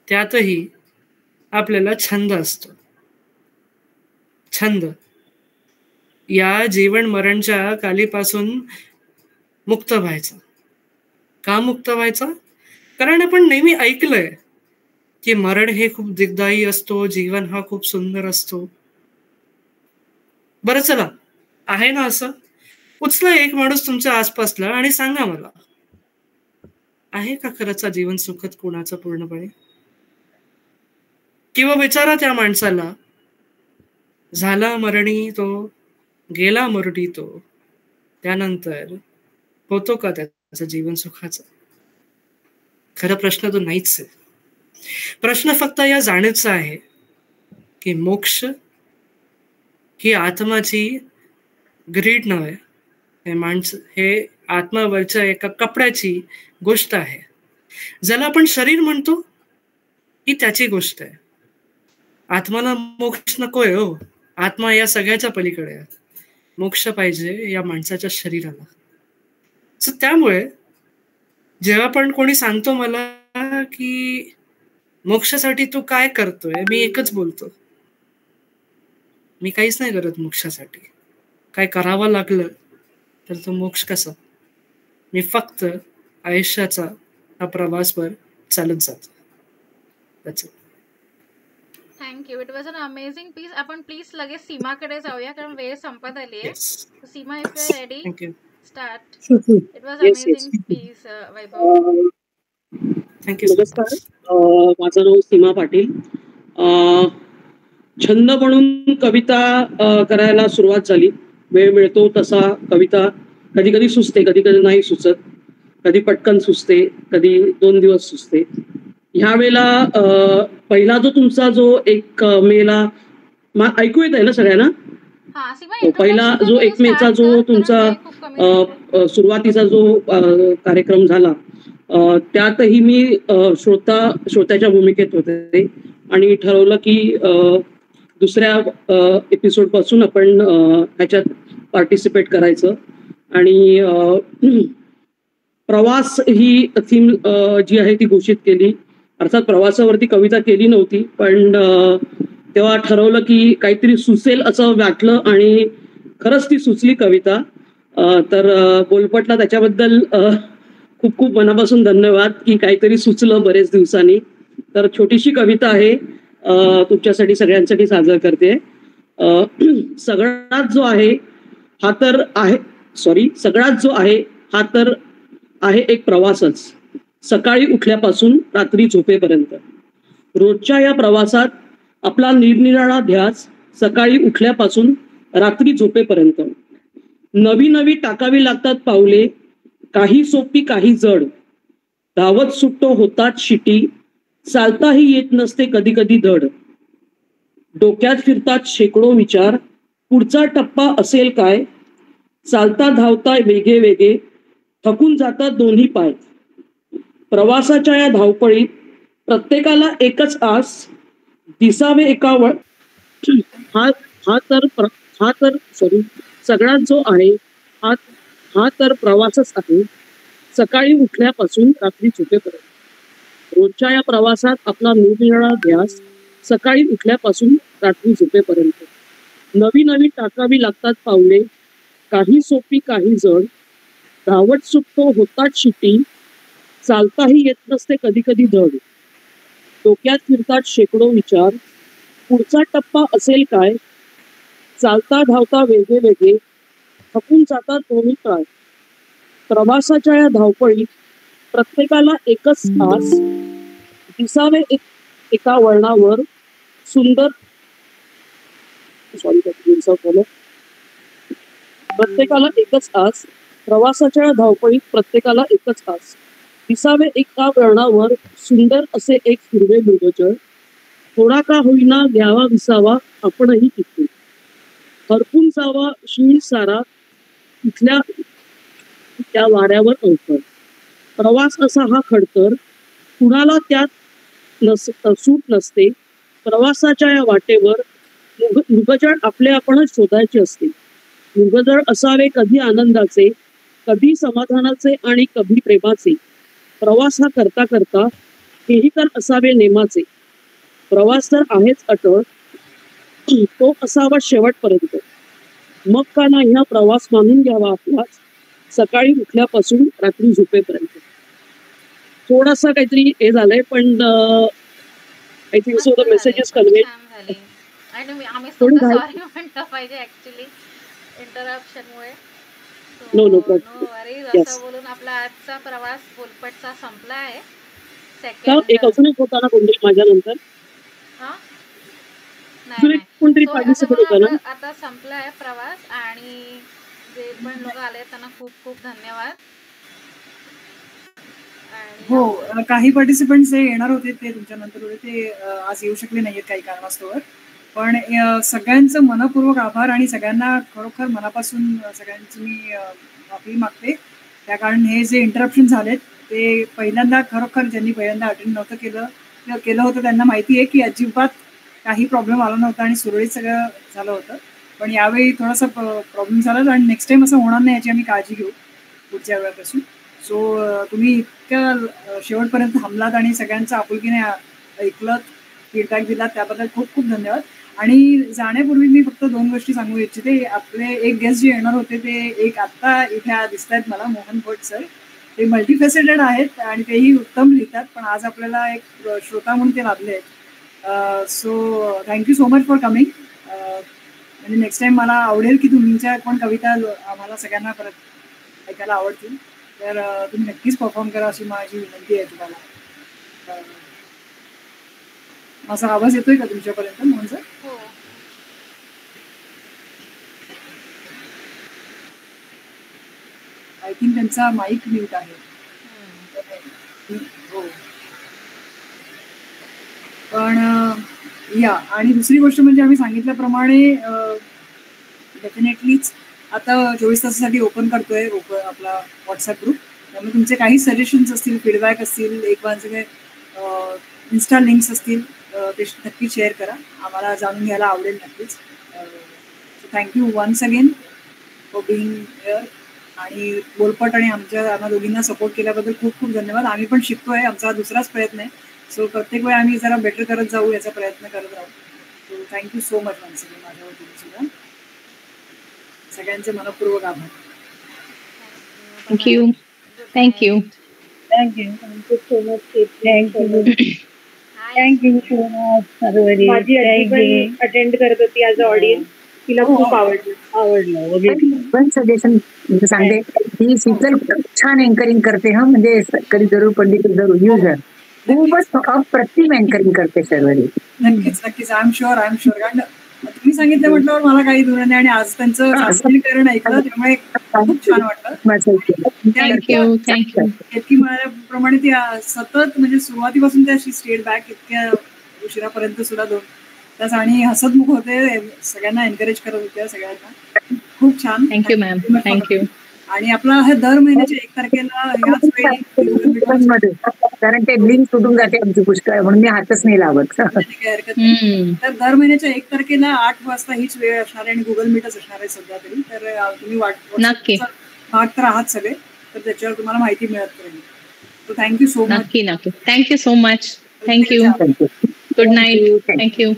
त्यातही आपल्याला छंद असतो. छंद या जीवन मरणच्या कालीपासून मुक्त व्हायचा. का मुक्त व्हायचा? कारण आपण नेहमी ऐकलंय की मरण हे खूप दिग्दायी असतो, जीवन हा खूप सुंदर असतो. बरं चला, आहे ना असं? उचला एक माणूस तुमच्या आसपासला आणि सांगा मला, आहे का खरंच जीवन सुखद कोणाचं पूर्णपणे? किंवा विचारा त्या माणसाला, झाला मरणी तो, गेला मरणी तो, त्यानंतर होतो का त्याचं जीवन सुखाचं? खरं प्रश्न तो नाहीच आहे. प्रश्न फक्त या जाणीवचा आहे की मोक्ष ही आत्माची ग्रीड नव्हे, हे आत्मावरच्या एका कपड्याची गोष्ट आहे. ज्याला आपण शरीर म्हणतो ही त्याची गोष्ट आहे. आत्माला मोक्ष नकोय हो, आत्मा या सगळ्याच्या पलीकडे आहे. मोक्ष पाहिजे या माणसाच्या शरीराला. सो त्यामुळे जेव्हा पण कोणी सांगतो मला की मोक्षासाठी तू काय करतोय, मी एकच बोलतो, मी काहीच नाही करत मोक्षासाठी. काय करावं लागलं तर तो मोक्ष कसा? मी फक्त आयुष्याचा हा प्रवासवर चालत जातो. Thank you. It was an amazing piece. आपण प्लीज लगेच सीमाकडे जाऊया कारण वेळ संपत आली आहे. Seema, if you ready, start. It was amazing piece Vaibhav. Thank you. नमस्कार, माझं नाव सीमा पाटील. छंद म्हणून कविता करायला सुरुवात झाली. वेळ मिळतो तसा कविता कधी कधी सुचते, कधी कधी नाही सुचत, कधी पटकन सुचते, कधी 2 दिवस सुचते. ह्या वेळेला पहिला जो तुमचा जो 1 मेला ऐकू येत आहे ना सगळ्यांना? पहिला जो 1 मेचा जो तुमचा सुरुवातीचा जो कार्यक्रम झाला त्यातही मी श्रोत्याच्या भूमिकेत होते आणि ठरवलं की दुसऱ्या एपिसोड पासून आपण ह्याच्यात पार्टिसिपेट करायचं. आणि प्रवास ही थीम जी आहे ती घोषित केली. अर्थात प्रवासावरती कविता केली नव्हती, पण तेव्हा ठरवलं की काहीतरी सुचेल असं वाटलं आणि खरंच ती सुचली कविता. तर बोलपटला त्याच्याबद्दल खूप खूप मनापासून धन्यवाद की काहीतरी सुचलं बरेच दिवसांनी. तर छोटीशी कविता आहे, तुमच्यासाठी सगळ्यांसाठी सादर करते. सगळ्यात जो आहे हा तर आहे सगळ्यात जो आहे हा तर आहे एक प्रवासच, सकाळी उठल्यापासून रात्री झोपेपर्यंत. रोजच्या या प्रवासात आपला निरनिराळा ध्यास सकाळी उठल्यापासून रात्री झोपेपर्यंत. नवी नवी टाकावी लागतात पावले, काही सोपी काही जड. धावत सुटतो होतात शिटी, चालताही येत नसते कधी कधी धड. डोक्यात फिरतात शेकडो विचार, पुढचा टप्पा असेल काय. चालता धावता वेगे वेगे, थकून जातात दोन्ही पाय. प्रवासाच्या या धावपळीत प्रत्येकाला एकच आस, दिसावे एका सगळ्यात जो आहे हा तर प्रवासच आहे, सकाळी उठल्यापासून रात्री झोपेपर्यंत. रोजच्या या प्रवासात आपला निरनिराळा ध्यास सकाळी उठल्यापासून रात्री झोपेपर्यंत. नवी नवी टाकावी लागतात पावले, काही सोपी काही जड. धावत सुटतो होतात शिटी, चालताही येत नसते कधी कधी धड. डोक्यात फिरतात शेकडो विचार, पुढचा टप्पा असेल काय. चालता धावता वेगे वेगे, थकून जातात दोन्ही पाय. प्रवासाच्या या धावपळीत प्रत्येकाला एकच तास, दिसावे एका वळणावर सुंदर प्रत्येकाला एकच तास. प्रवासाच्या धावपळीत प्रत्येकाला एकच तास, दिसावे एका वळणावर सुंदर असे एक हिरवे मृगजळ. थोडा का होईना घ्यावा विसावा आपणही तिथे, हरपून जावा शीळ सारा तिथल्या त्या वाऱ्यावर अवघड. प्रवास असा हा खडतर, कुणाला त्यात सूट नसते. प्रवासाच्या या वाटेवर मृगजळ आपले आपणच शोधायचे असते. मृगजळ असावे कधी आनंदाचे, कधी समाधानाचे आणि कधी प्रेमाचे. प्रवास हा करता करता हेही तर असावे नेमाचे. प्रवास तर आहेच अटळ, तो असावा शेवटपर्यंत. मग का नाही हा प्रवास मानून घ्यावा आपलाच, सकाळी उठल्यापासून रात्री झोपेपर्यंत. थोडासा काहीतरी हे झालंय, पण I think so the message is conveyed. आणि आम्ही सुद्धा सॉरी म्हटलं पाहिजे ऍक्च्युली इंटरप्शनमुळे. नो वरीज असं बोलून आपला आजचा प्रवास बोलपटचा संपला आहे. एक अजून एक होता ना कोणतरी माझ्यानंतर, कोणतरी पार्टिसिपेट होता ना. आता संपला आहे प्रवास आणि जे पण लोक आले त्यांना खूप खूप धन्यवाद. हो, काही पार्टिसिपेंट्स जे येणार होते ते तुमच्या नंतर होते ते आज येऊ शकले नाहीयेत काही कारणास्तव. पण सगळ्यांचं मनपूर्वक आभार आणि सगळ्यांना खरोखर मनापासून सगळ्यांची मी माफी मागते. त्या कारण हे जे इंटरप्शन झालेत ते पहिल्यांदा खरोखर ज्यांनी पहिल्यांदा अटेंड नव्हतं केलं होतं त्यांना माहिती आहे की अजिबात काही प्रॉब्लेम आला नव्हता आणि सुरळीत सगळं झालं होतं. पण यावेळी थोडासा प्रॉब्लेम झाला आणि नेक्स्ट टाइम असं होणार नाही याची आम्ही काळजी घेऊ पुढच्या वेळापासून. सो तुम्ही इतक्या शेवटपर्यंत थांबलात आणि सगळ्यांचं आपुलकीने ऐकलं, फीडबॅक दिला त्याबद्दल खूप खूप धन्यवाद. आणि जाण्यापूर्वी मी फक्त 2 गोष्टी सांगू इच्छिते. आपले एक गेस्ट जे येणार होते ते एक आत्ता इथे दिसत आहेत मला, मोहन भट सर. ते मल्टीफेसेटेड आहेत आणि तेही उत्तम लिहितात, पण आज आपल्याला एक श्रोता म्हणून ते लाभले आहेत. So thank you so much for coming. आणि नेक्स्ट टाइम मला आवडेल की तुमच्या पण कविता आम्हाला सगळ्यांना परत ऐकायला आवडतील, तर तुम्ही नक्कीच परफॉर्म करा अशी माझी विनंती आहे तुम्हाला. माझा आवाज येतोय का तुमच्यापर्यंत मोहन सर? आय थिंक त्यांचा माईक म्यूट आहे. हो, पण या आणि दुसरी गोष्ट म्हणजे आम्ही सांगितल्याप्रमाणे डेफिनेटलीच आता 24 तासासाठी ओपन करतोय आपला व्हॉट्सअप ग्रुप. त्यामुळे तुमचे काही सजेशन्स असतील, फीडबॅक असतील, एकमेकांचे काही इन्स्टा लिंक्स असतील ते नक्की शेअर करा, आम्हाला जाणून घ्यायला आवडेल नक्कीच. Thank you once again for being here. आणि बोलपट आणि आम्हा दोघींना सपोर्ट केल्याबद्दल खूप खूप धन्यवाद. आम्ही पण शिकतोय, आमचा दुसराच प्रयत्न आहे. सो प्रत्येक वेळी आम्ही जरा बेटर करत जाऊ याचा प्रयत्न करत राहू. So thank you so much once again माझ्या वतीने सुद्धा. सगळ्यांचे मनपूर्वक आभार. Thank you thank you thank you thank you so much. Thank you so much Sharvari. माझी आजी अटेंड करत होती ॲज अ ऑडियन्स, तिला खूप आवडलं वगैरे. पण सजेशन सांगते ही शीतल छान अँकरिंग करते. हा म्हणजे कधी जरूर पंडित जरूर यूज आहे. खूपच अप्रतिम अँकरिंग करते सर्वरी. नक्कीच नक्कीच. आय एम शुअर कारण तुम्ही सांगितलं म्हटल्यावर मला काही दूर नाही आणि आज त्यांचं सादरीकरण ऐकलं त्यामुळे खूप छान वाटलं. Thank you thank you. इतकी प्रमाणे ती सतत म्हणजे सुरुवातीपासून ते अशी स्टेट बॅक इतक्या उशिरापर्यंत सुद्धा 2 तास आणि हसतमुख होते, सगळ्यांना एनकरेज करत होत्या सगळ्यांना. खूप छान. Thank you ma'am. थँक्यू. आणि आपला हे दर महिन्याच्या 1 तारखेला ह्याच वेळी, कारण ते लिंक सुटून जाते आमची पुष्कळ म्हणून मी हातच नाही लावत. काही हरकत नाही. तर दर महिन्याच्या 1 तारखेला 8 वाजता हीच वेळ असणार आहे आणि गुगल मीटच असणार आहे सध्या तरी. तर तुम्ही नक्की भाग तर आहात सगळे, तर त्याच्यावर तुम्हाला माहिती मिळत राहील. So thank you so much. नक्की नक्की. Thank you so much. Thank you. Good night. Thank you.